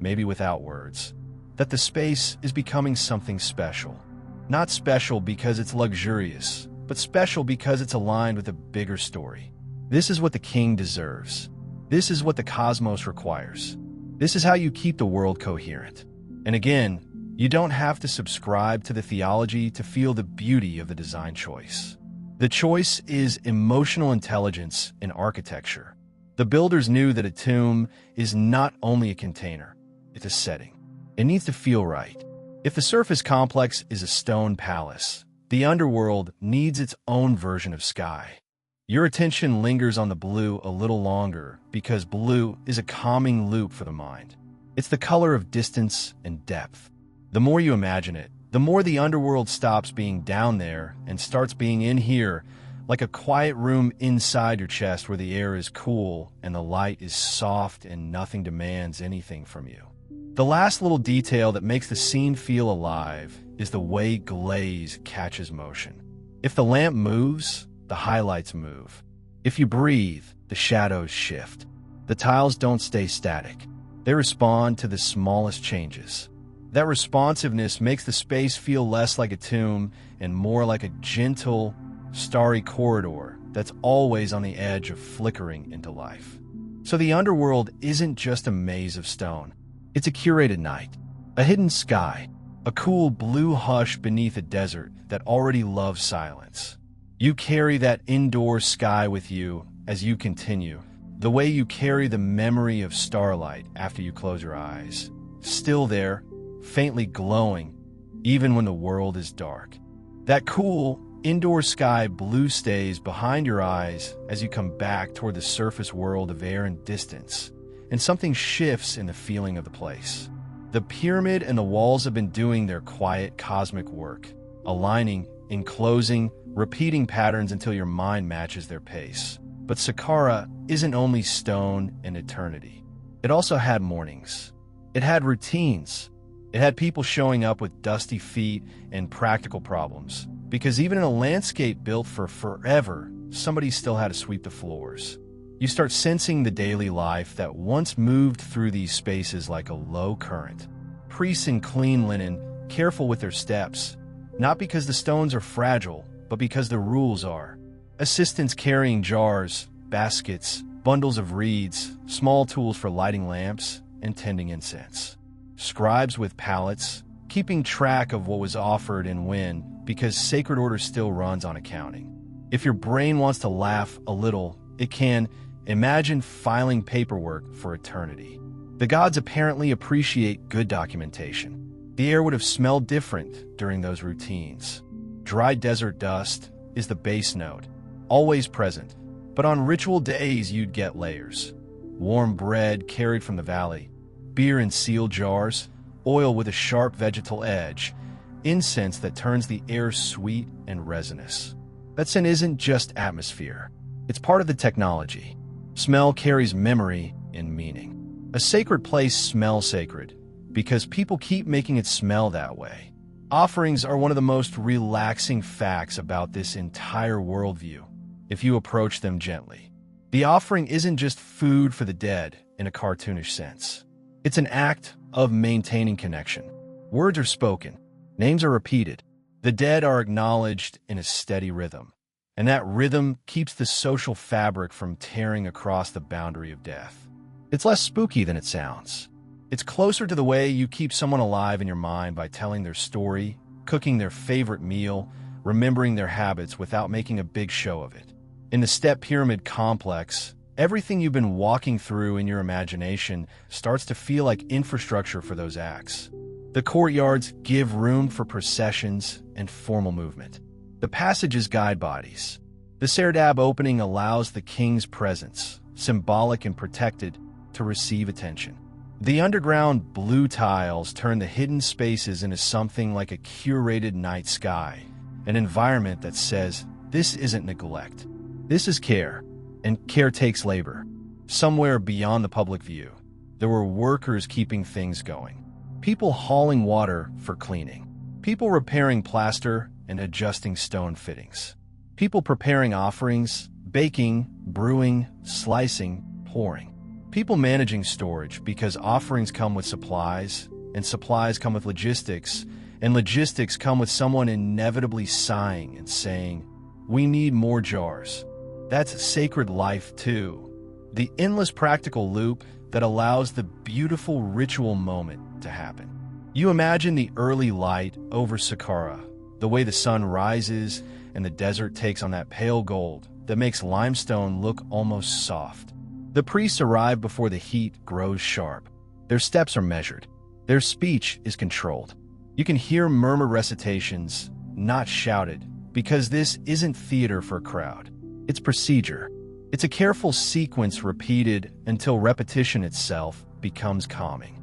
maybe without words, that the space is becoming something special. Not special because it's luxurious, but special because it's aligned with a bigger story. This is what the king deserves. This is what the cosmos requires. This is how you keep the world coherent. And again, you don't have to subscribe to the theology to feel the beauty of the design choice. The choice is emotional intelligence in architecture. The builders knew that a tomb is not only a container, it's a setting. It needs to feel right. If the surface complex is a stone palace, the underworld needs its own version of sky. Your attention lingers on the blue a little longer because blue is a calming loop for the mind. It's the color of distance and depth. The more you imagine it, the more the underworld stops being down there and starts being in here, like a quiet room inside your chest where the air is cool and the light is soft and nothing demands anything from you. The last little detail that makes the scene feel alive is the way glaze catches motion. If the lamp moves, the highlights move. If you breathe, the shadows shift. The tiles don't stay static. They respond to the smallest changes. That responsiveness makes the space feel less like a tomb and more like a gentle, starry corridor that's always on the edge of flickering into life. So the underworld isn't just a maze of stone. It's a curated night, a hidden sky, a cool blue hush beneath a desert that already loves silence. You carry that indoor sky with you as you continue, the way you carry the memory of starlight after you close your eyes. Still there, faintly glowing, even when the world is dark. That cool, indoor sky blue stays behind your eyes as you come back toward the surface world of air and distance, and something shifts in the feeling of the place. The pyramid and the walls have been doing their quiet cosmic work, aligning, enclosing, repeating patterns until your mind matches their pace. But Saqqara isn't only stone and eternity. It also had mornings. It had routines. It had people showing up with dusty feet and practical problems. Because even in a landscape built for forever, somebody still had to sweep the floors. You start sensing the daily life that once moved through these spaces like a low current. Priests in clean linen, careful with their steps, not because the stones are fragile, but because the rules are. Assistants carrying jars, baskets, bundles of reeds, small tools for lighting lamps and tending incense. Scribes with palettes, keeping track of what was offered and when, because sacred order still runs on accounting. If your brain wants to laugh a little, it can. Imagine filing paperwork for eternity. The gods apparently appreciate good documentation. The air would have smelled different during those routines. Dry desert dust is the base note, always present, but on ritual days you'd get layers. Warm bread carried from the valley, beer in sealed jars, oil with a sharp vegetal edge, incense that turns the air sweet and resinous. That scent isn't just atmosphere. It's part of the technology. Smell carries memory and meaning. A sacred place smells sacred because people keep making it smell that way. Offerings are one of the most relaxing facts about this entire worldview, if you approach them gently. The offering isn't just food for the dead in a cartoonish sense. It's an act of maintaining connection. Words are spoken, names are repeated, the dead are acknowledged in a steady rhythm, and that rhythm keeps the social fabric from tearing across the boundary of death. It's less spooky than it sounds. It's closer to the way you keep someone alive in your mind by telling their story, cooking their favorite meal, remembering their habits without making a big show of it. In the Step Pyramid complex, everything you've been walking through in your imagination starts to feel like infrastructure for those acts. The courtyards give room for processions and formal movement. The passages guide bodies. The serdab opening allows the king's presence, symbolic and protected, to receive attention. The underground blue tiles turn the hidden spaces into something like a curated night sky, an environment that says, this isn't neglect. This is care, and care takes labor. Somewhere beyond the public view, there were workers keeping things going. People hauling water for cleaning. People repairing plaster and adjusting stone fittings. People preparing offerings, baking, brewing, slicing, pouring. People managing storage because offerings come with supplies, and supplies come with logistics, and logistics come with someone inevitably sighing and saying, we need more jars. That's sacred life too. The endless practical loop that allows the beautiful ritual moment to happen. You imagine the early light over Saqqara, the way the sun rises and the desert takes on that pale gold that makes limestone look almost soft. The priests arrive before the heat grows sharp. Their steps are measured. Their speech is controlled. You can hear murmur recitations, not shouted, because this isn't theater for a crowd. It's procedure. It's a careful sequence repeated until repetition itself becomes calming.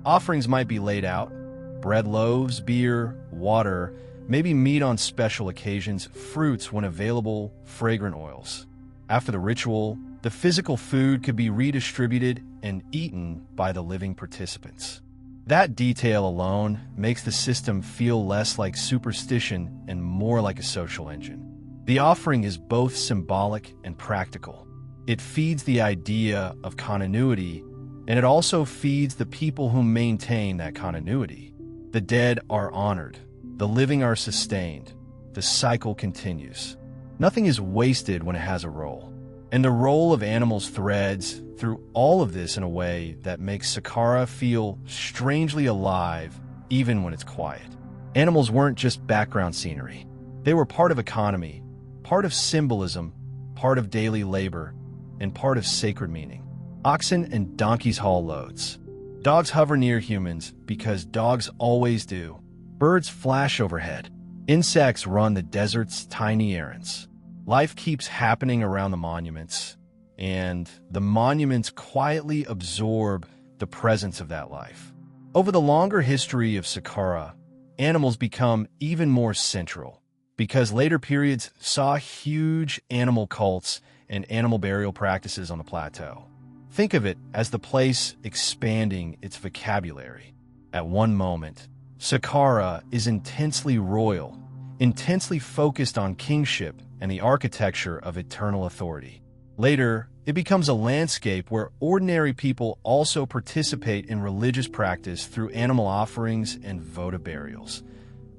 Offerings might be laid out: bread loaves, beer, water, maybe meat on special occasions, fruits when available, fragrant oils. After the ritual, the physical food could be redistributed and eaten by the living participants. That detail alone makes the system feel less like superstition and more like a social engine. The offering is both symbolic and practical. It feeds the idea of continuity, and it also feeds the people who maintain that continuity. The dead are honored. The living are sustained. The cycle continues. Nothing is wasted when it has a role. And the role of animals threads through all of this in a way that makes Saqqara feel strangely alive even when it's quiet. Animals weren't just background scenery. They were part of economy, part of symbolism, part of daily labor, and part of sacred meaning. Oxen and donkeys haul loads. Dogs hover near humans because dogs always do. Birds flash overhead. Insects run the desert's tiny errands. Life keeps happening around the monuments, and the monuments quietly absorb the presence of that life. Over the longer history of Saqqara, animals become even more central, because later periods saw huge animal cults and animal burial practices on the plateau. Think of it as the place expanding its vocabulary. At one moment, Saqqara is intensely royal, intensely focused on kingship and the architecture of eternal authority. Later, it becomes a landscape where ordinary people also participate in religious practice through animal offerings and votive burials.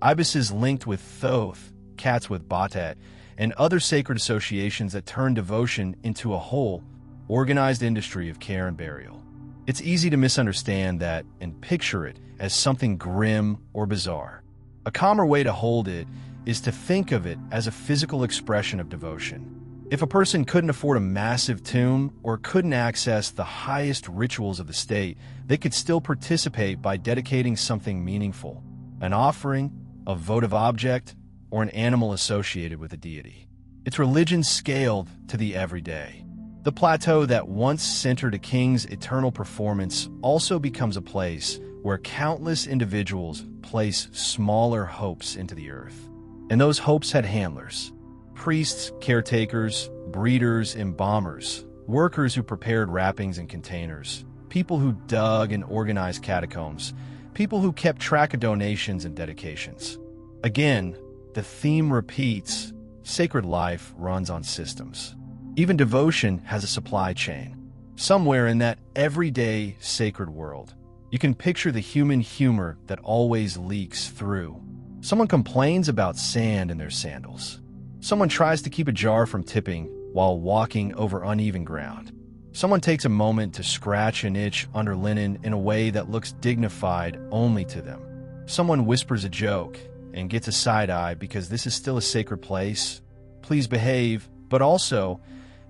Ibises linked with Thoth, cats with Batet, and other sacred associations that turn devotion into a whole, organized industry of care and burial. It's easy to misunderstand that and picture it as something grim or bizarre. A calmer way to hold it is to think of it as a physical expression of devotion. If a person couldn't afford a massive tomb or couldn't access the highest rituals of the state, they could still participate by dedicating something meaningful: an offering, a votive object, or an animal associated with a deity. It's religion scaled to the everyday. The plateau that once centered a king's eternal performance also becomes a place where countless individuals place smaller hopes into the earth. And those hopes had handlers: priests, caretakers, breeders, embalmers, workers who prepared wrappings and containers, people who dug and organized catacombs, people who kept track of donations and dedications. Again, the theme repeats: sacred life runs on systems. Even devotion has a supply chain. Somewhere in that everyday sacred world, you can picture the human humor that always leaks through. Someone complains about sand in their sandals. Someone tries to keep a jar from tipping while walking over uneven ground. Someone takes a moment to scratch an itch under linen in a way that looks dignified only to them. Someone whispers a joke and gets a side eye because this is still a sacred place. Please behave, but also,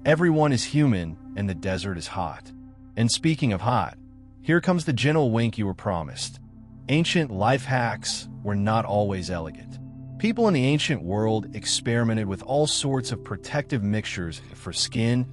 everyone is human and the desert is hot. And speaking of hot, here comes the gentle wink you were promised. Ancient life hacks were not always elegant. People in the ancient world experimented with all sorts of protective mixtures for skin,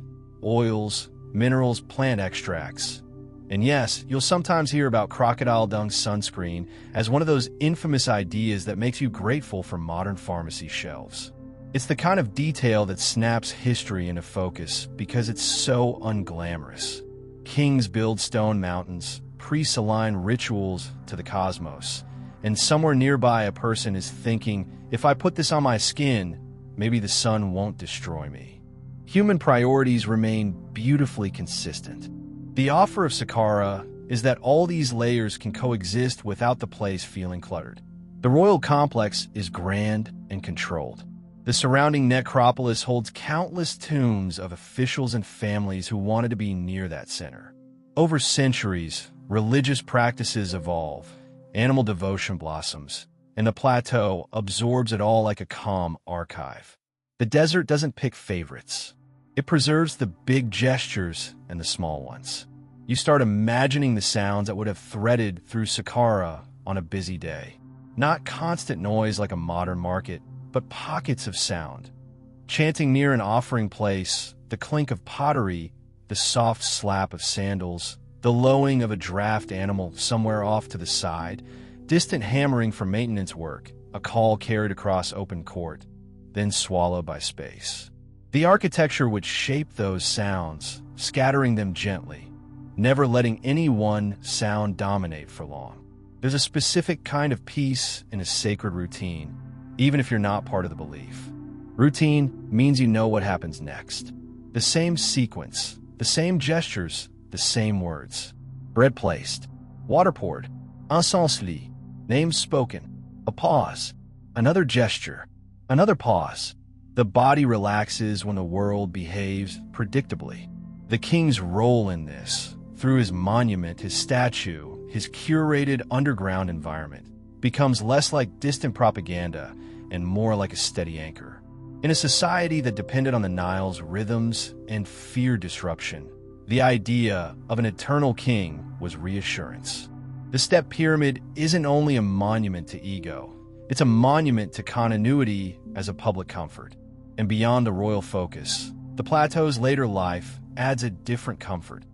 oils, minerals, plant extracts. And yes, you'll sometimes hear about crocodile dung sunscreen as one of those infamous ideas that makes you grateful for modern pharmacy shelves. It's the kind of detail that snaps history into focus because it's so unglamorous. Kings build stone mountains, priests align rituals to the cosmos, and somewhere nearby a person is thinking, if I put this on my skin, maybe the sun won't destroy me. Human priorities remain beautifully consistent. The offer of Saqqara is that all these layers can coexist without the place feeling cluttered. The royal complex is grand and controlled. The surrounding necropolis holds countless tombs of officials and families who wanted to be near that center. Over centuries, religious practices evolve, animal devotion blossoms, and the plateau absorbs it all like a calm archive. The desert doesn't pick favorites. It preserves the big gestures and the small ones. You start imagining the sounds that would have threaded through Saqqara on a busy day. Not constant noise like a modern market, but pockets of sound. Chanting near an offering place, the clink of pottery, the soft slap of sandals, the lowing of a draft animal somewhere off to the side, distant hammering for maintenance work, a call carried across open court, then swallowed by space. The architecture would shape those sounds, scattering them gently, never letting any one sound dominate for long. There's a specific kind of peace in a sacred routine, even if you're not part of the belief. Routine means you know what happens next. The same sequence, the same gestures, the same words. Bread placed, water poured, encens lit, names spoken, a pause, another gesture, another pause. The body relaxes when the world behaves predictably. The king's role in this, through his monument, his statue, his curated underground environment, becomes less like distant propaganda and more like a steady anchor. In a society that depended on the Nile's rhythms and feared disruption, the idea of an eternal king was reassurance. The Step Pyramid isn't only a monument to ego, it's a monument to continuity as a public comfort. And beyond the royal focus, the plateau's later life adds a different comfort: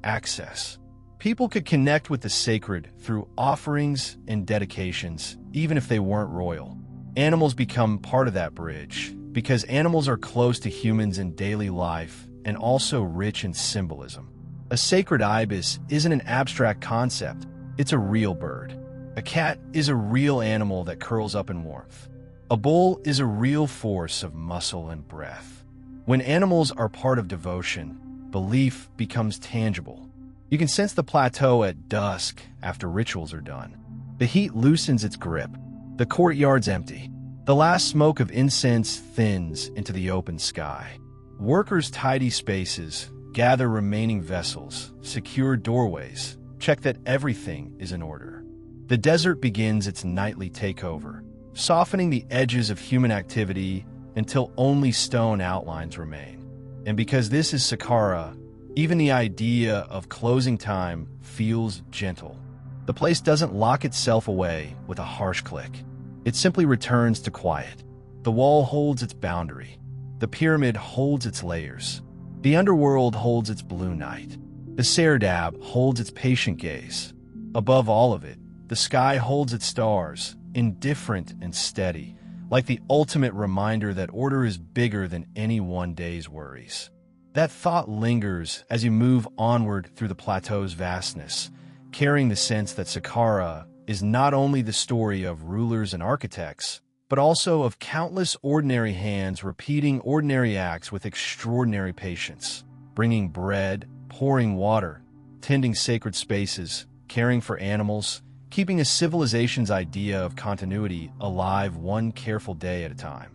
access. People could connect with the sacred through offerings and dedications, even if they weren't royal. Animals become part of that bridge, because animals are close to humans in daily life and also rich in symbolism. A sacred ibis isn't an abstract concept, it's a real bird. A cat is a real animal that curls up in warmth. A bull is a real force of muscle and breath. When animals are part of devotion, belief becomes tangible. You can sense the plateau at dusk after rituals are done. The heat loosens its grip. The courtyard's empty. The last smoke of incense thins into the open sky. Workers tidy spaces, gather remaining vessels, secure doorways, check that everything is in order. The desert begins its nightly takeover, softening the edges of human activity until only stone outlines remain. And because this is Saqqara, even the idea of closing time feels gentle. The place doesn't lock itself away with a harsh click. It simply returns to quiet. The wall holds its boundary. The pyramid holds its layers. The underworld holds its blue night. The serdab holds its patient gaze. Above all of it, the sky holds its stars, indifferent and steady, like the ultimate reminder that order is bigger than any one day's worries. That thought lingers as you move onward through the plateau's vastness, carrying the sense that Saqqara is not only the story of rulers and architects, but also of countless ordinary hands repeating ordinary acts with extraordinary patience, bringing bread, pouring water, tending sacred spaces, caring for animals, keeping a civilization's idea of continuity alive one careful day at a time.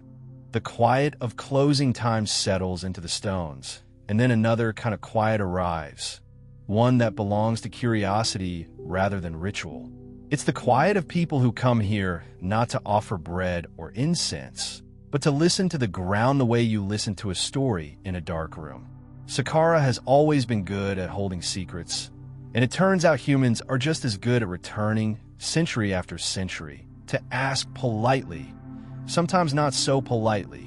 The quiet of closing time settles into the stones, and then another kind of quiet arrives, one that belongs to curiosity rather than ritual. It's the quiet of people who come here not to offer bread or incense, but to listen to the ground the way you listen to a story in a dark room. Saqqara has always been good at holding secrets, and it turns out humans are just as good at returning, century after century, to ask politely, sometimes not so politely,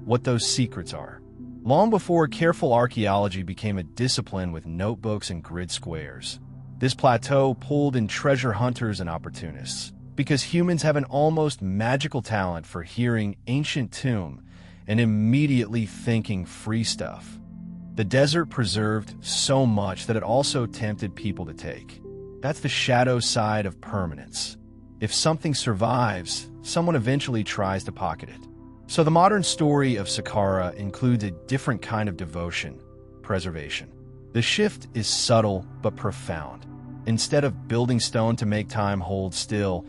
what those secrets are. Long before careful archaeology became a discipline with notebooks and grid squares, this plateau pulled in treasure hunters and opportunists, because humans have an almost magical talent for hearing ancient tomb and immediately thinking free stuff. The desert preserved so much that it also tempted people to take. That's the shadow side of permanence. If something survives, someone eventually tries to pocket it. So the modern story of Saqqara includes a different kind of devotion: preservation. The shift is subtle but profound. Instead of building stone to make time hold still,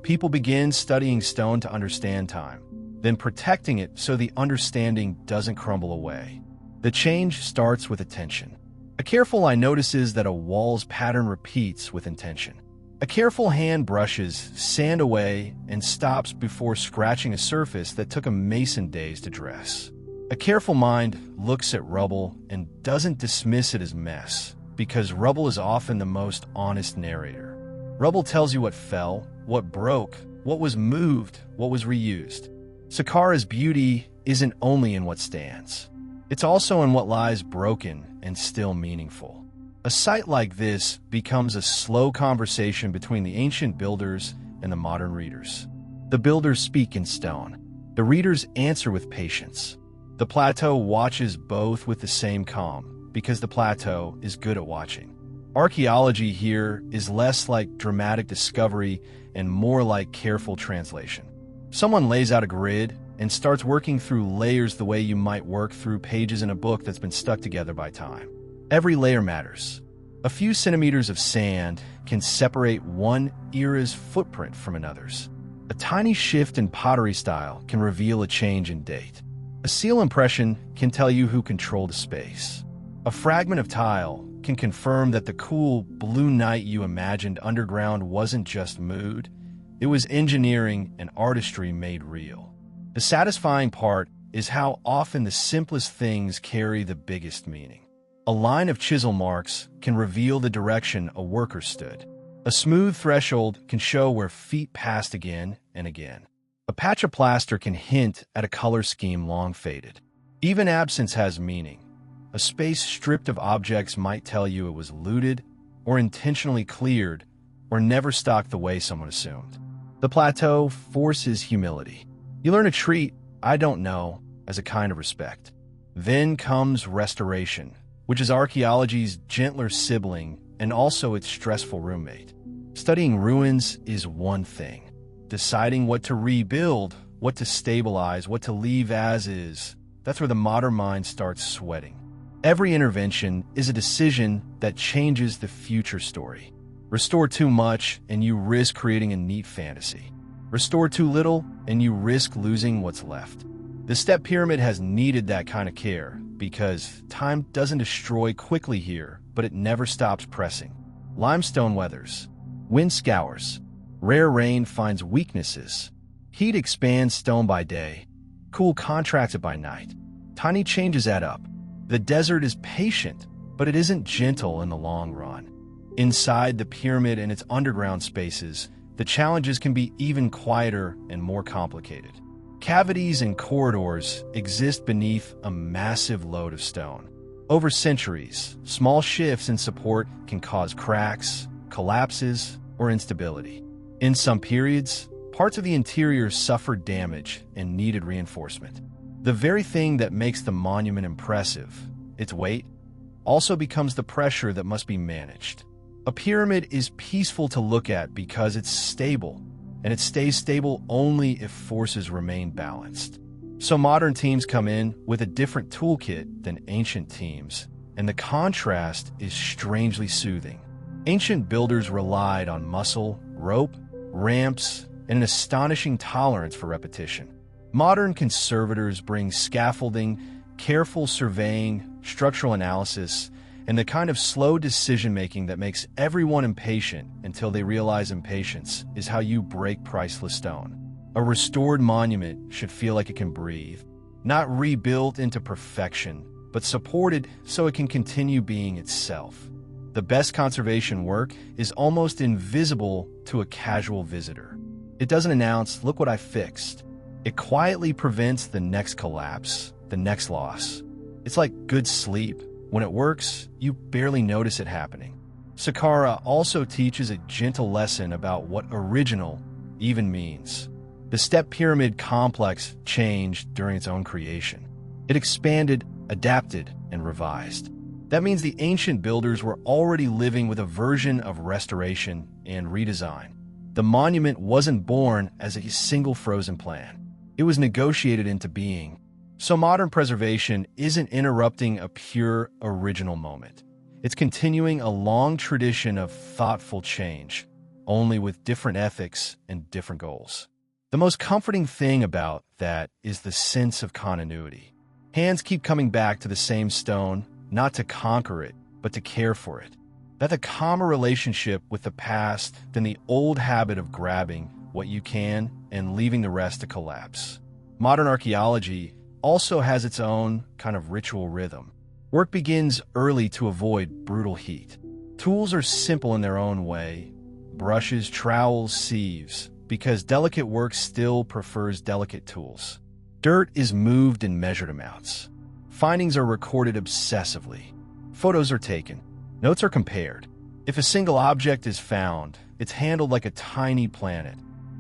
people begin studying stone to understand time, then protecting it so the understanding doesn't crumble away. The change starts with attention. A careful eye notices that a wall's pattern repeats with intention. A careful hand brushes sand away and stops before scratching a surface that took a mason days to dress. A careful mind looks at rubble and doesn't dismiss it as mess, because rubble is often the most honest narrator. Rubble tells you what fell, what broke, what was moved, what was reused. Saqqara's beauty isn't only in what stands. It's also in what lies broken and still meaningful. A site like this becomes a slow conversation between the ancient builders and the modern readers. The builders speak in stone. The readers answer with patience. The plateau watches both with the same calm, because the plateau is good at watching. Archaeology here is less like dramatic discovery and more like careful translation. Someone lays out a grid and starts working through layers the way you might work through pages in a book that's been stuck together by time. Every layer matters. A few centimeters of sand can separate one era's footprint from another's. A tiny shift in pottery style can reveal a change in date. A seal impression can tell you who controlled a space. A fragment of tile can confirm that the cool blue night you imagined underground wasn't just mood, it was engineering and artistry made real. The satisfying part is how often the simplest things carry the biggest meaning. A line of chisel marks can reveal the direction a worker stood. A smooth threshold can show where feet passed again and again. A patch of plaster can hint at a color scheme long faded. Even absence has meaning. A space stripped of objects might tell you it was looted, or intentionally cleared, or never stocked the way someone assumed. The plateau forces humility. You learn to treat "I don't know" as a kind of respect. Then comes restoration, which is archaeology's gentler sibling and also its stressful roommate. Studying ruins is one thing. Deciding what to rebuild, what to stabilize, what to leave as is, that's where the modern mind starts sweating. Every intervention is a decision that changes the future story. Restore too much, and you risk creating a neat fantasy. Restore too little, and you risk losing what's left. The Step Pyramid has needed that kind of care, because time doesn't destroy quickly here, but it never stops pressing. Limestone weathers, wind scours, rare rain finds weaknesses. Heat expands stone by day, cool contracts it by night. Tiny changes add up. The desert is patient, but it isn't gentle in the long run. Inside the pyramid and its underground spaces, the challenges can be even quieter and more complicated. Cavities and corridors exist beneath a massive load of stone. Over centuries, small shifts in support can cause cracks, collapses, or instability. In some periods, parts of the interior suffered damage and needed reinforcement. The very thing that makes the monument impressive, its weight, also becomes the pressure that must be managed. A pyramid is peaceful to look at because it's stable, and it stays stable only if forces remain balanced. So modern teams come in with a different toolkit than ancient teams, and the contrast is strangely soothing. Ancient builders relied on muscle, rope, ramps, and an astonishing tolerance for repetition. Modern conservators bring scaffolding, careful surveying, structural analysis, and the kind of slow decision-making that makes everyone impatient until they realize impatience is how you break priceless stone. A restored monument should feel like it can breathe, not rebuilt into perfection, but supported so it can continue being itself. The best conservation work is almost invisible to a casual visitor. It doesn't announce, "Look what I fixed." It quietly prevents the next collapse, the next loss. It's like good sleep. When it works, you barely notice it happening. Saqqara also teaches a gentle lesson about what original even means. The Step Pyramid complex changed during its own creation. It expanded, adapted, and revised. That means the ancient builders were already living with a version of restoration and redesign. The monument wasn't born as a single frozen plan. It was negotiated into being. So modern preservation isn't interrupting a pure, original moment. It's continuing a long tradition of thoughtful change, only with different ethics and different goals. The most comforting thing about that is the sense of continuity. Hands keep coming back to the same stone, not to conquer it, but to care for it. That's a calmer relationship with the past than the old habit of grabbing what you can and leaving the rest to collapse. Modern archaeology also has its own kind of ritual rhythm. Work begins early to avoid brutal heat. Tools are simple in their own way: brushes, trowels, sieves, because delicate work still prefers delicate tools. Dirt is moved in measured amounts. Findings are recorded obsessively. Photos are taken. Notes are compared. If a single object is found, it's handled like a tiny planet,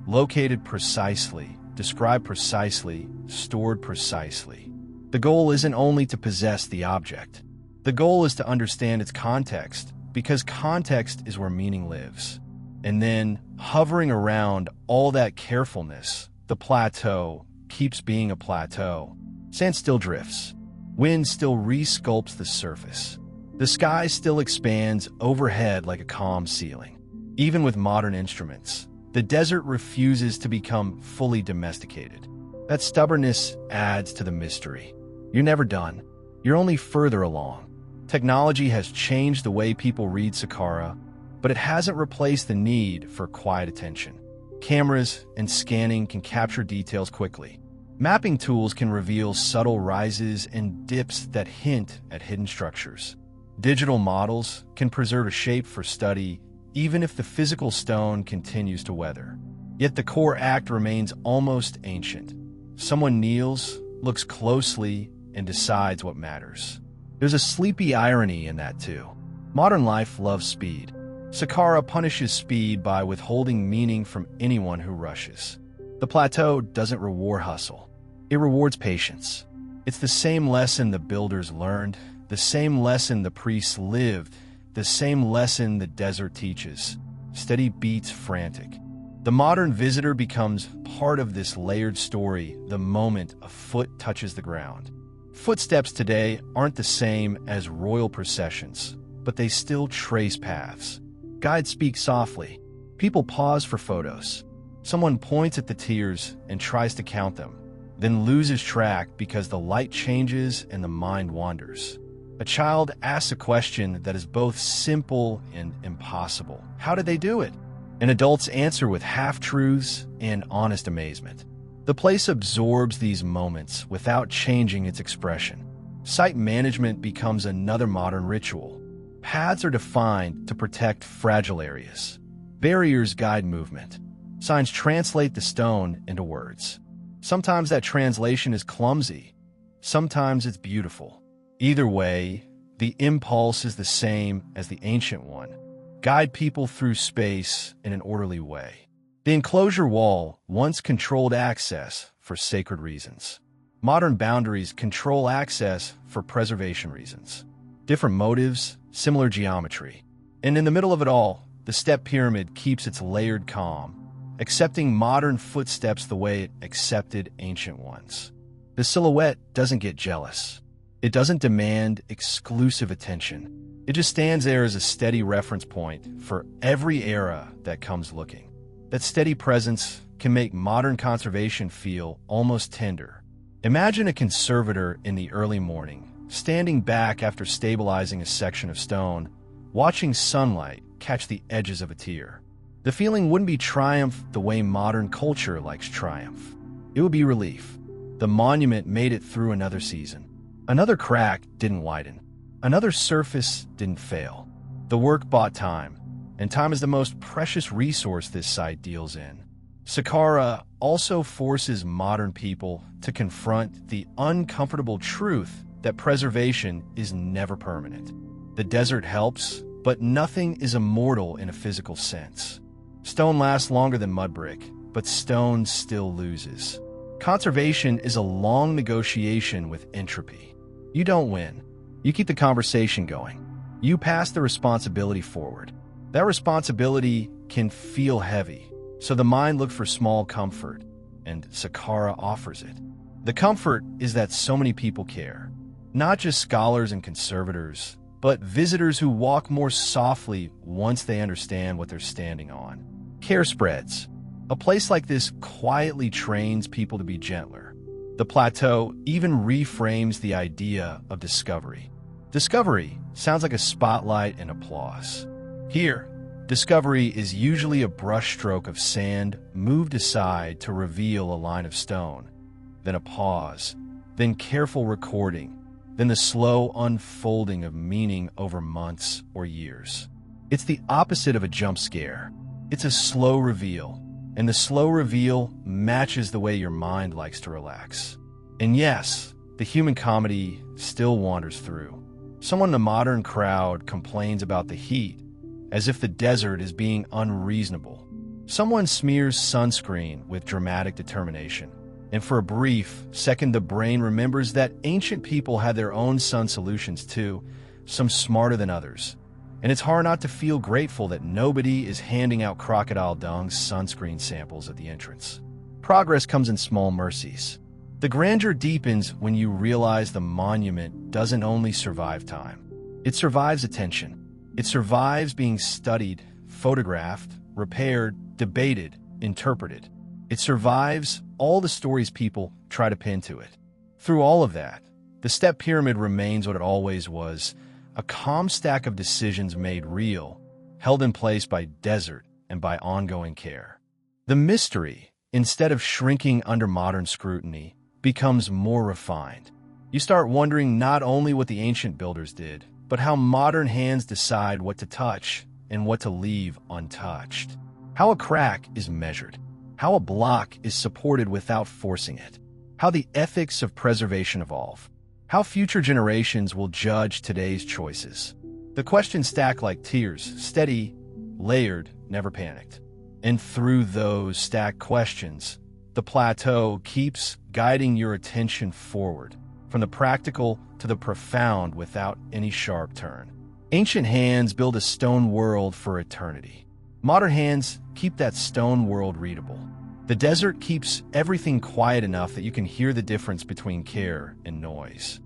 located precisely, described precisely, stored precisely. The goal isn't only to possess the object. The goal is to understand its context, because context is where meaning lives. And then, hovering around all that carefulness, the plateau keeps being a plateau. Sand still drifts. Wind still resculpts the surface. The sky still expands overhead like a calm ceiling. Even with modern instruments, the desert refuses to become fully domesticated. That stubbornness adds to the mystery. You're never done. You're only further along. Technology has changed the way people read Saqqara, but it hasn't replaced the need for quiet attention. Cameras and scanning can capture details quickly. Mapping tools can reveal subtle rises and dips that hint at hidden structures. Digital models can preserve a shape for study, even if the physical stone continues to weather. Yet the core act remains almost ancient. Someone kneels, looks closely, and decides what matters. There's a sleepy irony in that too. Modern life loves speed. Saqqara punishes speed by withholding meaning from anyone who rushes. The plateau doesn't reward hustle. It rewards patience. It's the same lesson the builders learned, the same lesson the priests lived, the same lesson the desert teaches. Steady beats frantic. The modern visitor becomes part of this layered story the moment a foot touches the ground. Footsteps today aren't the same as royal processions, but they still trace paths. Guides speak softly. People pause for photos. Someone points at the tiers and tries to count them, then loses track because the light changes and the mind wanders. A child asks a question that is both simple and impossible. How did they do it? And adults answer with half-truths and honest amazement. The place absorbs these moments without changing its expression. Site management becomes another modern ritual. Paths are defined to protect fragile areas. Barriers guide movement. Signs translate the stone into words. Sometimes that translation is clumsy. Sometimes it's beautiful. Either way, the impulse is the same as the ancient one. Guide people through space in an orderly way. The enclosure wall once controlled access for sacred reasons. Modern boundaries control access for preservation reasons. Different motives, similar geometry. And in the middle of it all, the Step Pyramid keeps its layered calm, accepting modern footsteps the way it accepted ancient ones. The silhouette doesn't get jealous. It doesn't demand exclusive attention. It just stands there as a steady reference point for every era that comes looking. That steady presence can make modern conservation feel almost tender. Imagine a conservator in the early morning, standing back after stabilizing a section of stone, watching sunlight catch the edges of a tier. The feeling wouldn't be triumph the way modern culture likes triumph. It would be relief. The monument made it through another season. Another crack didn't widen. Another surface didn't fail. The work bought time, and time is the most precious resource this site deals in. Saqqara also forces modern people to confront the uncomfortable truth that preservation is never permanent. The desert helps, but nothing is immortal in a physical sense. Stone lasts longer than mud brick, but stone still loses. Conservation is a long negotiation with entropy. You don't win. You keep the conversation going. You pass the responsibility forward. That responsibility can feel heavy, so the mind looks for small comfort, and Saqqara offers it. The comfort is that so many people care. Not just scholars and conservators, but visitors who walk more softly once they understand what they're standing on. Care spreads. A place like this quietly trains people to be gentler. The plateau even reframes the idea of discovery. Discovery sounds like a spotlight and applause. Here, discovery is usually a brushstroke of sand moved aside to reveal a line of stone, then a pause, then careful recording, then the slow unfolding of meaning over months or years. It's the opposite of a jump scare. It's a slow reveal, and the slow reveal matches the way your mind likes to relax. And yes, the human comedy still wanders through. Someone in a modern crowd complains about the heat, as if the desert is being unreasonable. Someone smears sunscreen with dramatic determination. And for a brief second, the brain remembers that ancient people had their own sun solutions too, some smarter than others. And it's hard not to feel grateful that nobody is handing out crocodile dung sunscreen samples at the entrance. Progress comes in small mercies. The grandeur deepens when you realize the monument doesn't only survive time. It survives attention. It survives being studied, photographed, repaired, debated, interpreted. It survives all the stories people try to pin to it. Through all of that, the Step Pyramid remains what it always was, a calm stack of decisions made real, held in place by desert and by ongoing care. The mystery, instead of shrinking under modern scrutiny, becomes more refined. You start wondering not only what the ancient builders did, but how modern hands decide what to touch and what to leave untouched. How a crack is measured. How a block is supported without forcing it. How the ethics of preservation evolve. How future generations will judge today's choices. The questions stack like tiers, steady, layered, never panicked. And through those stacked questions, the plateau keeps guiding your attention forward, from the practical to the profound without any sharp turn. Ancient hands build a stone world for eternity. Modern hands keep that stone world readable. The desert keeps everything quiet enough that you can hear the difference between care and noise.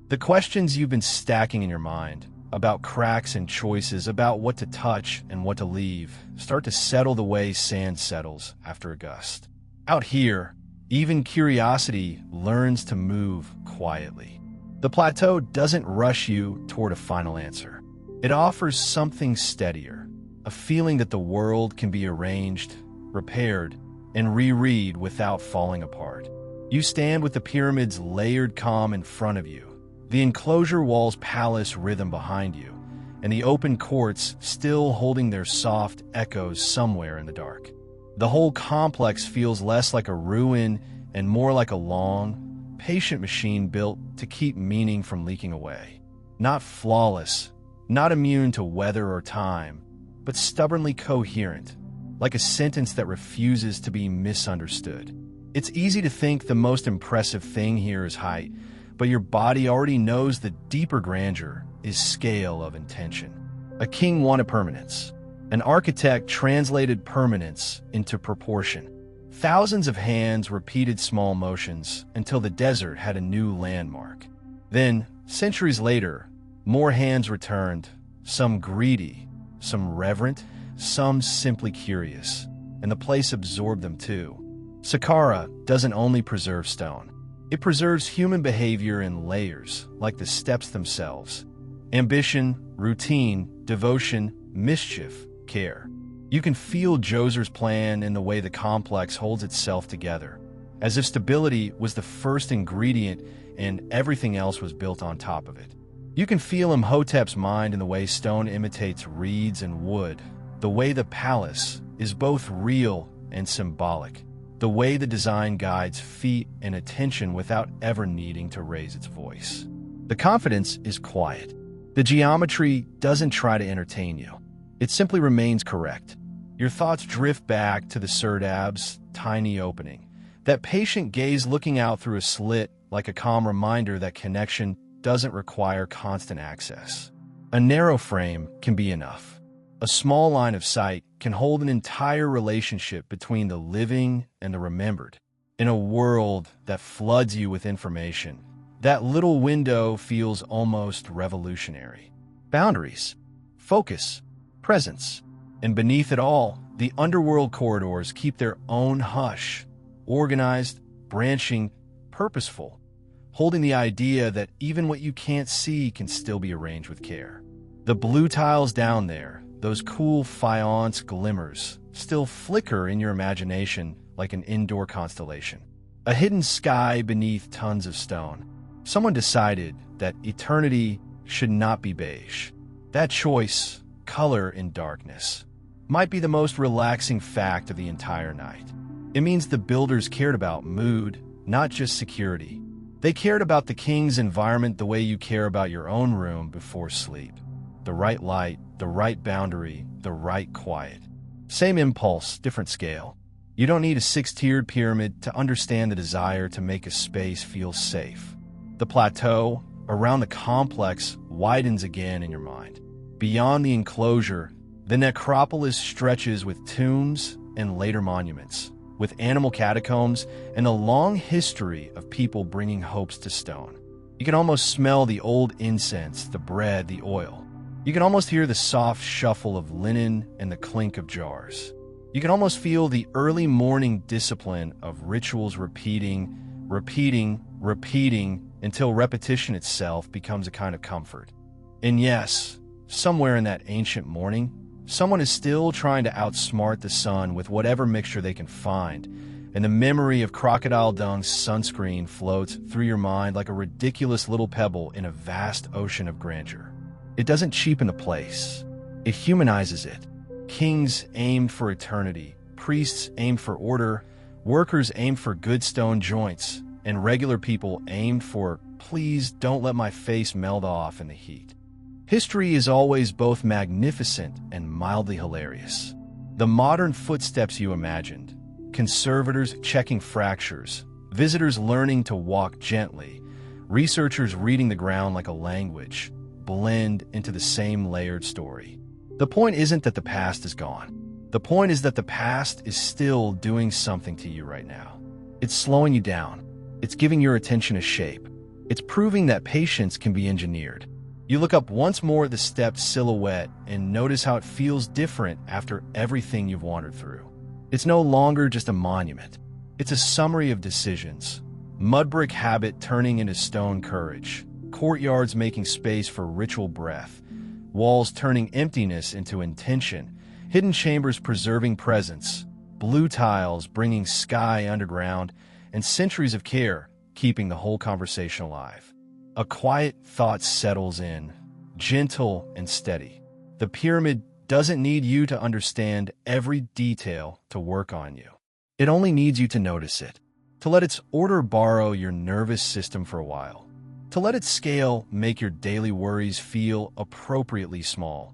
The questions you've been stacking in your mind, about cracks and choices, about what to touch and what to leave, start to settle the way sand settles after a gust. Out here, even curiosity learns to move quietly. The plateau doesn't rush you toward a final answer. It offers something steadier, a feeling that the world can be arranged, repaired, and reread without falling apart. You stand with the pyramid's layered calm in front of you, the enclosure wall's palace rhythm behind you, and the open courts still holding their soft echoes somewhere in the dark. The whole complex feels less like a ruin and more like a long, patient machine built to keep meaning from leaking away. Not flawless, not immune to weather or time, but stubbornly coherent, like a sentence that refuses to be misunderstood. It's easy to think the most impressive thing here is height, but your body already knows the deeper grandeur is scale of intention. A king wanted permanence. An architect translated permanence into proportion. Thousands of hands repeated small motions until the desert had a new landmark. Then, centuries later, more hands returned, some greedy, some reverent, some simply curious, and the place absorbed them too. Saqqara doesn't only preserve stone. It preserves human behavior in layers, like the steps themselves. Ambition, routine, devotion, mischief, care. You can feel Djoser's plan in the way the complex holds itself together, as if stability was the first ingredient and everything else was built on top of it. You can feel Imhotep's mind in the way stone imitates reeds and wood, the way the palace is both real and symbolic, the way the design guides feet and attention without ever needing to raise its voice. The confidence is quiet. The geometry doesn't try to entertain you. It simply remains correct. Your thoughts drift back to the serdab's tiny opening, that patient gaze looking out through a slit like a calm reminder that connection doesn't require constant access. A narrow frame can be enough. A small line of sight can hold an entire relationship between the living and the remembered. In a world that floods you with information, that little window feels almost revolutionary. Boundaries, focus, presence, and beneath it all, the underworld corridors keep their own hush, organized, branching, purposeful, holding the idea that even what you can't see can still be arranged with care. The blue tiles down there, those cool faience glimmers still flicker in your imagination like an indoor constellation. A hidden sky beneath tons of stone. Someone decided that eternity should not be beige. That choice, color in darkness, might be the most relaxing fact of the entire night. It means the builders cared about mood, not just security. They cared about the king's environment the way you care about your own room before sleep. The right light, the right boundary, the right quiet. Same impulse, different scale. You don't need a six-tiered pyramid to understand the desire to make a space feel safe. The plateau around the complex widens again in your mind. Beyond the enclosure, the necropolis stretches with tombs and later monuments, with animal catacombs and a long history of people bringing hopes to stone. You can almost smell the old incense, the bread, the oil. You can almost hear the soft shuffle of linen and the clink of jars. You can almost feel the early morning discipline of rituals repeating until repetition itself becomes a kind of comfort. And yes, somewhere in that ancient morning, someone is still trying to outsmart the sun with whatever mixture they can find, and the memory of crocodile dung's sunscreen floats through your mind like a ridiculous little pebble in a vast ocean of grandeur. It doesn't cheapen the place. It humanizes it. Kings aimed for eternity, priests aimed for order, workers aimed for good stone joints, and regular people aimed for, please don't let my face melt off in the heat. History is always both magnificent and mildly hilarious. The modern footsteps you imagined, conservators checking fractures, visitors learning to walk gently, researchers reading the ground like a language, blend into the same layered story. The point isn't that the past is gone. The point is that the past is still doing something to you right now. It's slowing you down. It's giving your attention a shape. It's proving that patience can be engineered. You look up once more at the stepped silhouette and notice how it feels different after everything you've wandered through. It's no longer just a monument. It's a summary of decisions. Mud brick habit turning into stone courage. Courtyards making space for ritual breath. Walls turning emptiness into intention. Hidden chambers preserving presence. Blue tiles bringing sky underground. And centuries of care keeping the whole conversation alive. A quiet thought settles in, gentle and steady. The pyramid doesn't need you to understand every detail to work on you. It only needs you to notice it, to let its order borrow your nervous system for a while, to let its scale make your daily worries feel appropriately small.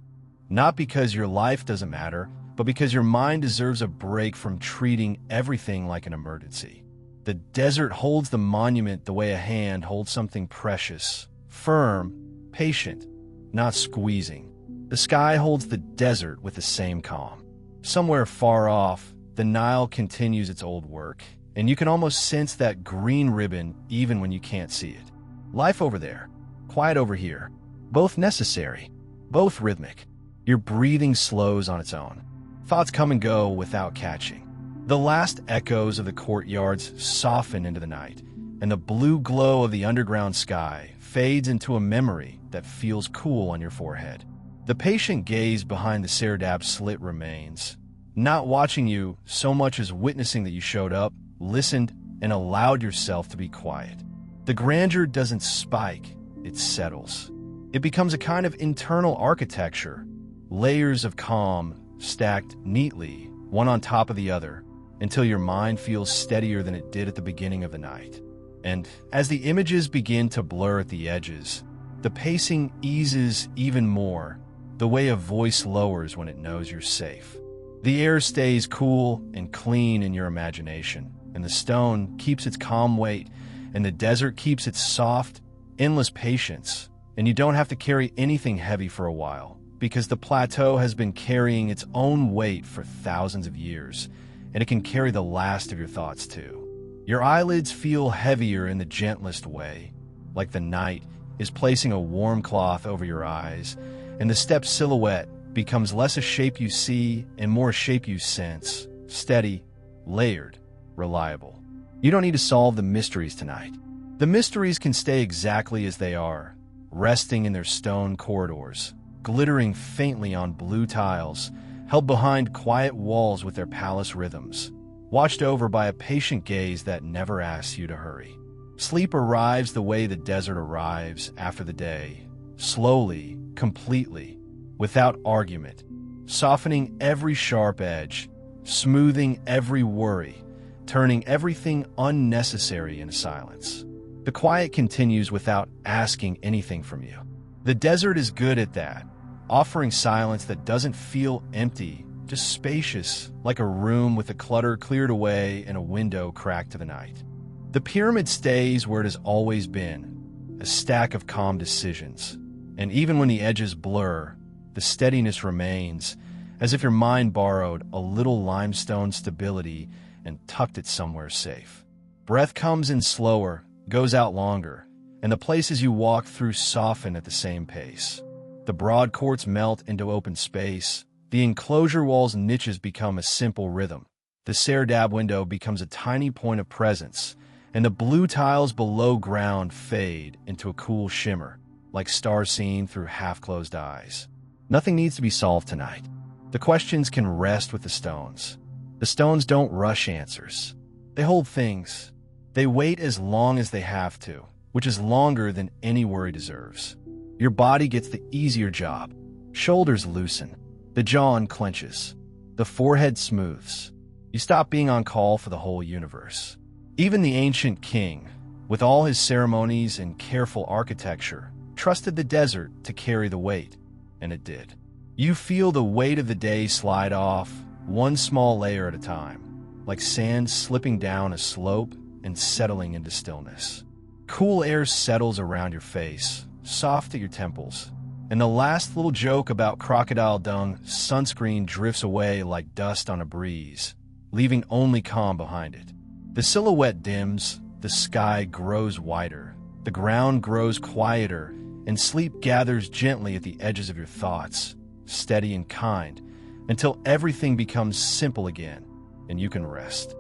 Not because your life doesn't matter, but because your mind deserves a break from treating everything like an emergency. The desert holds the monument the way a hand holds something precious, firm, patient, not squeezing. The sky holds the desert with the same calm. Somewhere far off, the Nile continues its old work, and you can almost sense that green ribbon even when you can't see it. Life over there, quiet over here, both necessary, both rhythmic. Your breathing slows on its own. Thoughts come and go without catching. The last echoes of the courtyards soften into the night, and the blue glow of the underground sky fades into a memory that feels cool on your forehead. The patient gaze behind the serdab slit remains, not watching you so much as witnessing that you showed up, listened, and allowed yourself to be quiet. The grandeur doesn't spike, it settles. It becomes a kind of internal architecture, layers of calm stacked neatly, one on top of the other, until your mind feels steadier than it did at the beginning of the night. And as the images begin to blur at the edges, the pacing eases even more, the way a voice lowers when it knows you're safe. The air stays cool and clean in your imagination, and the stone keeps its calm weight, and the desert keeps its soft, endless patience, and you don't have to carry anything heavy for a while, because the plateau has been carrying its own weight for thousands of years, and it can carry the last of your thoughts too. Your eyelids feel heavier in the gentlest way, like the night is placing a warm cloth over your eyes, and the step silhouette becomes less a shape you see and more a shape you sense, steady, layered, reliable. You don't need to solve the mysteries tonight. The mysteries can stay exactly as they are, resting in their stone corridors, glittering faintly on blue tiles, held behind quiet walls with their palace rhythms, watched over by a patient gaze that never asks you to hurry. Sleep arrives the way the desert arrives after the day, slowly, completely, without argument, softening every sharp edge, smoothing every worry, turning everything unnecessary into silence. The quiet continues without asking anything from you. The desert is good at that, offering silence that doesn't feel empty, just spacious, like a room with the clutter cleared away and a window cracked to the night. The pyramid stays where it has always been, a stack of calm decisions. And even when the edges blur, the steadiness remains, as if your mind borrowed a little limestone stability and tucked it somewhere safe. Breath comes in slower, goes out longer, and the places you walk through soften at the same pace. The broad courts melt into open space. The enclosure wall's niches become a simple rhythm. The serdab window becomes a tiny point of presence, and the blue tiles below ground fade into a cool shimmer, like stars seen through half-closed eyes. Nothing needs to be solved tonight. The questions can rest with the stones. The stones don't rush answers. They hold things. They wait as long as they have to, which is longer than any worry deserves. Your body gets the easier job. Shoulders loosen. The jaw unclenches. The forehead smooths. You stop being on call for the whole universe. Even the ancient king, with all his ceremonies and careful architecture, trusted the desert to carry the weight, and it did. You feel the weight of the day slide off, one small layer at a time, like sand slipping down a slope and settling into stillness. Cool air settles around your face, soft at your temples, and the last little joke about crocodile dung sunscreen drifts away like dust on a breeze, leaving only calm behind it. The silhouette dims, the sky grows wider, the ground grows quieter, and sleep gathers gently at the edges of your thoughts, steady and kind, until everything becomes simple again, and you can rest.